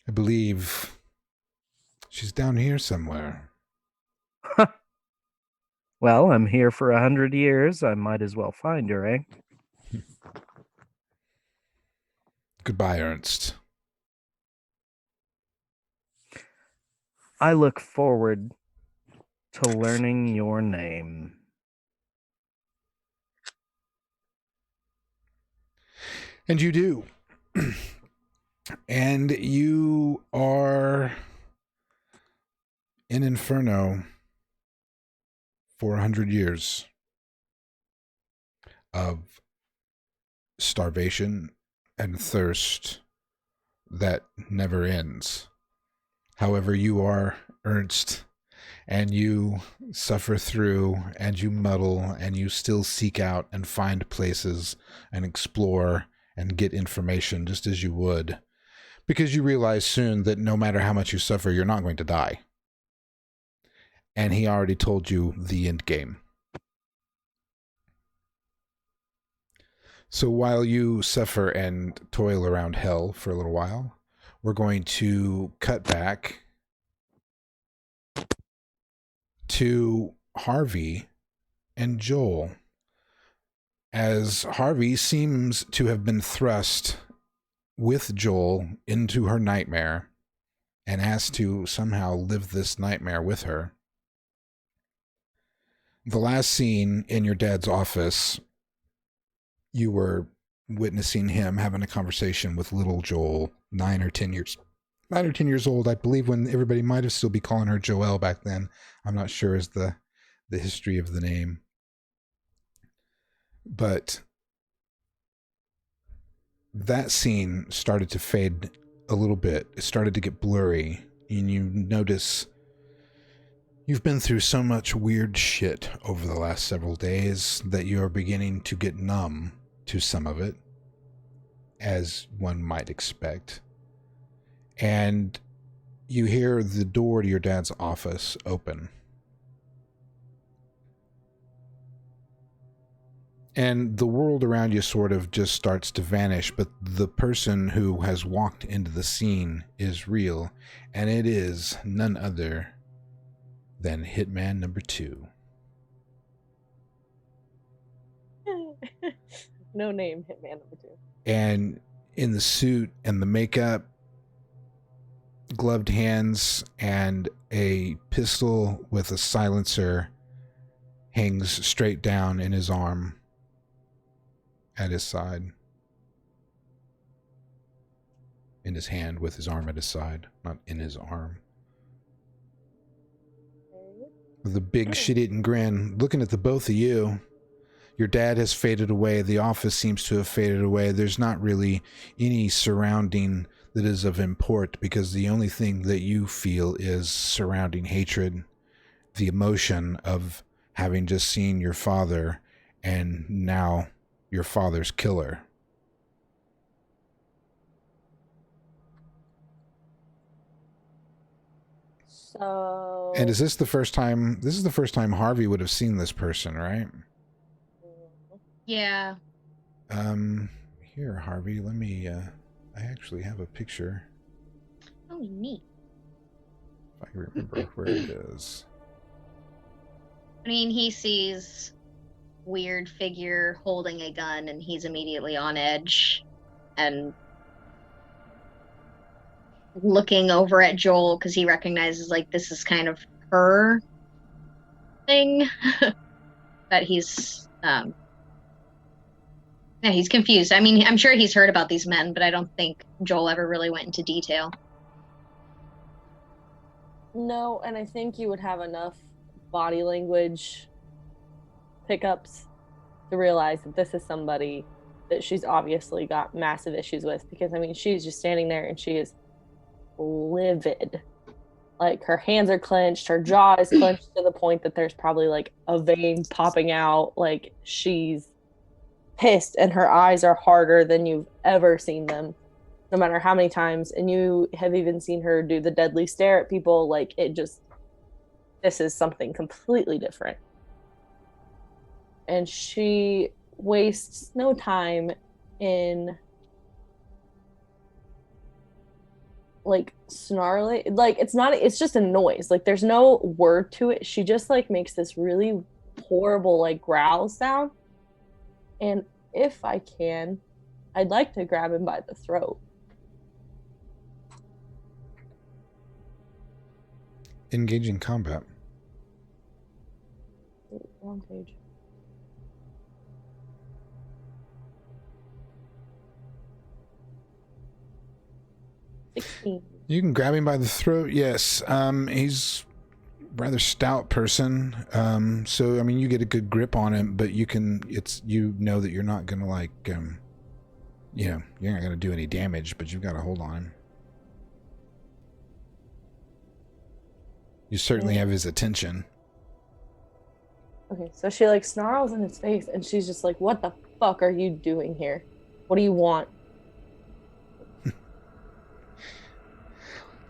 I believe she's down here somewhere. Well, I'm here for 100 years. I might as well find her, eh? Goodbye, Ernst. I look forward to learning your name. And you do. And you are in Inferno 400 years of starvation and thirst that never ends. However, you are Ernst, and you suffer through, and you muddle, and you still seek out and find places and explore and get information just as you would, because you realize soon that no matter how much you suffer, you're not going to die. And he already told you the end game. So while you suffer and toil around hell for a little while, we're going to cut back to Harvey and Joel, as Harvey seems to have been thrust with Joel into her nightmare and has to somehow live this nightmare with her. The last scene in your dad's office, you were witnessing him having a conversation with little Joel, 9 or 10 years old, I believe, when everybody might have still be calling her Joelle back then. I'm not sure is the history of the name. But that scene started to fade a little bit. It started to get blurry, and you notice you've been through so much weird shit over the last several days that you are beginning to get numb to some of it, as one might expect. And you hear the door to your dad's office open. And the world around you sort of just starts to vanish, but the person who has walked into the scene is real, and it is none other than Hitman number 2. No name, Hitman number 2. And in the suit and the makeup, gloved hands, and a pistol with a silencer hangs straight down in his arm at his side. In his hand with his arm at his side, not in his arm. With a big shit-eating grin, looking at the both of you. Your dad has faded away. The office seems to have faded away. There's not really any surrounding that is of import, because the only thing that you feel is surrounding hatred, the emotion of having just seen your father and now your father's killer. So. And is this the first time? This is the first time Harvey would have seen this person, right? Yeah. Here, Harvey, let me, I actually have a picture. Oh, neat. If I can remember where it is. I mean, he sees weird figure holding a gun, and he's immediately on edge and looking over at Joel because he recognizes, like, this is kind of her thing. That he's yeah, he's confused. I mean, I'm sure he's heard about these men, but I don't think Joel ever really went into detail. No, and I think you would have enough body language pickups to realize that this is somebody that she's obviously got massive issues with, because I mean, she's just standing there and she is livid. Like, her hands are clenched, her jaw is clenched to the point that there's probably like a vein popping out. Like, she's pissed, and her eyes are harder than you've ever seen them, no matter how many times. And you have even seen her do the deadly stare at people. Like, it just, this is something completely different. And she wastes no time in like snarling. Like, it's just a noise. Like, there's no word to it. She just like makes this really horrible like growl sound. And if I can, I'd like to grab him by the throat. Engage in combat. Wrong page. You can grab him by the throat, yes. He's rather stout person. So I mean, you get a good grip on him, but you know that you're not gonna like, you're not gonna do any damage, but you've got a hold on him. You certainly have his attention. Okay, so she like snarls in his face, and she's just like, "What the fuck are you doing here? What do you want?"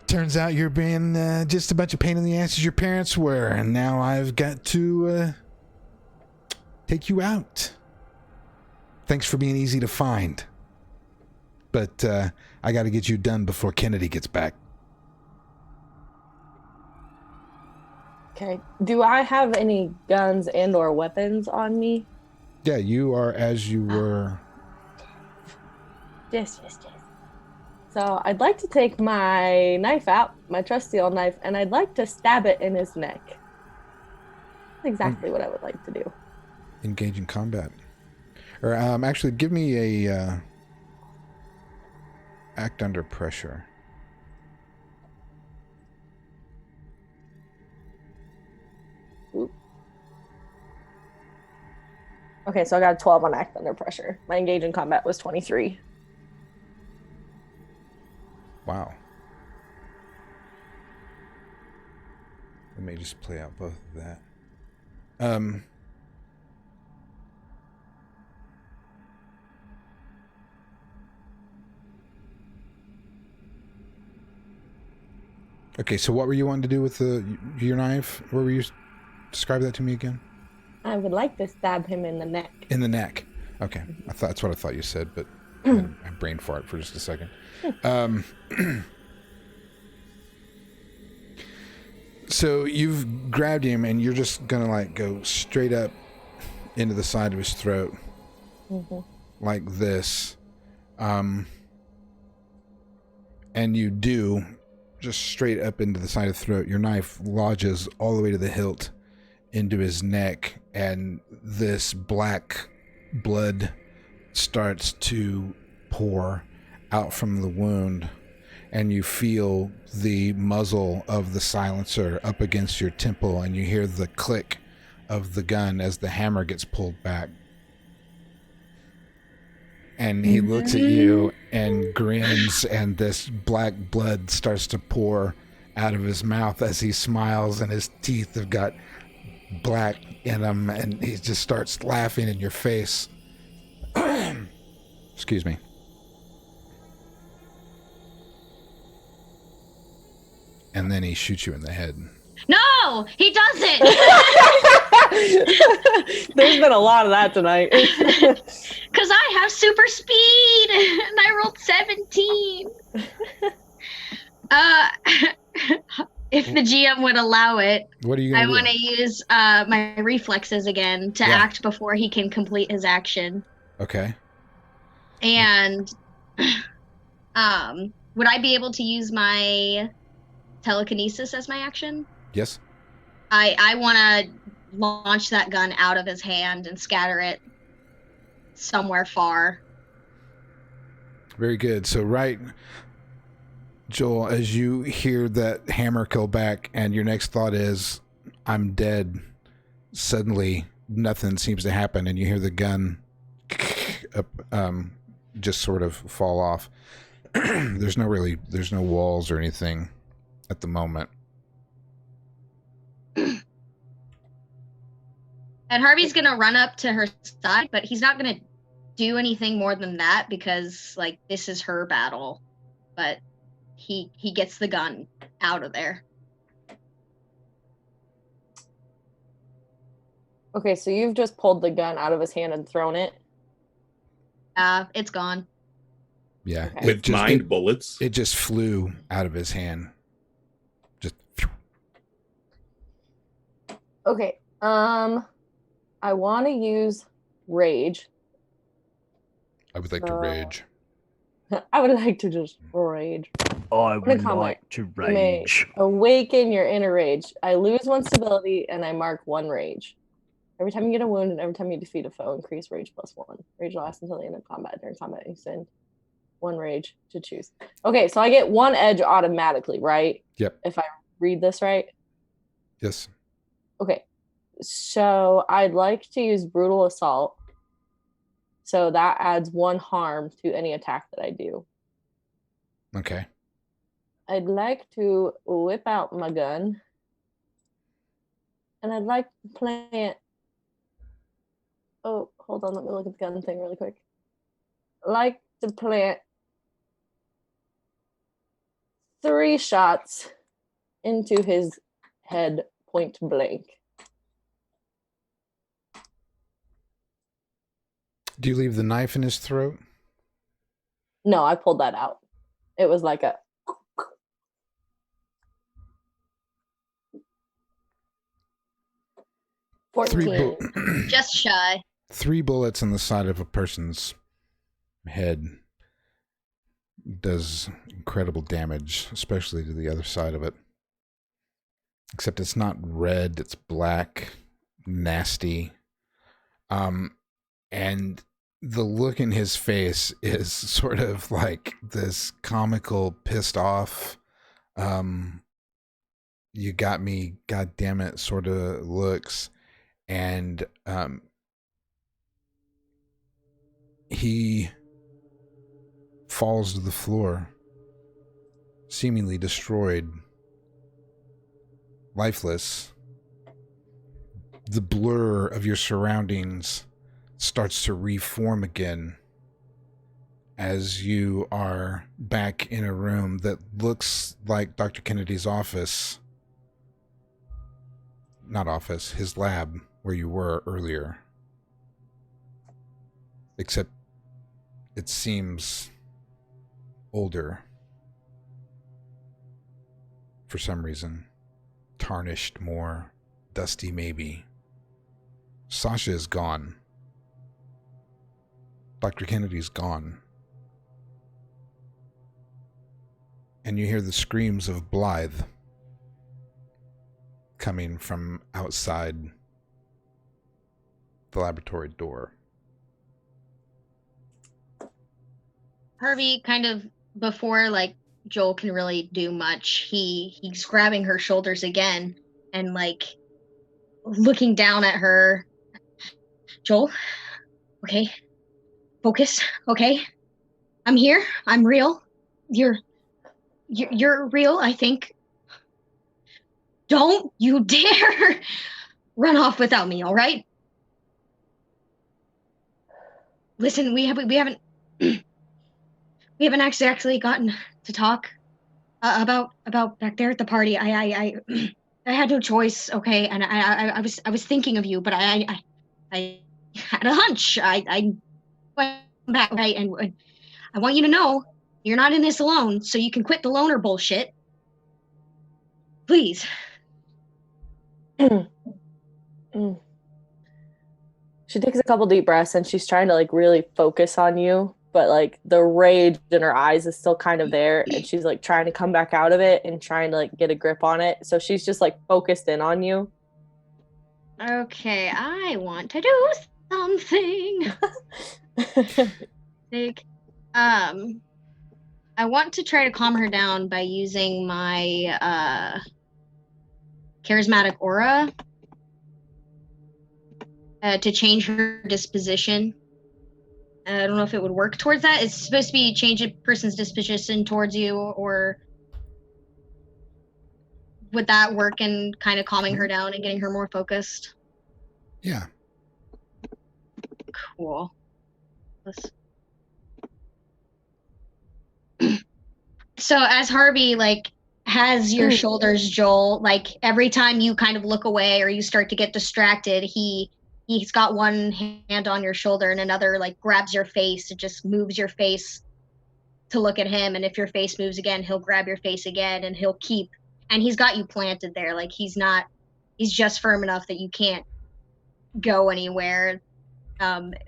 Turns out you're being just a bunch of pain in the ass as your parents were, and now I've got to take you out. Thanks for being easy to find. But I got to get you done before Kennedy gets back. Okay. Do I have any guns and or weapons on me? Yeah, you are as you were. Yes. So I'd like to take my knife out, my trusty old knife, and I'd like to stab it in his neck. That's exactly what I would like to do. Engage in combat. Or actually, give me a act under pressure. Oop. Okay, so I got a 12 on act under pressure. My engage in combat was 23. Wow. Let me just play out both of that. Okay, so what were you wanting to do with your knife? What were you... Describe that to me again. I would like to stab him in the neck. In the neck. Okay. That's what I thought you said, but I brain fart for just a second. So you've grabbed him and you're just gonna like go straight up into the side of his throat, like this, and you do just straight up into the side of the throat. Your knife lodges all the way to the hilt into his neck, and this black blood starts to pour out from the wound, and you feel the muzzle of the silencer up against your temple, and you hear the click of the gun as the hammer gets pulled back. And he looks at you and grins, and this black blood starts to pour out of his mouth as he smiles, and his teeth have got black in them, and he just starts laughing in your face. Excuse me. And then he shoots you in the head. No, he doesn't. There's been a lot of that tonight. Because I have super speed and I rolled 17. If the GM would allow it, what are you gonna I do? want to use my reflexes again to act before he can complete his action. Okay. And would I be able to use my telekinesis as my action? Yes. I want to launch that gun out of his hand and scatter it somewhere far. Very good. So right, Joel, as you hear that hammer go back and your next thought is, I'm dead, suddenly nothing seems to happen and you hear the gun just sort of fall off. There's no walls or anything at the moment. And Harvey's gonna run up to her side, but he's not gonna do anything more than that because, like, this is her battle. But he gets the gun out of there. Okay, so you've just pulled the gun out of his hand and thrown it? It's gone. Yeah. Okay. With mind bullets. It just flew out of his hand. Just. Okay. I want to use rage. I would like to rage. I would like to just rage. I would comment. like to You may rage. awaken your inner rage. I lose 1 stability and I mark 1 rage. Every time you get a wound and every time you defeat a foe, increase rage +1. Rage lasts until the end of combat. During combat, you send 1 rage to choose. Okay, so I get 1 edge automatically, right? Yep. If I read this right? Yes. Okay. So I'd like to use brutal assault. So that adds 1 harm to any attack that I do. Okay. I'd like to whip out my gun. And I'd like to plant. Oh, hold on. Let me look at the gun thing really quick. Like to plant 3 shots into his head point blank. Do you leave the knife in his throat? No, I pulled that out. It was like a. Three 14. Just shy. 3 bullets in the side of a person's head does incredible damage, especially to the other side of it. Except it's not red, it's black, nasty. And the look in his face is sort of like this comical, pissed off, you got me, god damn it, sort of looks. And he falls to the floor, seemingly destroyed, lifeless. The blur of your surroundings starts to reform again as you are back in a room that looks like Dr. Kennedy's office. Not office, his lab, where you were earlier. Except it seems older for some reason. Tarnished more, dusty maybe. Sasha is gone. Dr. Kennedy's gone. And you hear the screams of Blythe coming from outside the laboratory door. Harvey, kind of before like Joel can really do much, he's grabbing her shoulders again and like looking down at her. Joel, okay, focus, okay. I'm here. I'm real. You're real, I think. Don't you dare run off without me, all right? Listen, we haven't actually gotten to talk about back there at the party. I had no choice, okay, and I was thinking of you, but I had a hunch. I went back, right, and I want you to know you're not in this alone, so you can quit the loner bullshit. Please. She takes a couple deep breaths and she's trying to like really focus on you, but like the rage in her eyes is still kind of there, and she's like trying to come back out of it and trying to like get a grip on it. So she's just like focused in on you. Okay, I want to do something. Like, I want to try to calm her down by using my charismatic aura to change her disposition. I don't know if it would work towards that. It's supposed to be change a person's disposition towards you, or would that work in kind of calming her down and getting her more focused? Yeah. Cool. So as Harvey like has your shoulders, Joel, like every time you kind of look away or you start to get distracted, he's got one hand on your shoulder and another like grabs your face. It just moves your face to look at him, and if your face moves again, he'll grab your face again, and he's got you planted there. Like he's just firm enough that you can't go anywhere.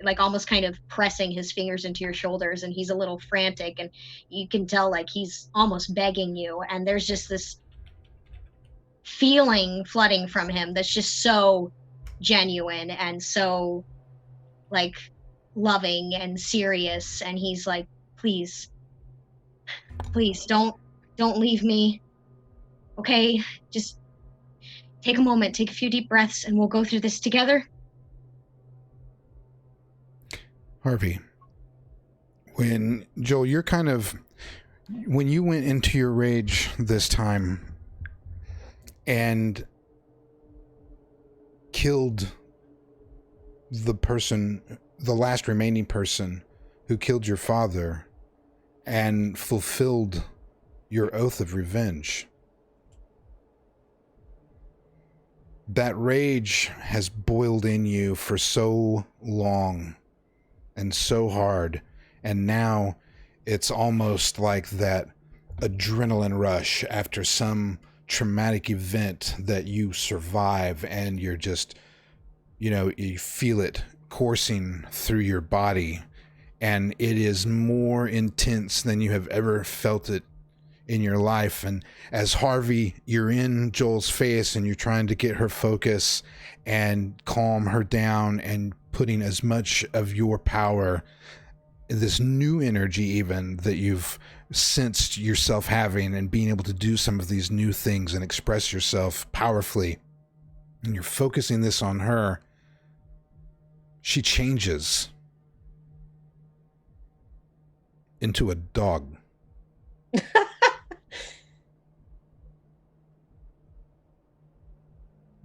Like almost kind of pressing his fingers into your shoulders, and he's a little frantic, and you can tell like he's almost begging you, and there's just this feeling flooding from him that's just so genuine and so like loving and serious, and he's like, please don't leave me, okay? Just take a moment, take a few deep breaths, and we'll go through this together. Harvey, when Joel, when you went into your rage this time and killed the last remaining person who killed your father and fulfilled your oath of revenge, that rage has boiled in you for so long and so hard, and now it's almost like that adrenaline rush after some traumatic event that you survive, and you're just, you feel it coursing through your body, and it is more intense than you have ever felt it in your life. And as Harvey, you're in Joel's face and you're trying to get her focus and calm her down and putting as much of your power, this new energy even that you've sensed yourself having, and being able to do some of these new things and express yourself powerfully, and you're focusing this on her, she changes into a dog.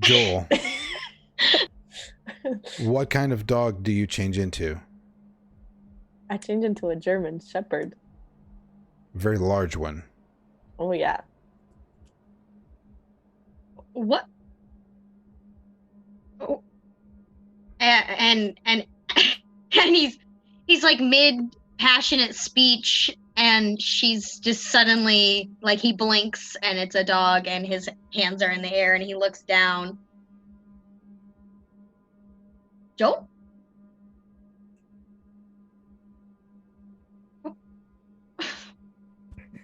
Joel, what kind of dog do you change into? I change into a German Shepherd. Very large one. Oh yeah. What? Oh. And he's like mid passionate speech, and she's just suddenly like, he blinks and it's a dog, and his hands are in the air and he looks down. Joel?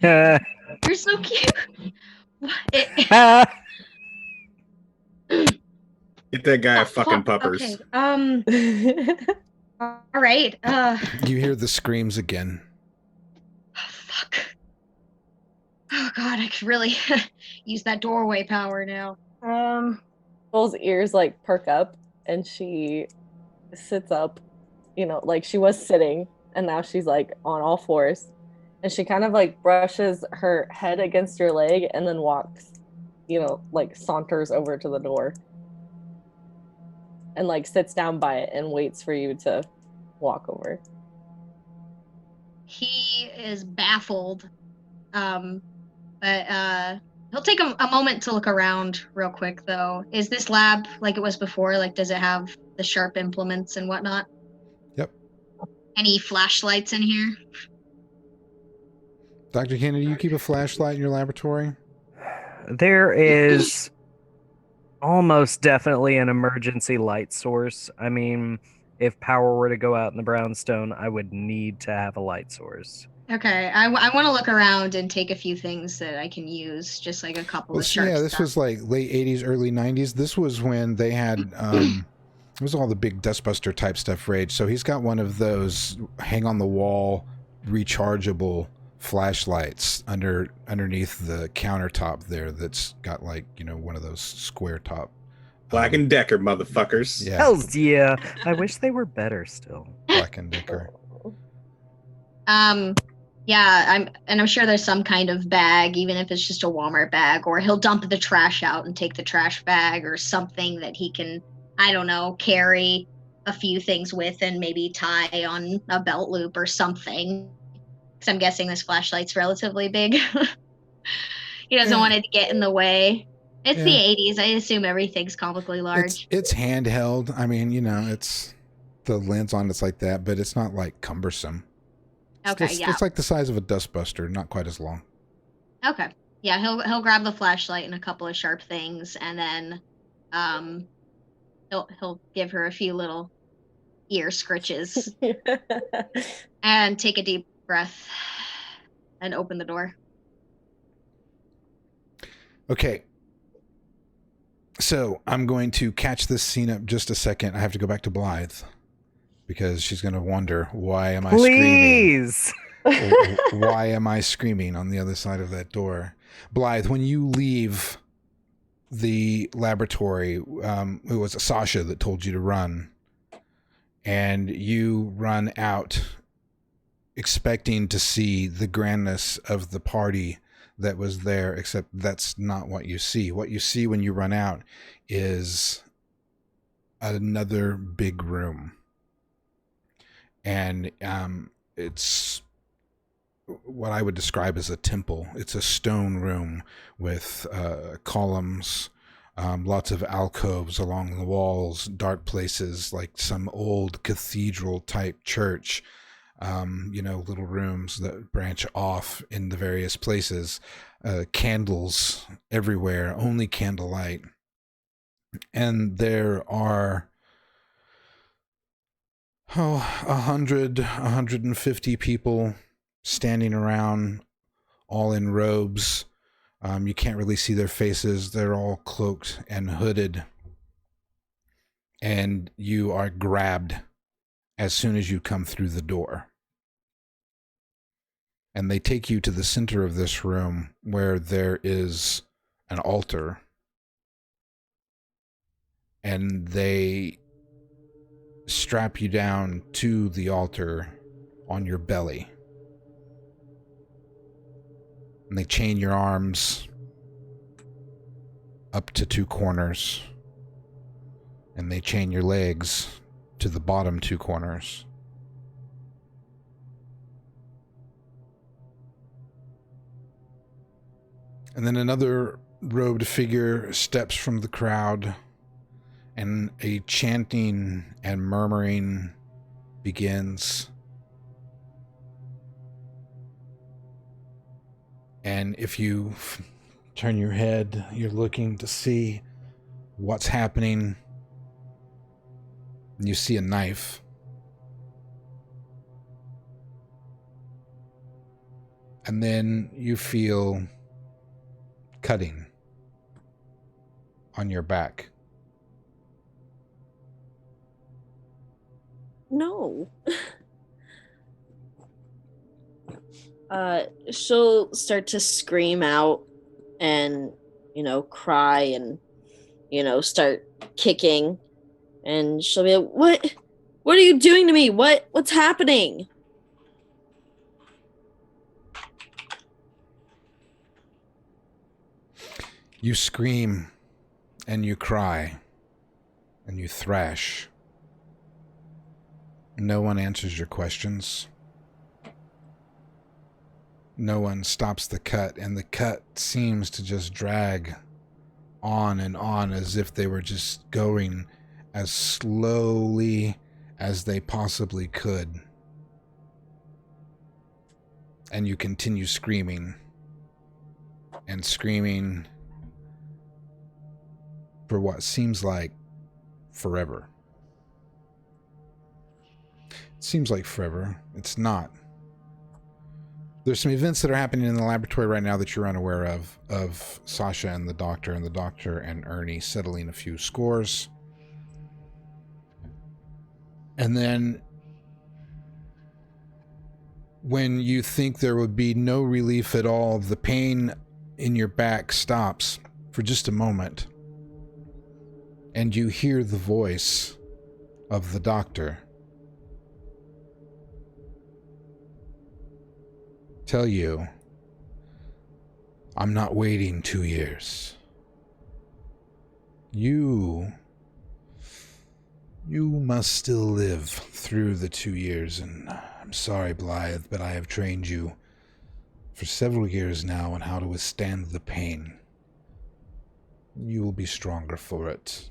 You're so cute. Get that guy a fucking Fuck, puppers. okay. All right. You hear the screams again. Oh, fuck. Oh god, I could really use that doorway power now. Bull's ears like perk up, and she sits up. Like she was sitting, and now she's like on all fours, and she kind of like brushes her head against your leg, and then walks, like saunters over to the door, and like sits down by it and waits for you to walk over. He is baffled, but he'll take a moment to look around real quick, though. Is this lab like it was before? Like, does it have the sharp implements and whatnot? Yep. Any flashlights in here? Dr. Kennedy, you keep a flashlight in your laboratory? There is almost definitely an emergency light source. I mean, if power were to go out in the brownstone, I would need to have a light source. Okay, I want to look around and take a few things that I can use, just like a couple of sharp Yeah, this stuff. was like late 80s, early 90s. This was when they had, it was all the big Dustbuster type stuff rage. So he's got one of those hang on the wall, rechargeable flashlights underneath the countertop there that's got like, one of those square top. Black and Decker, motherfuckers. Yeah, Hells yeah. I wish they were better still. Black and Decker. Yeah, I'm sure there's some kind of bag, even if it's just a Walmart bag, or he'll dump the trash out and take the trash bag, or something that he can, I don't know, carry a few things with and maybe tie on a belt loop or something. Because I'm guessing this flashlight's relatively big. He doesn't want it to get in the way. It's the 80s. I assume everything's comically large. It's handheld. I mean, it's the lens on it's like that, but it's not like cumbersome. It's like the size of a Dustbuster, not quite as long. Okay. Yeah, he'll grab the flashlight and a couple of sharp things, and then he'll give her a few little ear scritches and take a deep breath and open the door. Okay. So I'm going to catch this scene up just a second. I have to go back to Blythe, because she's going to wonder, why am I Please. screaming? Why am I screaming on the other side of that door? Blythe, when you leave the laboratory. It was Sasha that told you to run. And you run out expecting to see the grandness of the party that was there, except that's not what you see. What you see when you run out is another big room. And it's what I would describe as a temple. It's a stone room with columns, lots of alcoves along the walls, dark places like some old cathedral type church. Little rooms that branch off in the various places, candles everywhere, only candlelight. And there are 150 people standing around, all in robes. You can't really see their faces. They're all cloaked and hooded. And you are grabbed as soon as you come through the door. And they take you to the center of this room where there is an altar. And they strap you down to the altar on your belly. And they chain your arms up to 2 corners. And they chain your legs to the bottom 2 corners. And then another robed figure steps from the crowd, and a chanting and murmuring begins. And if you turn your head, you're looking to see what's happening. You see a knife. And then you feel cutting on your back. No. She'll start to scream out and, cry and, start kicking. And she'll be like, what are you doing to me? What's happening? You scream and you cry and you thrash. No one answers your questions. No one stops the cut, and the cut seems to just drag on and on as if they were just going as slowly as they possibly could. And you continue screaming and screaming for what seems like forever. It seems like forever. It's not. There's some events that are happening in the laboratory right now that you're unaware of Sasha and the doctor and Ernie settling a few scores. And then when you think there would be no relief at all, the pain in your back stops for just a moment. And you hear the voice of the doctor tell you, I'm not waiting 2 years. You must still live through the 2 years, and I'm sorry, Blythe, but I have trained you for several years now on how to withstand the pain. You will be stronger for it.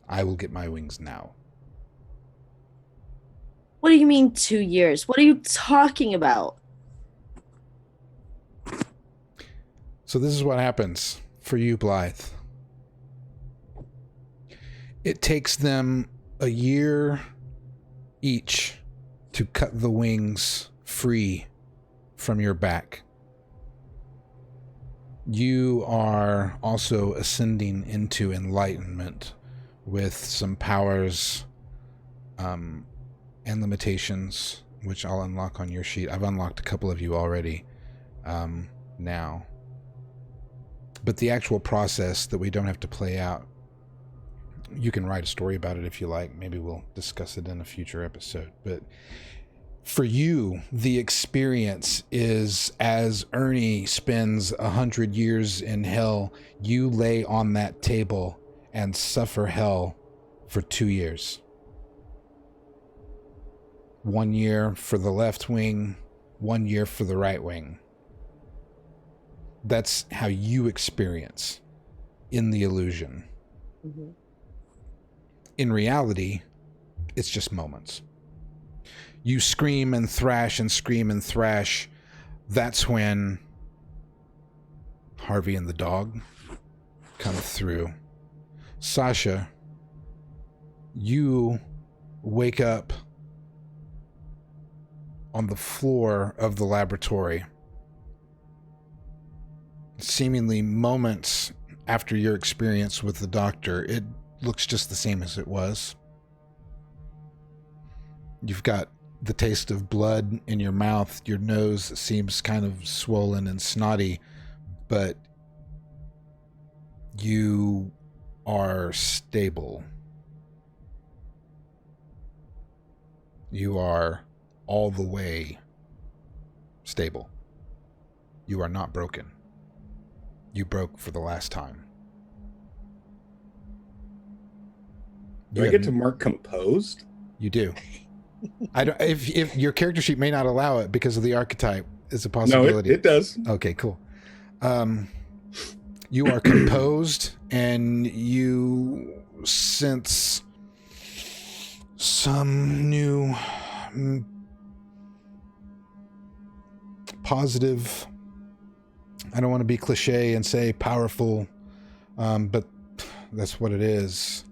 I will get my wings now. What do you mean 2 years? What are you talking about? So this is what happens for you, Blythe. It takes them a year each to cut the wings free from your back. You are also ascending into enlightenment with some powers and limitations, which I'll unlock on your sheet. I've unlocked a couple of you already now. But the actual process that we don't have to play out, you can write a story about it if you like. Maybe we'll discuss it in a future episode. But for you, the experience is as Ernie spends 100 years in hell, you lay on that table and suffer hell for 2 years. 1 year for the left wing, 1 year for the right wing. That's how you experience in the illusion. Mm-hmm. In reality, it's just moments. You scream and thrash and scream and thrash. That's when Harvey and the dog come through. Sasha, you wake up on the floor of the laboratory, seemingly moments after your experience with the doctor. It looks just the same as it was. You've got the taste of blood in your mouth. Your nose seems kind of swollen and snotty, but you are stable. You are all the way stable. You are not broken. You broke for the last time. Do I get to mark composed? You do. I don't. If your character sheet may not allow it because of the archetype, it's a possibility. No, it does. Okay, cool. You are composed, and you sense some new positive. I don't want to be cliche and say powerful, but that's what it is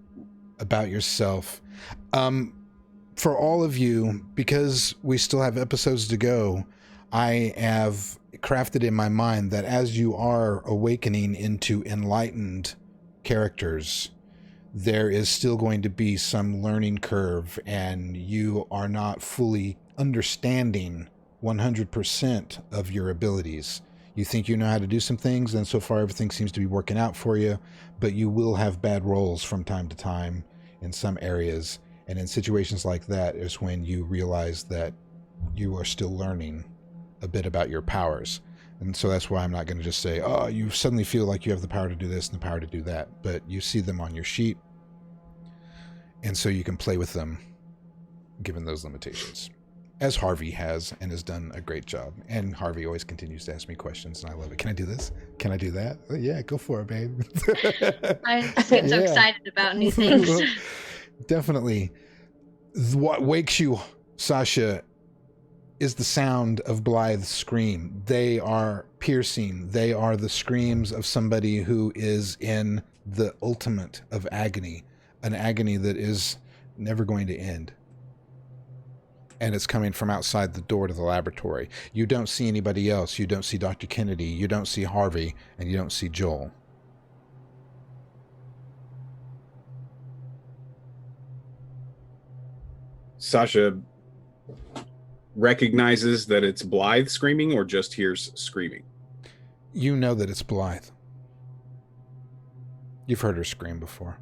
about yourself. For all of you, because we still have episodes to go, I have crafted in my mind that as you are awakening into enlightened characters, there is still going to be some learning curve, and you are not fully understanding 100% of your abilities. You think you know how to do some things, and so far everything seems to be working out for you, but you will have bad rolls from time to time in some areas. And in situations like that is when you realize that you are still learning a bit about your powers. And so that's why I'm not going to just say, oh, you suddenly feel like you have the power to do this and the power to do that. But you see them on your sheet. And so you can play with them given those limitations. As Harvey has and has done a great job. And Harvey always continues to ask me questions, and I love it. Can I do this? Can I do that? Oh, yeah, go for it, babe. I just get so excited about new things. Definitely. What wakes you, Sasha, is the sound of Blythe's scream. They are piercing. They are the screams of somebody who is in the ultimate of agony, an agony that is never going to end. And it's coming from outside the door to the laboratory. You don't see anybody else. You don't see Dr. Kennedy. You don't see Harvey. And you don't see Joel. Sasha recognizes that it's Blythe screaming or just hears screaming. You know that it's Blythe. You've heard her scream before.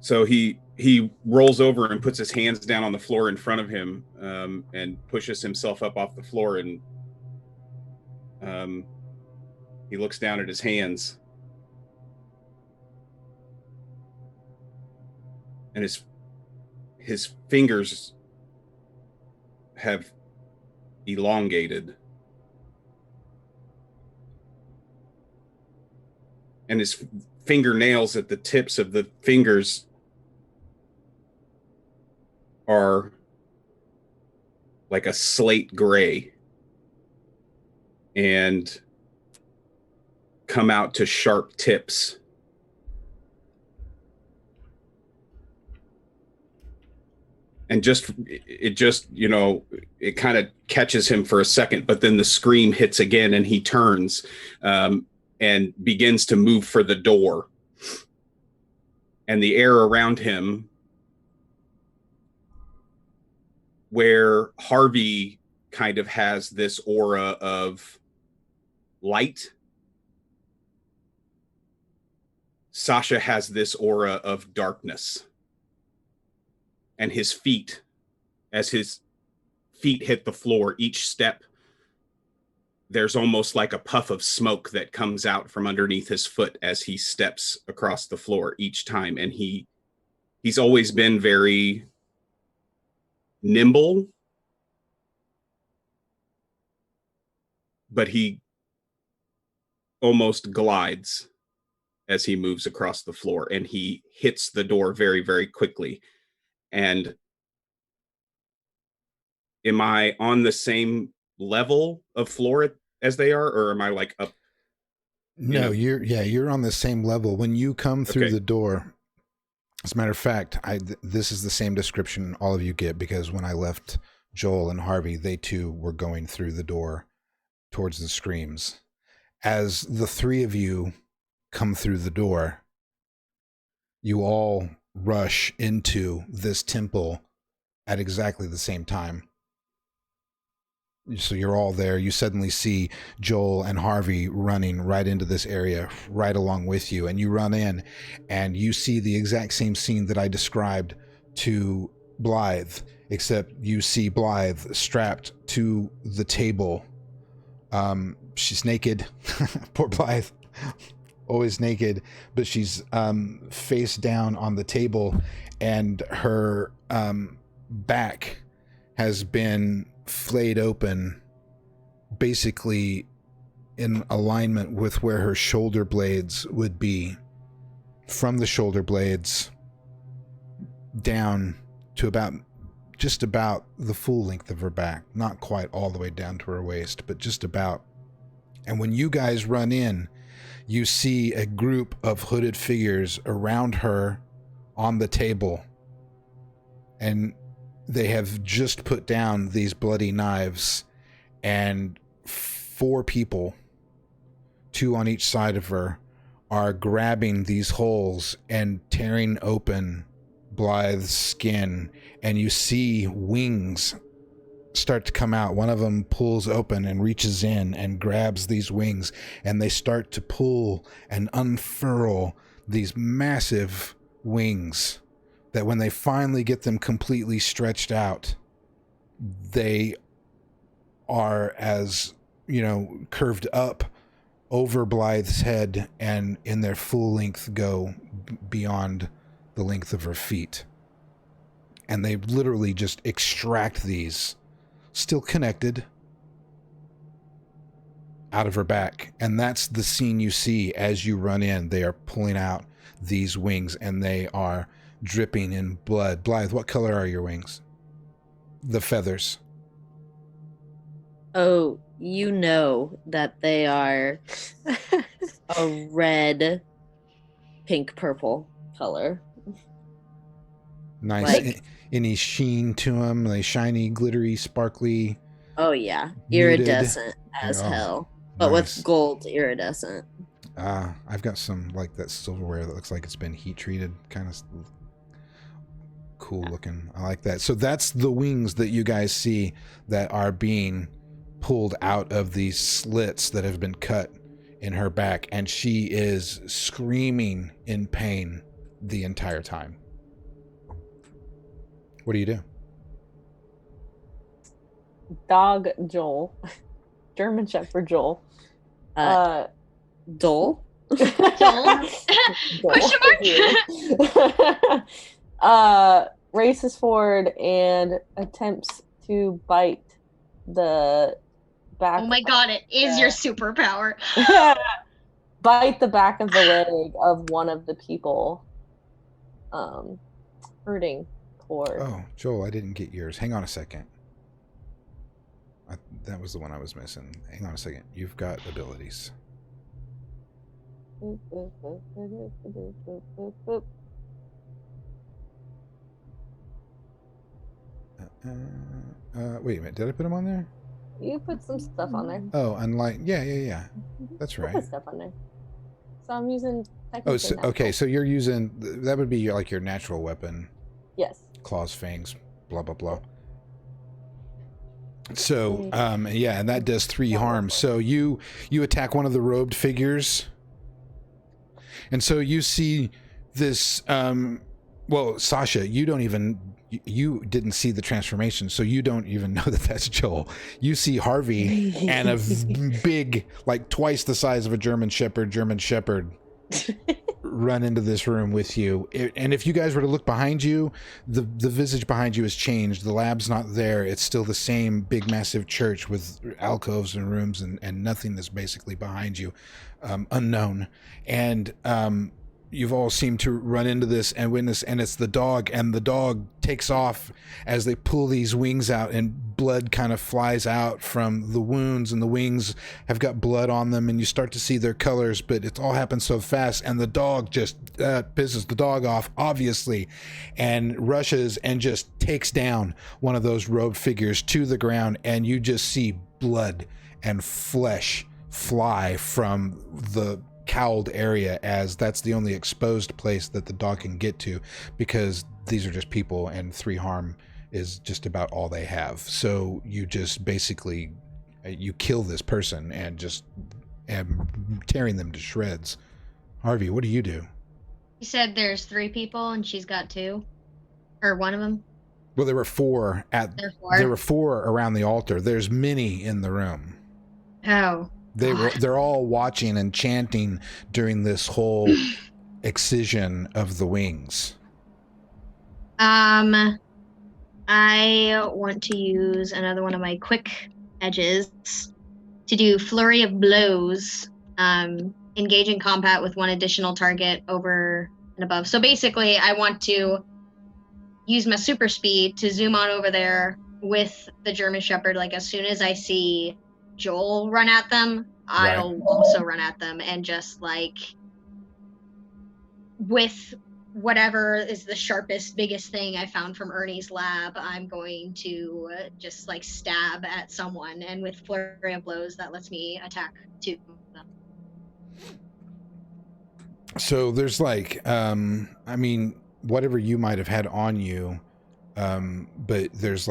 So he rolls over and puts his hands down on the floor in front of him, and pushes himself up off the floor, and he looks down at his hands, and his fingers have elongated, and his fingernails at the tips of the fingers are like a slate gray and come out to sharp tips. And it kind of catches him for a second, but then the scream hits again and he turns and begins to move for the door. And the air around him, where Harvey kind of has this aura of light Sasha has this aura of darkness. And his feet, as his feet hit the floor, each step, there's almost like a puff of smoke that comes out from underneath his foot as he steps across the floor each time. And he's always been very nimble, but he almost glides as he moves across the floor, and he hits the door very, very quickly. And am I on the same level of floor as they are, or am I like up? No, you're on the same level. When you come through the door, as a matter of fact, this is the same description all of you get, because when I left Joel and Harvey, they too were going through the door towards the screams. As the three of you come through the door, you all rush into this temple at exactly the same time. So you're all there. You suddenly see Joel and Harvey running right into this area, right along with you. And you run in and you see the exact same scene that I described to Blythe, except you see Blythe strapped to the table. She's naked. Poor Blythe. Always naked, but she's face down on the table, and her back has been flayed open, basically in alignment with where her shoulder blades would be. From the shoulder blades down to just about the full length of her back, not quite all the way down to her waist, but just about. And when you guys run in, you see a group of hooded figures around her on the table, and they have just put down these bloody knives, and 4 people, 2 on each side of her, are grabbing these holes and tearing open Blythe's skin, and you see wings start to come out. One of them pulls open and reaches in and grabs these wings, and they start to pull and unfurl these massive wings that when they finally get them completely stretched out, they are, as curved up over Blythe's head, and in their full length go beyond the length of her feet. And they literally just extract these, still connected, out of her back. And that's the scene you see as you run in. They are pulling out these wings, and they are dripping in blood. Blythe, what color are your wings? The feathers. Oh, you know that they are a red, pink, purple color. Nice. Like, any sheen to them? Like shiny, glittery, sparkly? oh yeah, muted. iridescent as hell, but nice. with gold iridescent. I've got some like that silverware that looks like it's been heat treated, kind of cool looking. I like that. So that's the wings that you guys see that are being pulled out of these slits that have been cut in her back, and she is screaming in pain the entire time. What do you do? Dog Joel. German Shepherd Joel. Dole? Joel? Question mark? Races forward and attempts to bite the back. Oh my god, it is your superpower. Bite the back of the leg of one of the people hurting toward. Oh, Joel, I didn't get yours. Hang on a second. That was the one I was missing. Hang on a second. You've got abilities. Wait a minute. Did I put them on there? You put some stuff on there. Oh, unlike yeah. That's right. Put stuff on there. So I'm using. Oh, so, okay. So you're using that would be like your natural weapon. Yes. Claws, fangs, blah blah blah. So yeah, and that does 3 harm. So you attack one of the robed figures, And so you see this, well, Sasha, you didn't see the transformation, so you don't even know that that's Joel. You see Harvey and a big, like twice the size of a German Shepherd run into this room with you. And if you guys were to look behind you, the visage behind you has changed. The lab's not there. It's still the same big, massive church with alcoves and rooms and nothing that's basically behind you, unknown. And you've all seemed to run into this and witness, and it's the dog, and the dog takes off as they pull these wings out, and blood kind of flies out from the wounds, and the wings have got blood on them, and you start to see their colors, but it's all happened so fast, and the dog just pisses the dog off, obviously, and rushes and just takes down one of those robed figures to the ground, and you just see blood and flesh fly from the cowled area, as that's the only exposed place that the dog can get to, because these are just people and 3 harm is just about all they have. So you just basically you kill this person and just tearing them to shreds. Harvey, what do you do? You said there's 3 people and she's got 2, or one of them. Well, there were 4 there were 4 around the altar. There's many in the room. Oh. They're all watching and chanting during this whole excision of the wings. I want to use another one of my quick edges to do flurry of blows, engaging combat with 1 additional target over and above. So basically, I want to use my super speed to zoom on over there with the German Shepherd. Like, as soon as I see Joel run at them, I'll also run at them, and just like with whatever is the sharpest, biggest thing I found from Ernie's lab, I'm going to just like stab at someone, and with flurry of blows that lets me attack 2 of them. So there's like I mean, whatever you might have had on you, but there's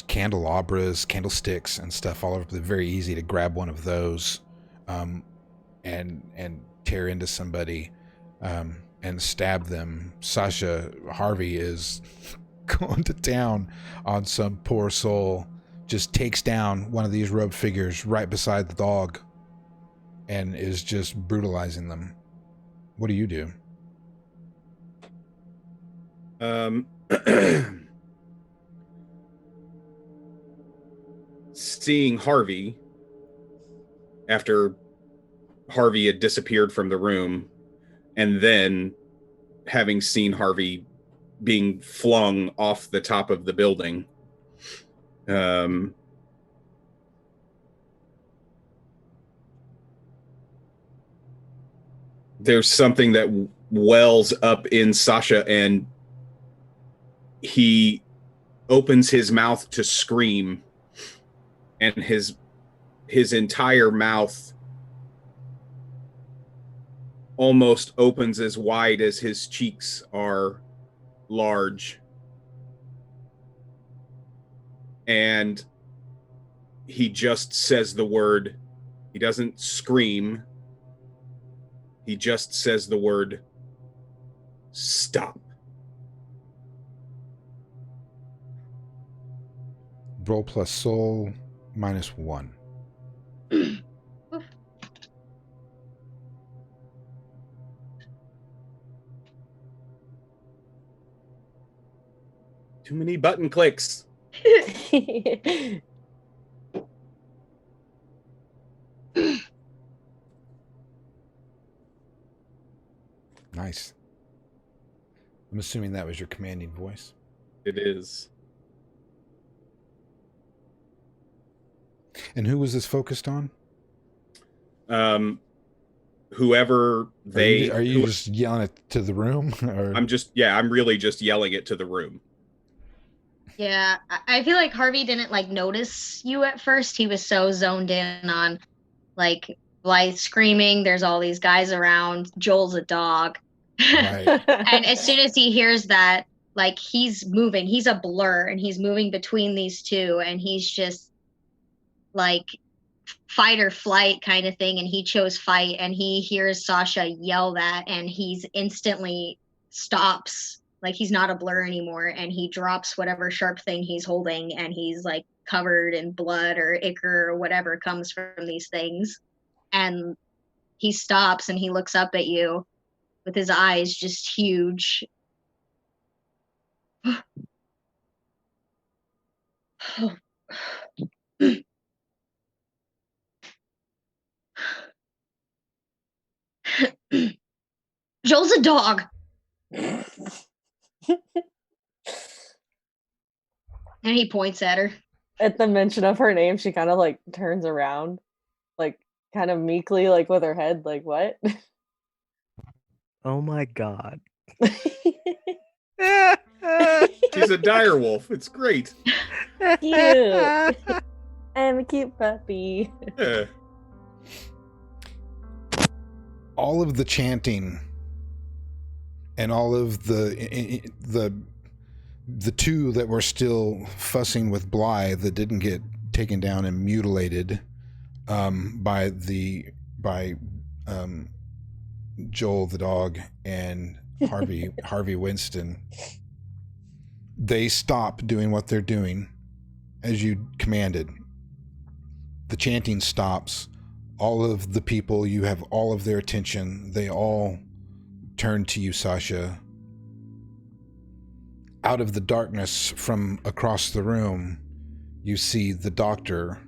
candelabras, candlesticks, and stuff all over. They're very easy to grab one of those, and tear into somebody, and stab them. Sasha, Harvey is going to town on some poor soul. Just takes down one of these robed figures right beside the dog, and is just brutalizing them. What do you do? Seeing Harvey, after Harvey had disappeared from the room, and then having seen Harvey being flung off the top of the building, there's something that wells up in Sasha, and he opens his mouth to scream, and his entire mouth almost opens as wide as his cheeks are large. And he just says the word. He doesn't scream. He just says the word, stop. Roll plus soul -1. Too many button clicks. Nice. I'm assuming that was your commanding voice. It is. And who was this focused on? Whoever they are you just yelling it to the room? Or? I'm really just yelling it to the room. Yeah, I feel like Harvey didn't like notice you at first. He was so zoned in on like Blythe screaming, there's all these guys around, Joel's a dog. Right. And as soon as he hears that, like he's moving, he's a blur, and he's moving between these 2, and he's just like fight or flight kind of thing, and he chose fight, and he hears Sasha yell that, and he's instantly stops. Like, he's not a blur anymore, and he drops whatever sharp thing he's holding, and he's like covered in blood or ichor or whatever comes from these things. And he stops and he looks up at you with his eyes just huge. Joel's a dog. And he points at her. At the mention of her name, she kind of like turns around, like kind of meekly, like with her head, like, what? Oh my god. She's a dire wolf. It's great. Cute. I'm a cute puppy. Yeah. All of the chanting and all of the two that were still fussing with Blythe that didn't get taken down and mutilated by Joel the dog and Harvey Winston, they stop doing what they're doing as you commanded. The chanting stops. All of the people, you have all of their attention. They all turn to you, Sasha. Out of the darkness from across the room, you see the doctor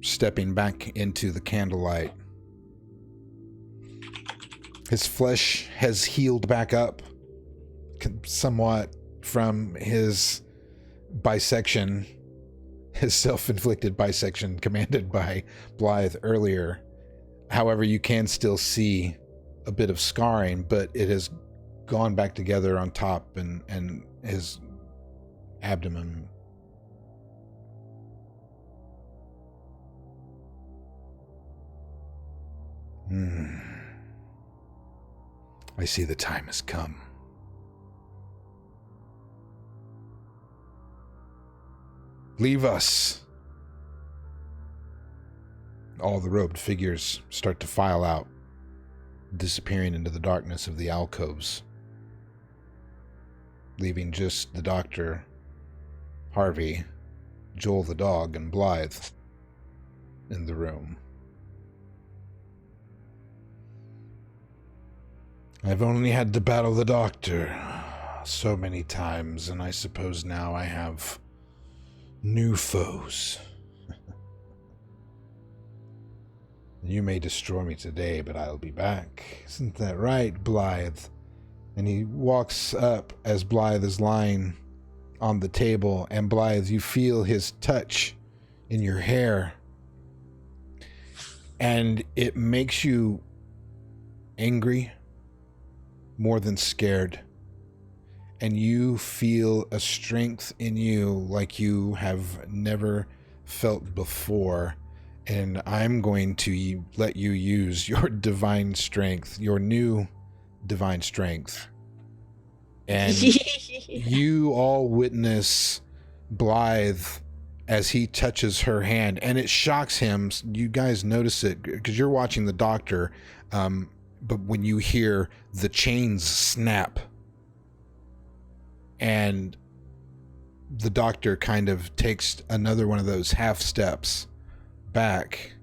stepping back into the candlelight. His flesh has healed back up somewhat from his bisection, his self-inflicted bisection commanded by Blythe earlier. However, you can still see a bit of scarring, but it has gone back together on top and his abdomen. I see the time has come. Leave us. All the robed figures start to file out, disappearing into the darkness of the alcoves, leaving just the doctor, Harvey, Joel the dog, and Blythe in the room. I've only had to battle the doctor so many times, and I suppose now I have new foes. You may destroy me today, but I'll be back. Isn't that right, Blythe? And he walks up as Blythe is lying on the table, and Blythe, you feel his touch in your hair, and it makes you angry more than scared. And you feel a strength in you like you have never felt before. And I'm going to let you use your divine strength, your new divine strength. And you all witness Blythe as he touches her hand, and it shocks him. You guys notice it because you're watching the doctor, but when you hear the chains snap, and the doctor kind of takes another one of those half steps back,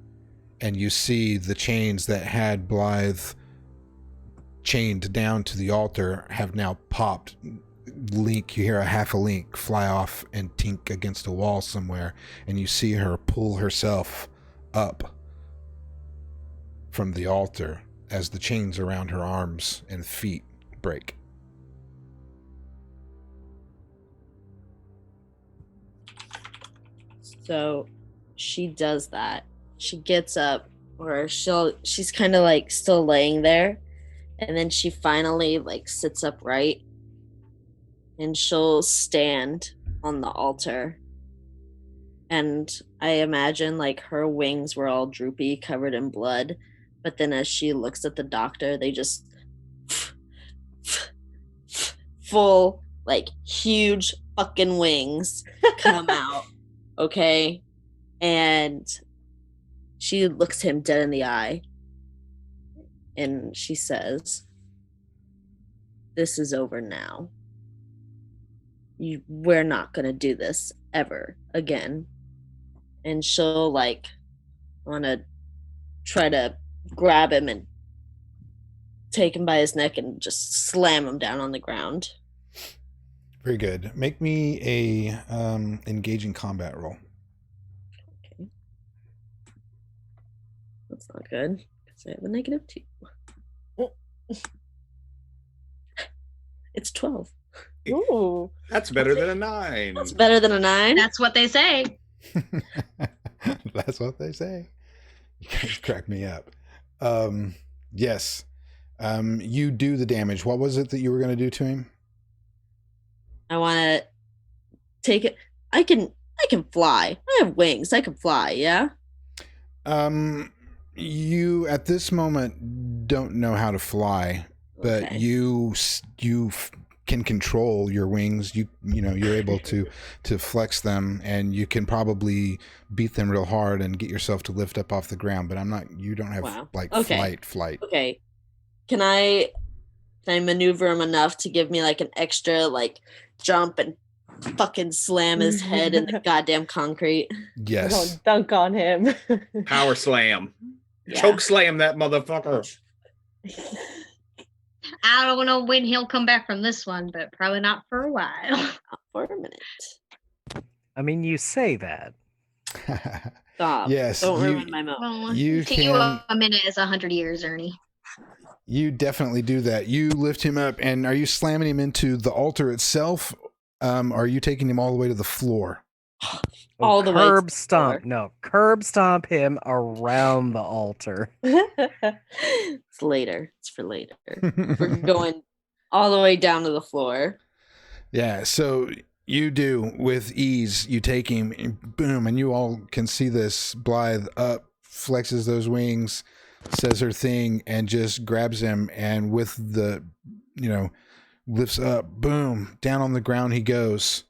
and you see the chains that had Blythe chained down to the altar have now popped. Link, you hear a half a link fly off and tink against a wall somewhere, and you see her pull herself up from the altar as the chains around her arms and feet break. So she does that. She gets up, or she's kind of like still laying there, and then she finally like sits upright, and she'll stand on the altar. And I imagine like her wings were all droopy, covered in blood, but then as she looks at the doctor, they just full like huge fucking wings come out. Okay. And she looks him dead in the eye and she says, "This is over now. We're not gonna do this ever again." And she'll like wanna try to grab him and take him by his neck and just slam him down on the ground. Very good. Make me a engaging combat roll. Okay. That's not good because I have a -2. It's 12. Ooh. That's better than a 9. That's better than a 9. That's what they say. That's what they say. You guys crack me up. Yes. You do the damage. What was it that you were going to do to him? I want to take it. I can fly. I have wings. I can fly, yeah? You at this moment don't know how to fly, but Okay. you can control your wings. You're able to flex them, and you can probably beat them real hard and get yourself to lift up off the ground. But you don't have Wow. like Okay. flight. Okay. Can I maneuver him enough to give me like an extra like jump and fucking slam his head in the goddamn concrete? Yes. Don't dunk on him. Power slam. Yeah. Choke slam that motherfucker. I don't know when he'll come back from this one, but probably not for a while. For a minute. I mean, you say that. Stop. Yes, Don't you- ruin my moment. Well, You to you, can- a minute is 100 years, Ernie. You definitely do that. You lift him up, and are you slamming him into the altar itself? Are you taking him all the way to the floor? All the way to curb the stomp. floor. No, curb stomp him around the altar. It's later. It's for later. We're going all the way down to the floor. Yeah, so you do with ease. You take him, and boom, and you all can see this. Blythe up, flexes those wings, says her thing, and just grabs him, and with the, lifts up, boom, down on the ground he goes.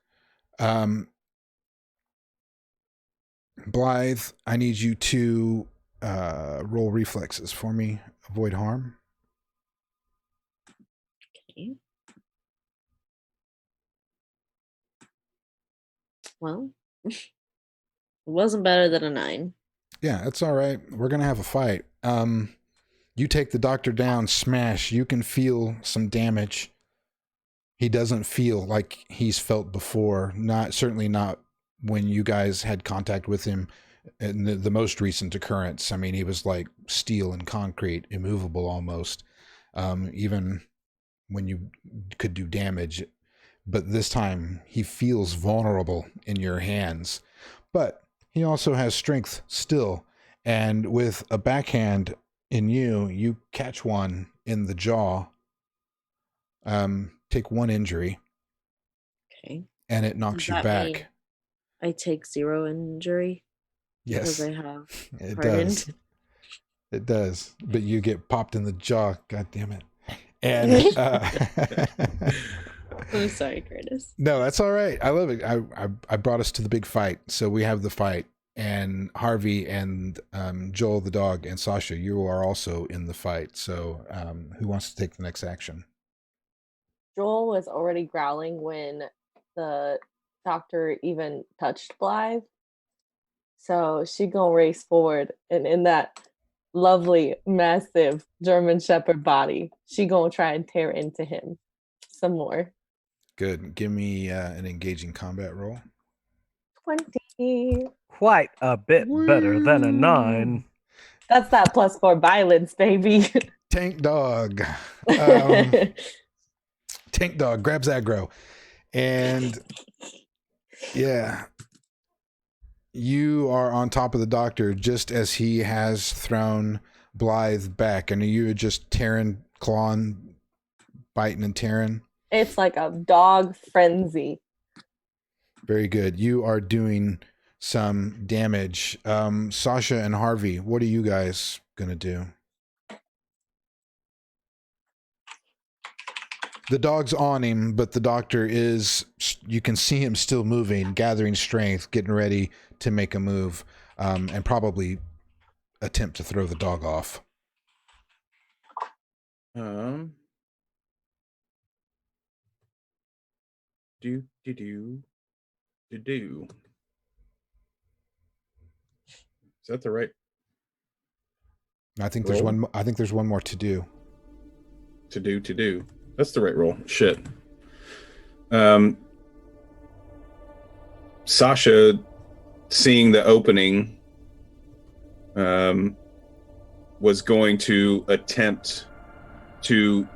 Blythe, I need you to roll reflexes for me. Avoid harm. Okay. Well, it wasn't better than a 9. Yeah, that's all right. We're gonna have a fight. You take the doctor down, smash. You can feel some damage. He doesn't feel like he's felt before. Certainly not when you guys had contact with him in the most recent occurrence. I mean, he was like steel and concrete, immovable almost. Even when you could do damage, but this time he feels vulnerable in your hands. But he also has strength still, and with a backhand in you catch one in the jaw. Take 1 injury, Okay. and it knocks Does you that back. mean I take 0 injury Yes, because I have it hardened? does. It does, but you get popped in the jaw. God damn it! And I'm sorry, Curtis. no, that's all right. I love it. I brought us to the big fight, so we have the fight, and Harvey and Joel the dog and Sasha, you are also in the fight. So who wants to take the next action? Joel was already growling when the doctor even touched Blythe. So she gonna race forward, and in that lovely, massive German Shepherd body, she gonna try and tear into him some more. Good. Give me an engaging combat roll. 20. Quite a bit better than a 9. That's that +4 violence, baby. Tank dog. Tank dog grabs aggro, and yeah, you are on top of the doctor just as he has thrown Blythe back, and you are just tearing, clawing, biting, and tearing. It's like a dog frenzy. Very good. You are doing some damage. Sasha and Harvey, what are you guys gonna do? The dog's on him, but the doctor you can see him still moving, gathering strength, getting ready to make a move, and probably attempt to throw the dog off. Do do do do do. Is that the right I think roll? there's one more to do. To do. That's the right roll. Shit. Sasha, seeing the opening, was going to attempt to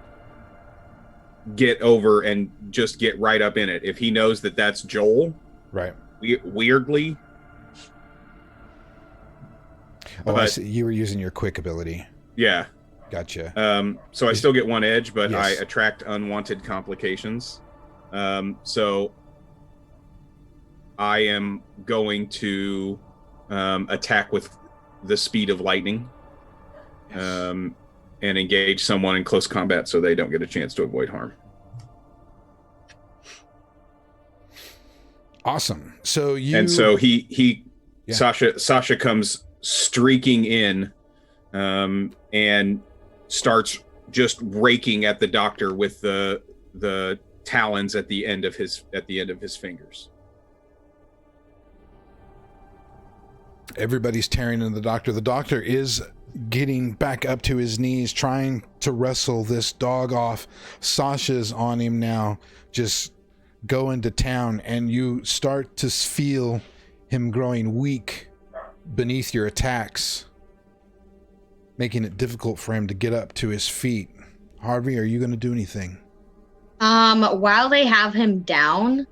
get over and just get right up in it. If he knows that that's Joel, Right. Weirdly. Oh, I see. You were using your quick ability. Yeah. Gotcha. So I still get one edge, but Yes. I attract unwanted complications. So I am going to attack with the speed of lightning, and engage someone in close combat so they don't get a chance to avoid harm. Awesome. So he Yeah. Sasha comes streaking in, and starts just raking at the doctor with the talons at the end of his fingers. Everybody's tearing into the doctor. The doctor is getting back up to his knees, trying to wrestle this dog off. Sasha's on him now, just going to town, and you start to feel him growing weak beneath your attacks, making it difficult for him to get up to his feet. Harvey, are you going to do anything? While they have him down,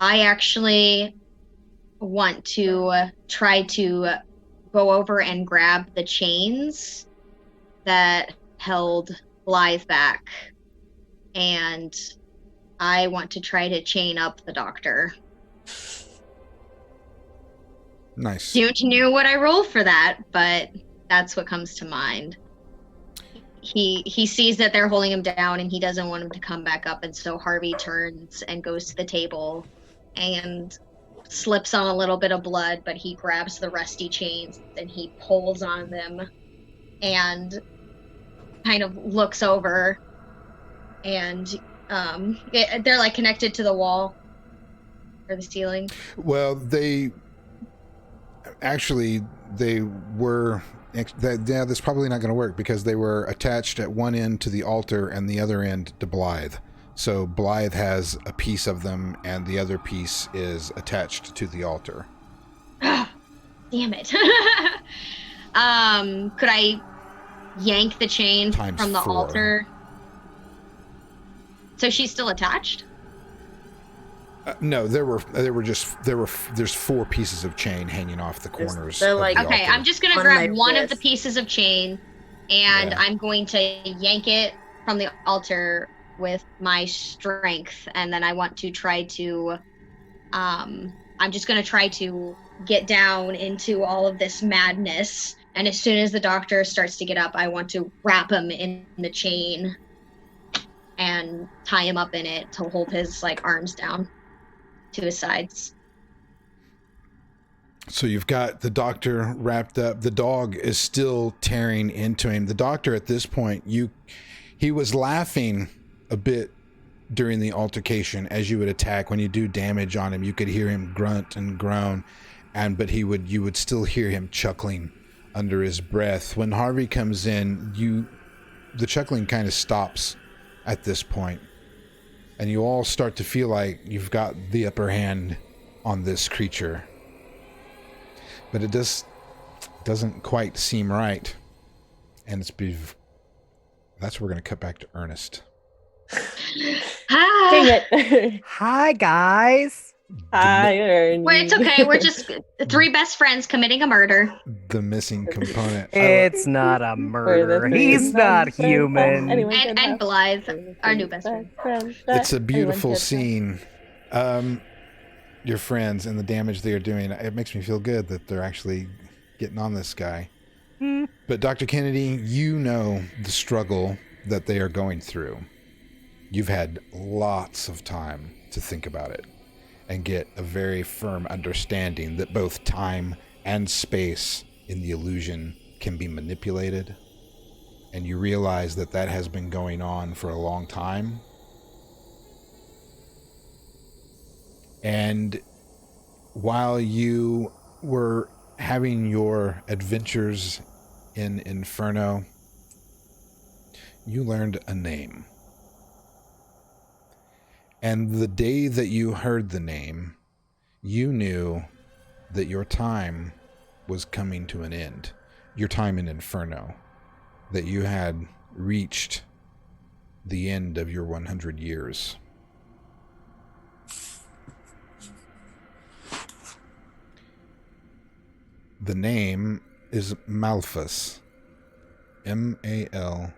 I actually want to try to go over and grab the chains that held Blythe back, and I want to try to chain up the doctor. Nice. Don't know what I roll for that, but that's what comes to mind. He sees that they're holding him down, and he doesn't want him to come back up, and so Harvey turns and goes to the table and slips on a little bit of blood, but he grabs the rusty chains and he pulls on them and kind of looks over, and they're like connected to the wall or the ceiling. Well, they were. Yeah, that's probably not going to work because they were attached at one end to the altar and the other end to Blythe. So Blythe has a piece of them, and the other piece is attached to the altar. Damn it. Could I yank the chain Times from the 4. altar? So she's still attached? No, there's 4 pieces of chain hanging off the corners. they're of like- the Okay, altar. I'm just gonna On grab my one of the wrist. pieces of chain, and Yeah. I'm going to yank it from the altar with my strength, and then I want to try to I'm just going to try to get down into all of this madness, and as soon as the doctor starts to get up, I want to wrap him in the chain and tie him up in it to hold his like arms down to his sides. So you've got the doctor wrapped up. The dog is still tearing into him. The doctor at this point, he was laughing a bit during the altercation as you would attack. When you do damage on him, you could hear him grunt and groan, but you would still hear him chuckling under his breath. When Harvey comes in, the chuckling kind of stops at this point, and you all start to feel like you've got the upper hand on this creature. But it doesn't quite seem right. And that's where we're going to cut back to Ernest. Ah, Dang it. Hi, guys. Hi, Ernie. well, it's okay. We're just 3 best friends committing a murder. The missing component. It's not a murder. He's not human. And Blythe, our new best friend. It's a beautiful scene. Your friends and the damage they are doing. It makes me feel good that they're actually getting on this guy. But Dr. Kennedy, you know the struggle that they are going through. You've had lots of time to think about it and get a very firm understanding that both time and space in the illusion can be manipulated, and you realize that that has been going on for a long time. And while you were having your adventures in Inferno, you learned a name. And the day that you heard the name, you knew that your time was coming to an end. Your time in Inferno. That you had reached the end of your 100 years. The name is Malphus. Malfus.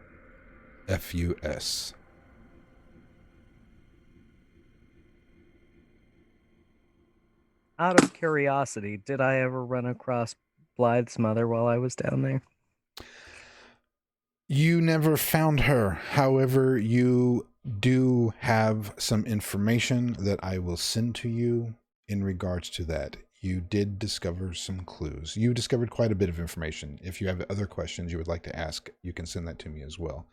Out of curiosity, did I ever run across Blythe's mother while I was down there? You never found her. However, you do have some information that I will send to you in regards to that. You did discover some clues. You discovered quite a bit of information. If you have other questions you would like to ask, you can send that to me as well.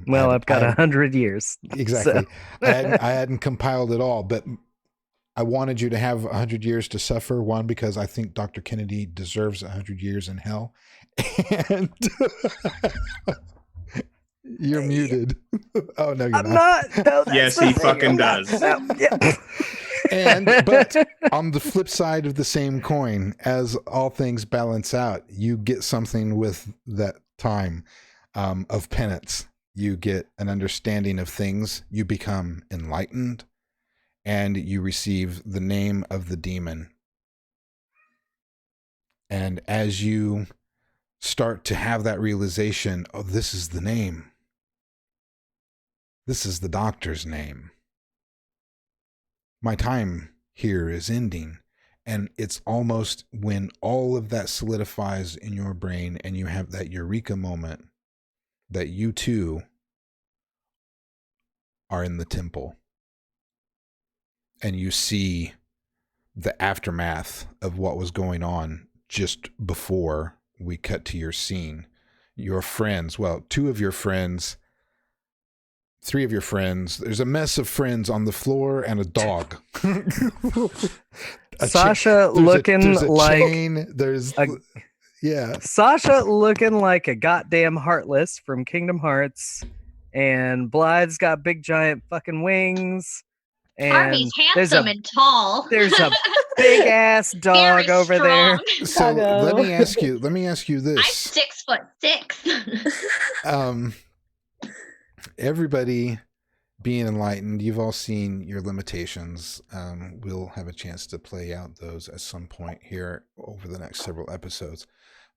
Well, I've got 100 years. Exactly. So. I hadn't compiled it all, but I wanted you to have 100 years to suffer. One, because I think Dr. Kennedy deserves 100 years in hell. And you're muted. Oh, no, you're I'm not. No, yes, he fucking does. No, yeah. But on the flip side of the same coin, as all things balance out, you get something with that time of penance. You get an understanding of things. You become enlightened, and you receive the name of the demon. And as you start to have that realization, oh, this is the name. This is the doctor's name. My time here is ending. And it's almost when all of that solidifies in your brain and you have that eureka moment that you too are in the temple. And you see the aftermath of what was going on just before we cut to your scene. Your friends, well, 2 of your friends, 3 of your friends, there's a mess of friends on the floor and a dog. Sasha looking like chain, Sasha looking like a goddamn Heartless from Kingdom Hearts, and Blythe's got big giant fucking wings. And Harvey's handsome and tall. There's a big ass dog Very over strong. there. So let me ask you this. I'm 6'6". Everybody being enlightened, you've all seen your limitations. We'll have a chance to play out those at some point here over the next several episodes.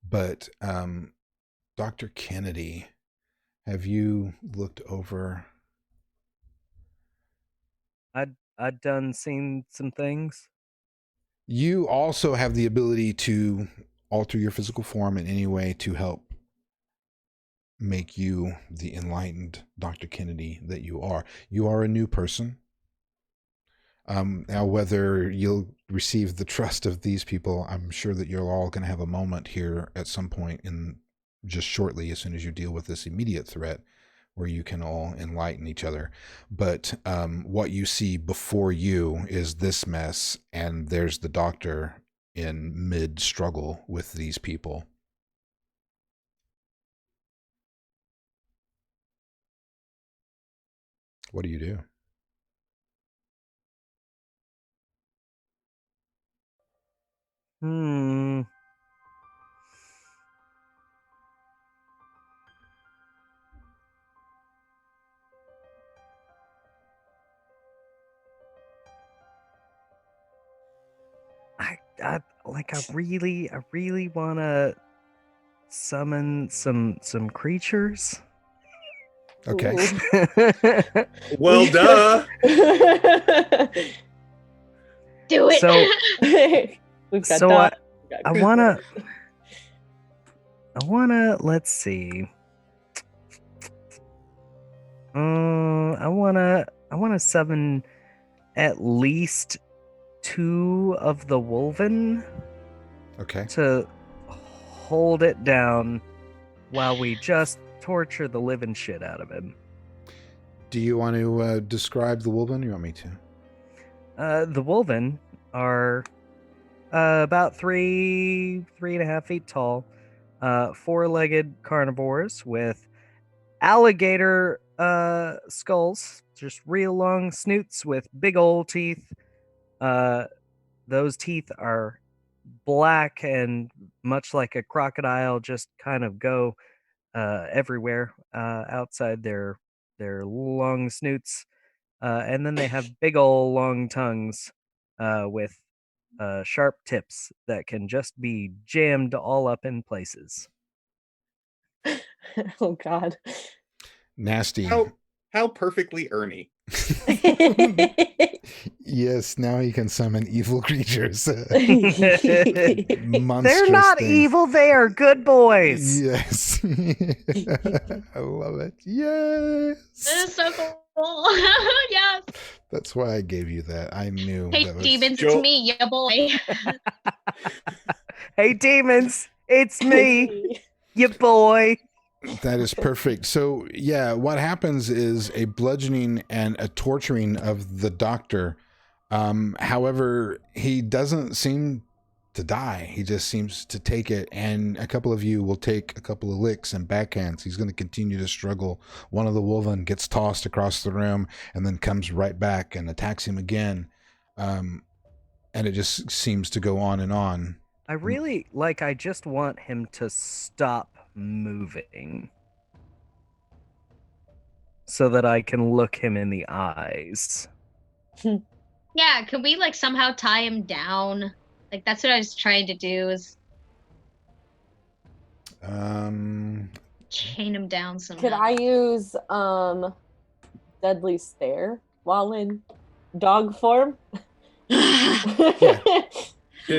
But Dr. Kennedy, have you looked over? I'd done seen some things. You also have the ability to alter your physical form in any way to help make you the enlightened Dr. Kennedy that you are. You are a new person. Now, whether you'll receive the trust of these people, I'm sure that you're all going to have a moment here at some point in just shortly, as soon as you deal with this immediate threat, where you can all enlighten each other. But what you see before you is this mess, and there's the doctor in mid-struggle with these people. What do you do? I really want to summon some creatures. Okay. Well, duh. Do it. So We've got So that. I wanna let's see. I wanna summon at least 2 of the Wolven Okay. to hold it down while we just torture the living shit out of him. Do you want to describe the Wolven? You want me to? The Wolven are about 3.5 feet tall, 4-legged carnivores with alligator skulls, just real long snoots with big old teeth. Those teeth are black and much like a crocodile, just kind of go everywhere outside their long snoots. And then they have big old long tongues with sharp tips that can just be jammed all up in places. Oh God. Nasty. How perfectly Ernie. Yes, now he can summon evil creatures. Monstrous They're not things. evil, they are good boys. Yes. I love it. Yes. This is so cool. Yes. That's why I gave you that. I knew Hey, that was... demons, Joel- it's me, ya boy. Hey demons, it's me, you boy. That is perfect. So, yeah, what happens is a bludgeoning and a torturing of the doctor. However, he doesn't seem to die. He just seems to take it, and a couple of you will take a couple of licks and backhands. He's going to continue to struggle. One of the Wolven gets tossed across the room and then comes right back and attacks him again. And it just seems to go on and on. I just want him to stop moving so that I can look him in the eyes. Yeah, could we like somehow tie him down? Like that's what I was trying to do is chain him down somehow. Could I use Deadly Stare while in dog form?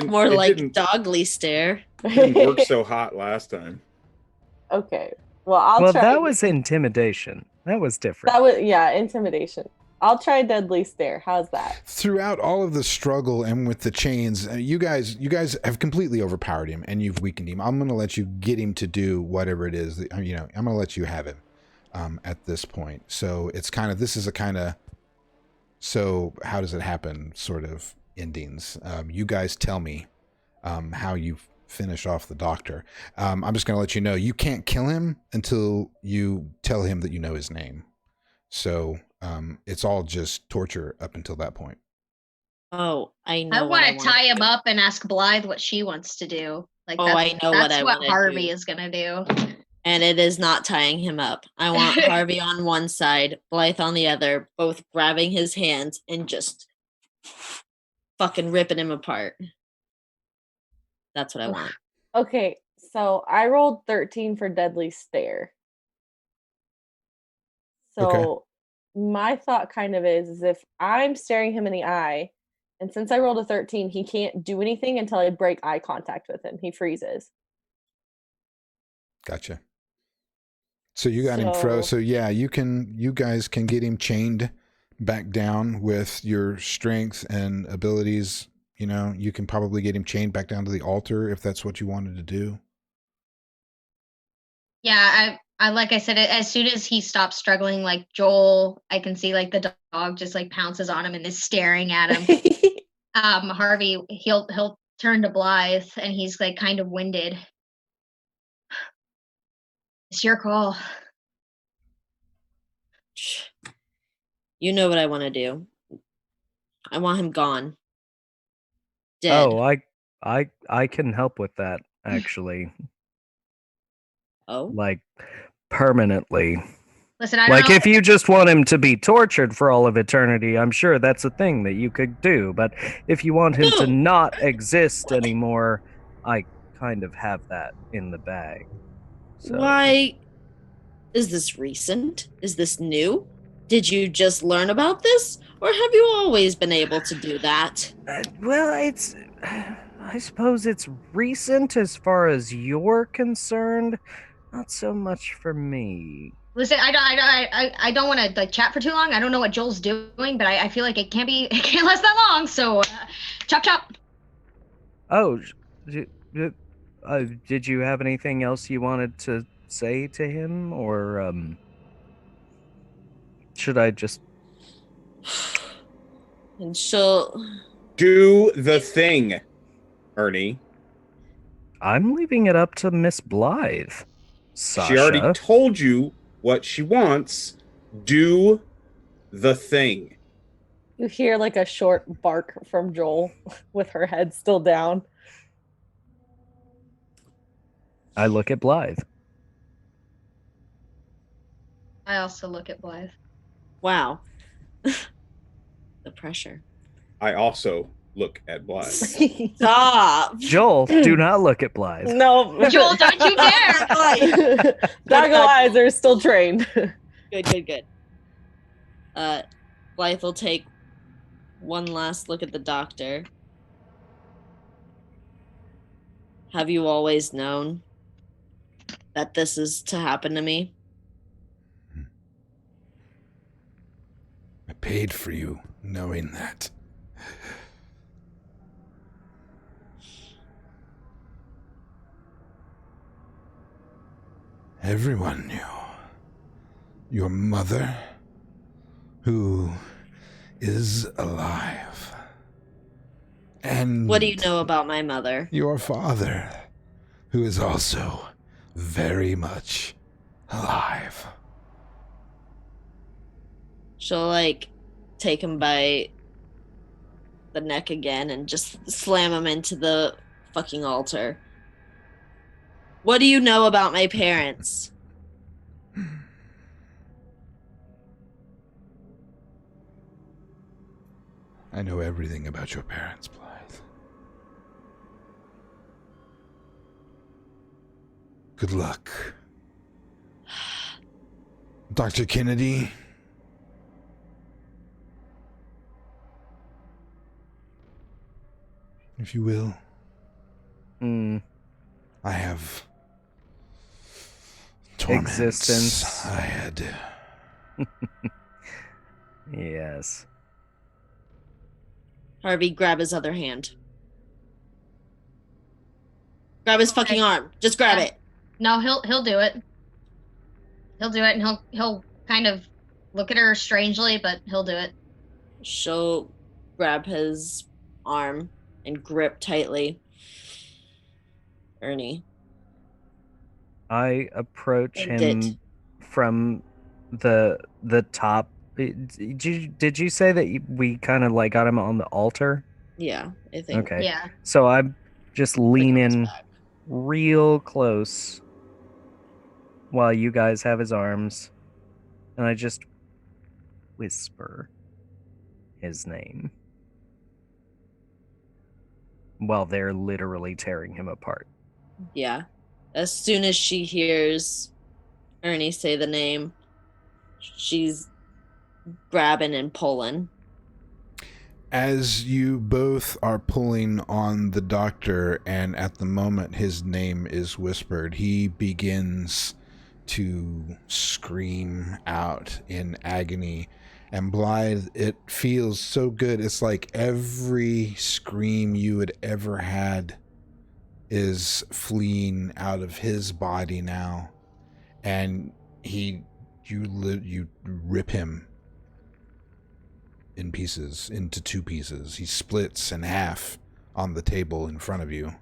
More like didn't dogly stare. work so hot last time. Okay. Well, I'll try. That was intimidation. That was different. That was intimidation. I'll try Deadly Stare. How's that? Throughout all of the struggle and with the chains, you guys have completely overpowered him and you've weakened him. I'm going to let you get him to do whatever it is that, I'm going to let you have him at this point. So it's this is a kind of, so how does it happen sort of endings. You guys tell me how you finish off the doctor. I'm just going to let you know you can't kill him until you tell him that you know his name. So it's all just torture up until that point. Oh, I know. I want to tie him up and ask Blythe what she wants to do. Like, I know what I what wanna Harvey do. is gonna do. And it is not tying him up. I want Harvey on one side, Blythe on the other, both grabbing his hands and just fucking ripping him apart. That's what I want. Okay, so I rolled 13 for Deadly Stare. So my thought kind of is if I'm staring him in the eye, and since I rolled a 13, he can't do anything until I break eye contact with him. He freezes. Gotcha. So you got him froze. So yeah, you guys can get him chained back down with your strength and abilities. You know, you can probably get him chained back down to the altar if that's what you wanted to do. Yeah, I like I said, as soon as he stops struggling, like Joel, I can see like the dog just like pounces on him and is staring at him. Harvey, he'll turn to Blythe and he's like kind of winded. It's your call. You know what I want to do. I want him gone. Dead. Oh, I can help with that, actually. Oh? Like, permanently. Listen, I don't Like, know. if you just want him to be tortured for all of eternity, I'm sure that's a thing that you could do. But if you want him to not exist anymore, I kind of have that in the bag. So. Why? Is this recent? Is this new? Did you just learn about this? Or have you always been able to do that? Well, I suppose it's recent as far as you're concerned. Not so much for me. Listen, I don't want to like chat for too long. I don't know what Joel's doing, but I feel like it can't last that long. So, chop chop. Oh, did you have anything else you wanted to say to him, or should I just? And she'll. Do the thing, Ernie. I'm leaving it up to Miss Blythe. She already Sasha. told you what she wants. Do the thing. You hear like a short bark from Joel with her head still down. I look at Blythe. I also look at Blythe. Wow. The pressure. I also look at Blythe. Stop. Joel, do not look at Blythe. No. Joel, don't you dare! Goggle eyes are still trained. Good. Blythe will take one last look at the doctor. Have you always known that this is to happen to me? I paid for you knowing that. Everyone knew. Your mother, who is alive. And What do you know about my mother? your father, who is also very much alive. She'll like take him by the neck again and just slam him into the fucking altar. What do you know about my parents? I know everything about your parents, Blythe. Good luck. Dr. Kennedy. If you will. I have torments Existence. ahead. Yes. Harvey, grab his other hand. Grab his fucking arm. Just grab it. No, he'll do it. He'll do it, and he'll kind of look at her strangely, but he'll do it. She'll grab his arm and grip tightly. Ernie. I approach And him from the top. Did you say that we kind of like got him on the altar? Yeah, I think. Okay. Yeah. So I'm just lean Like on his in back. real close while you guys have his arms, and I just whisper his name while they're literally tearing him apart. Yeah. As soon as she hears Ernie say the name, she's grabbing and pulling. As you both are pulling on the doctor, and at the moment his name is whispered, he begins to scream out in agony. And Blythe, it feels so good. It's like every scream you had ever had is fleeing out of his body now. And you rip him in pieces, into two pieces. He splits in half on the table in front of you.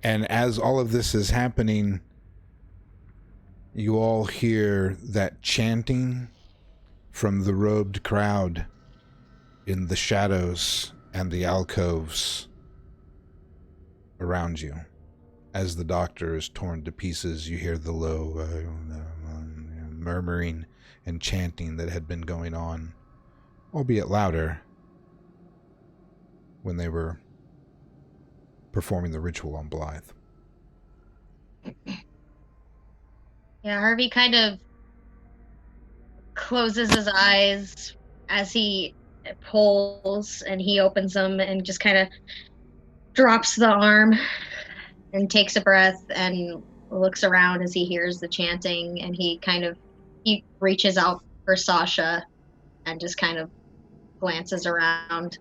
And as all of this is happening, you all hear that chanting from the robed crowd in the shadows and the alcoves around you. As the doctor is torn to pieces, you hear the low murmuring and chanting that had been going on, albeit louder, when they were performing the ritual on Blythe. Yeah, Harvey kind of closes his eyes as he pulls, and he opens them and just kind of drops the arm and takes a breath and looks around as he hears the chanting, and he reaches out for Sasha and just kind of glances around.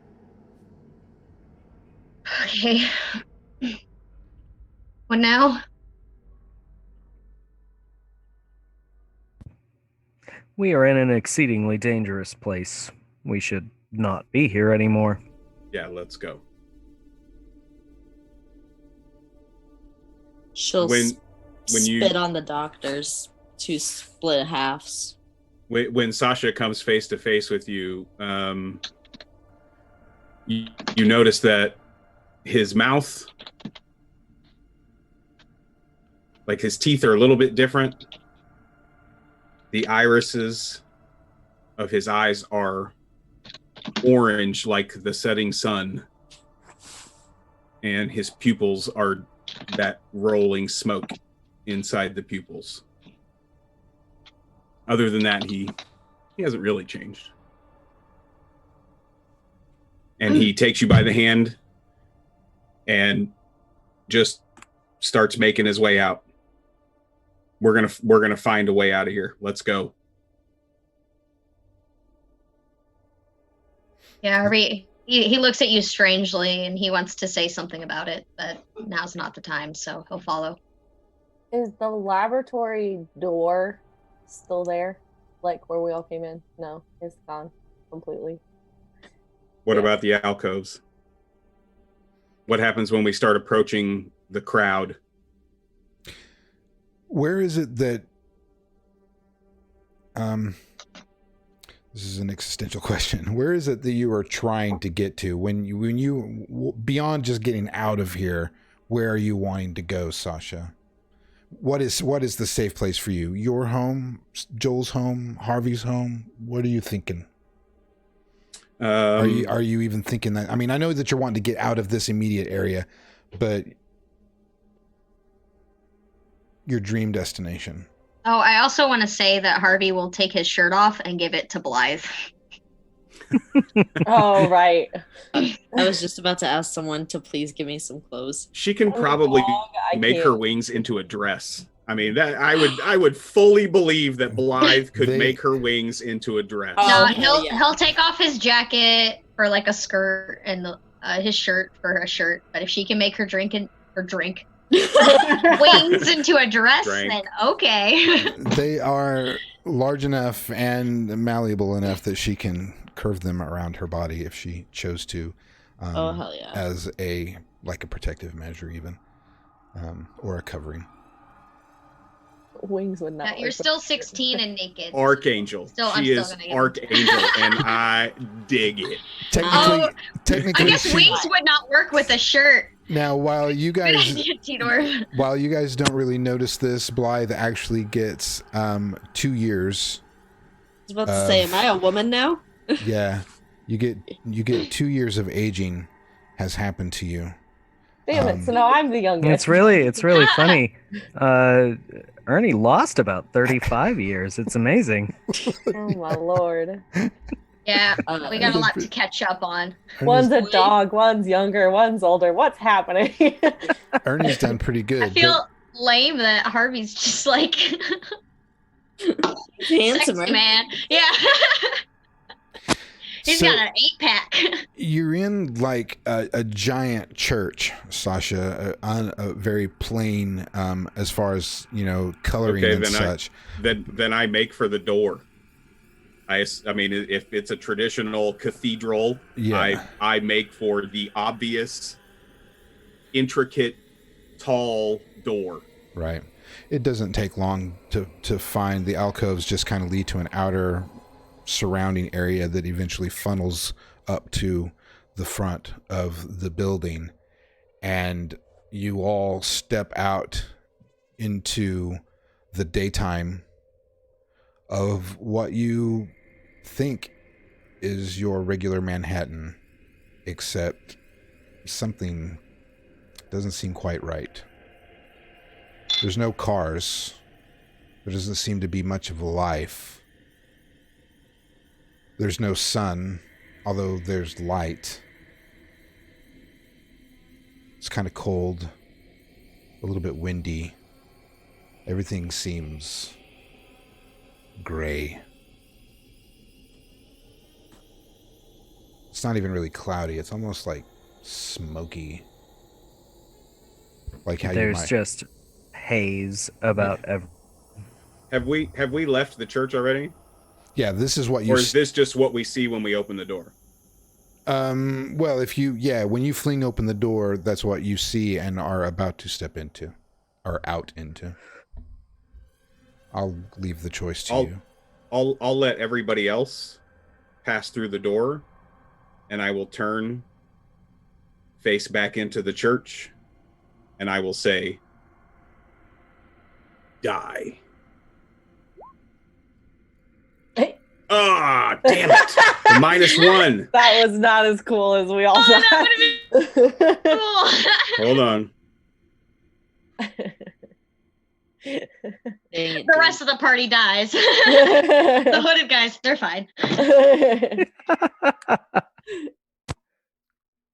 Okay. What now? We are in an exceedingly dangerous place. We should not be here anymore. Yeah, let's go. She'll When you spit on the doctors to split halves. when Sasha comes face to face with you, you notice that his mouth, like his teeth, are a little bit different. The irises of his eyes are orange like the setting sun, and his pupils are that rolling smoke inside the pupils. Other than that, he hasn't really changed. And he takes you by the hand and just starts making his way out. We're gonna find a way out of here. Let's go. Yeah, Harvey, he looks at you strangely and he wants to say something about it, but now's not the time, so he'll follow. Is the laboratory door still there? Like where we all came in? No, it's gone completely. What about the alcoves? What happens when we start approaching the crowd? Where is it that this is an existential question. Where is it that you are trying to get to when you beyond just getting out of here? Where are you wanting to go, Sasha? What is the safe place for you? Your home, Joel's home, Harvey's home? What are you thinking? Are you even thinking that? I mean, I know that you're wanting to get out of this immediate area, but your dream destination. Oh, I also want to say that Harvey will take his shirt off and give it to Blythe. Oh, right. I was just about to ask someone to please give me some clothes. She can probably make her wings into a dress. I mean, that I would fully believe that Blythe could make her wings into a dress. No, he'll take off his jacket for like a skirt and his shirt for a shirt. But if she can make her drink wings into a dress, then okay. They are large enough and malleable enough that she can curve them around her body if she chose to. Oh, hell yeah. As a protective measure even. Or a covering. Wings would not. You're still 16 and naked. Archangel. She is Archangel, and I dig it. Technically, I guess wings would not work with a shirt. Now, while you guys don't really notice this, Blythe actually gets 2 years. I was about to say, am I a woman now? Yeah, you get 2 years of aging has happened to you. Damn it! So now I'm the youngest. It's really funny. Ernie lost about 35 years. It's amazing. Oh my lord. Yeah, we got a lot to catch up on. One's a dog, one's younger, one's older. What's happening? Ernie's done pretty good. I feel lame that Harvey's just like handsome, right? Man. Yeah. He's got an 8-pack. You're in like a giant church, Sasha, on a very plain as far as coloring and such. Then I make for the door. I mean, if it's a traditional cathedral, I make for the obvious, intricate, tall door. Right. It doesn't take long to find the alcoves. Just kind of lead to an outer surrounding area that eventually funnels up to the front of the building, and you all step out into the daytime of what you think is your regular Manhattan, except something doesn't seem quite right. There's no cars. There doesn't seem to be much of life. There's no sun, although there's light. It's kind of cold, a little bit windy. Everything seems gray. It's not even really cloudy. It's almost like smoky. Like how you There's might. just haze about Have we left the church already? Yeah, this is what you. Or is this just what we see when we open the door? Well, when you fling open the door, that's what you see and are about to step into, or out into. I'll leave the choice to you. I'll let everybody else pass through the door, and I will turn face back into the church, and I will say, "Die." Ah, damn it! The -1. That was not as cool as we all thought. That cool. Hold on. The rest of the party dies. The hooded guys, they're fine.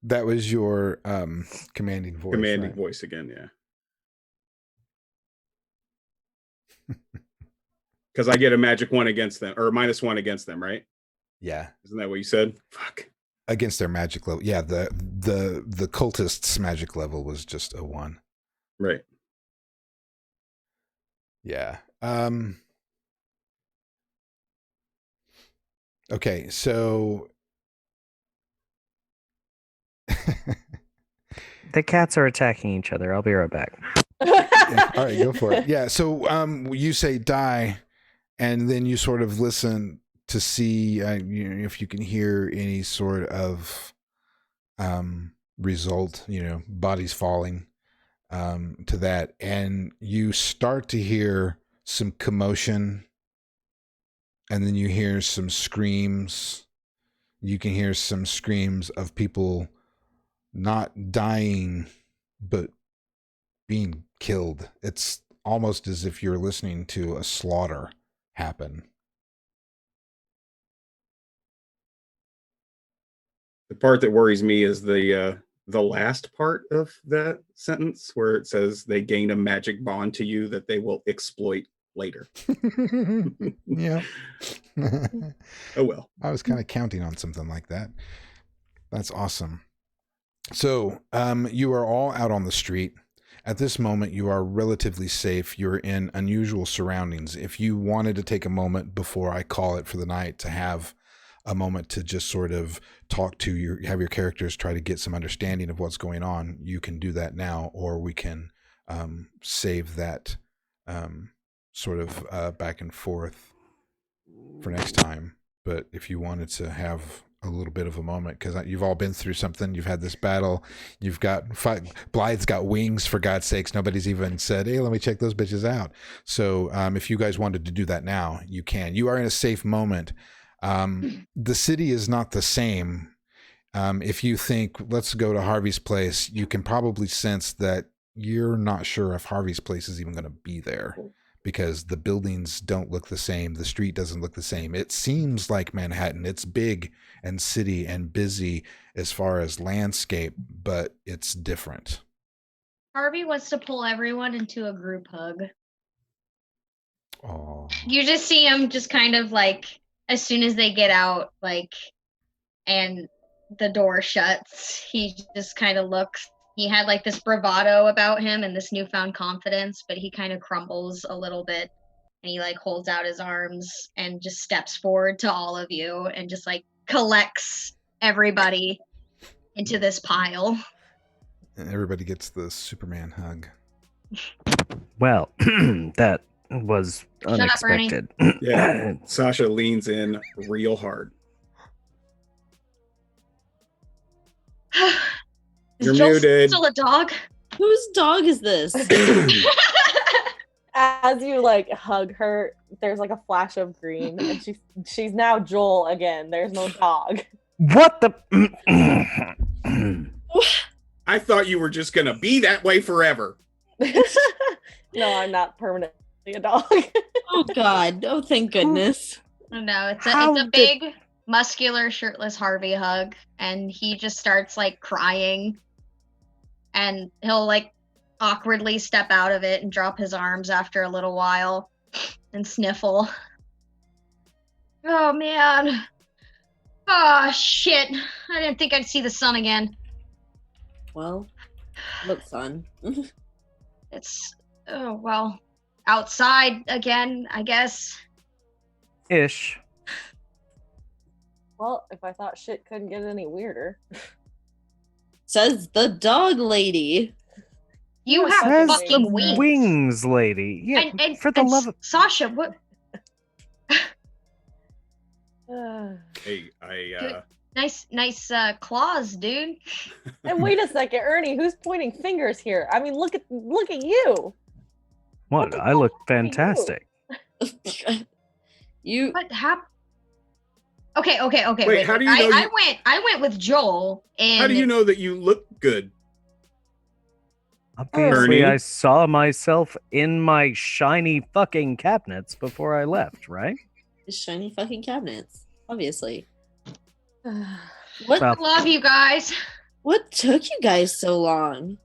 That was your commanding voice. Commanding right? voice again, yeah. Because I get a magic 1 against them, or -1 against them, right? Yeah. Isn't that what you said? Fuck. Against their magic level. Yeah, the cultist's magic level was just a 1. Right. Yeah. Okay, so The cats are attacking each other. I'll be right back. yeah, all right, go for it. Yeah, so you say die, and then you sort of listen to see if you can hear any sort of result, bodies falling to that, and you start to hear some commotion, and then you hear some screams. You can hear some screams of people not dying, but being killed. It's almost as if you're listening to a slaughter happen. The part that worries me is the last part of that sentence where it says they gain a magic bond to you that they will exploit later. Yeah. Oh well. I was kind of counting on something like that. That's awesome. So, you are all out on the street. At this moment, you are relatively safe. You're in unusual surroundings. If you wanted to take a moment before I call it for the night to have a moment to just sort of have your characters try to get some understanding of what's going on, you can do that now, or we can save that sort of back and forth for next time. But if you wanted to have a little bit of a moment, because you've all been through something, you've had this battle, you've got Blythe's got wings, for God's sakes, nobody's even said, hey, let me check those bitches out. So if you guys wanted to do that now, you can. You are in a safe moment. The city is not the same. If you think, let's go to Harvey's place, you can probably sense that you're not sure if Harvey's place is even going to be there, because the buildings don't look the same. The street doesn't look the same. It seems like Manhattan. It's big and city and busy as far as landscape, but it's different. Harvey wants to pull everyone into a group hug. Oh. You just see him just kind of like, as soon as they get out, like, and the door shuts, he just kind of looks. He had like this bravado about him and this newfound confidence, but he kind of crumbles a little bit, and he like holds out his arms and just steps forward to all of you and just like collects everybody into this pile. And everybody gets the Superman hug. Well, that was unexpected. Yeah. Sasha leans in real hard. You're Joel muted. still a dog? Whose dog is this? As you like hug her, there's like a flash of green, and she's now Joel again. There's no dog. What the? I thought you were just gonna be that way forever. No, I'm not permanently a dog. Oh God! Oh, thank goodness. No, it's a big, muscular, shirtless Harvey hug, and he just starts like crying, and he'll like awkwardly step out of it and drop his arms after a little while and sniffle. Oh man. Oh shit. I didn't think I'd see the sun again. Well, look, son. It's well, outside again, I guess. Ish. Well, if I thought shit couldn't get any weirder. Says the dog lady. You Yes, have Says fucking the wings. wings lady. Yeah, And for the love of Sasha, what? Hey, Nice claws, dude. And wait a second, Ernie, who's pointing fingers here? I mean, look at you. what? the I fuck look are you? fantastic. You What happened? Okay. Wait, how do you know I went with Joel, and how do you know that you look good? Obviously, Ernie? I saw myself in my shiny fucking cabinets before I left, right? shiny fucking cabinets, obviously. What? Well, love you guys. What took you guys so long?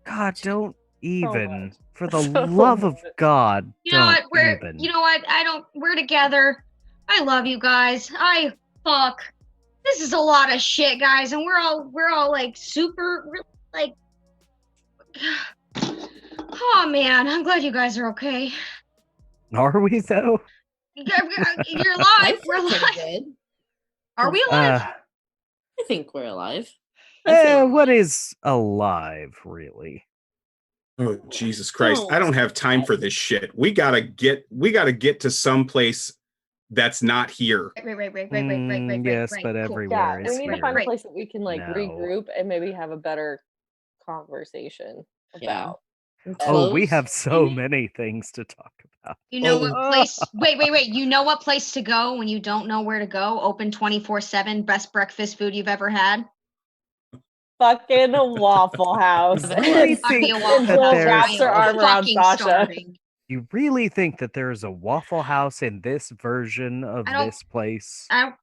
God, don't even. much. For the So love of much. God, You know what? don't even. You know what? We're together. I love you guys. Fuck. This is a lot of shit, guys, and we're all like super like. Oh man, I'm glad you guys are okay. Are we though? You're I alive. We're feel pretty alive. good. Are we alive? I think we're alive. I feel What alive. is alive, really? Oh Jesus Christ! Oh. I don't have time for this shit. We gotta get to some place that's not here. Right. Yes, right. but Cool. everywhere Yeah, is we need to here. find a Right. place that we can like No. regroup and maybe have a better conversation Yeah. about. Oh, we Clothes, have so maybe? many things to talk about. You know Oh. what place? Wait. You know what place to go when you don't know where to go? Open 24/7. Best breakfast food you've ever had. Fucking Waffle House. You really Fuck think you, And Waffle that Joel House. there's wraps her I am arm around fucking Sasha. starving. you really think that there's a Waffle House in this version of I don't- this place? I'm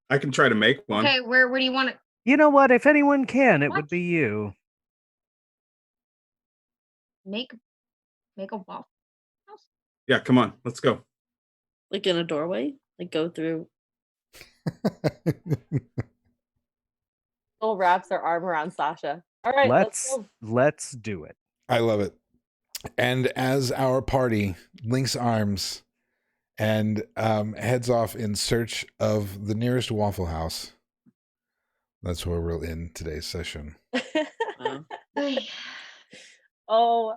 I can try to make one. okay. Where do you want to? You know what? If anyone can, it What? would be you. Make a waffle house. Yeah, come on, let's go. Like in a doorway? Like go through. Joel wraps her arm around Sasha. All right, let's Let's do it. I love it. And as our party links arms and heads off in search of the nearest Waffle House, that's where we'll end today's session. go. Oh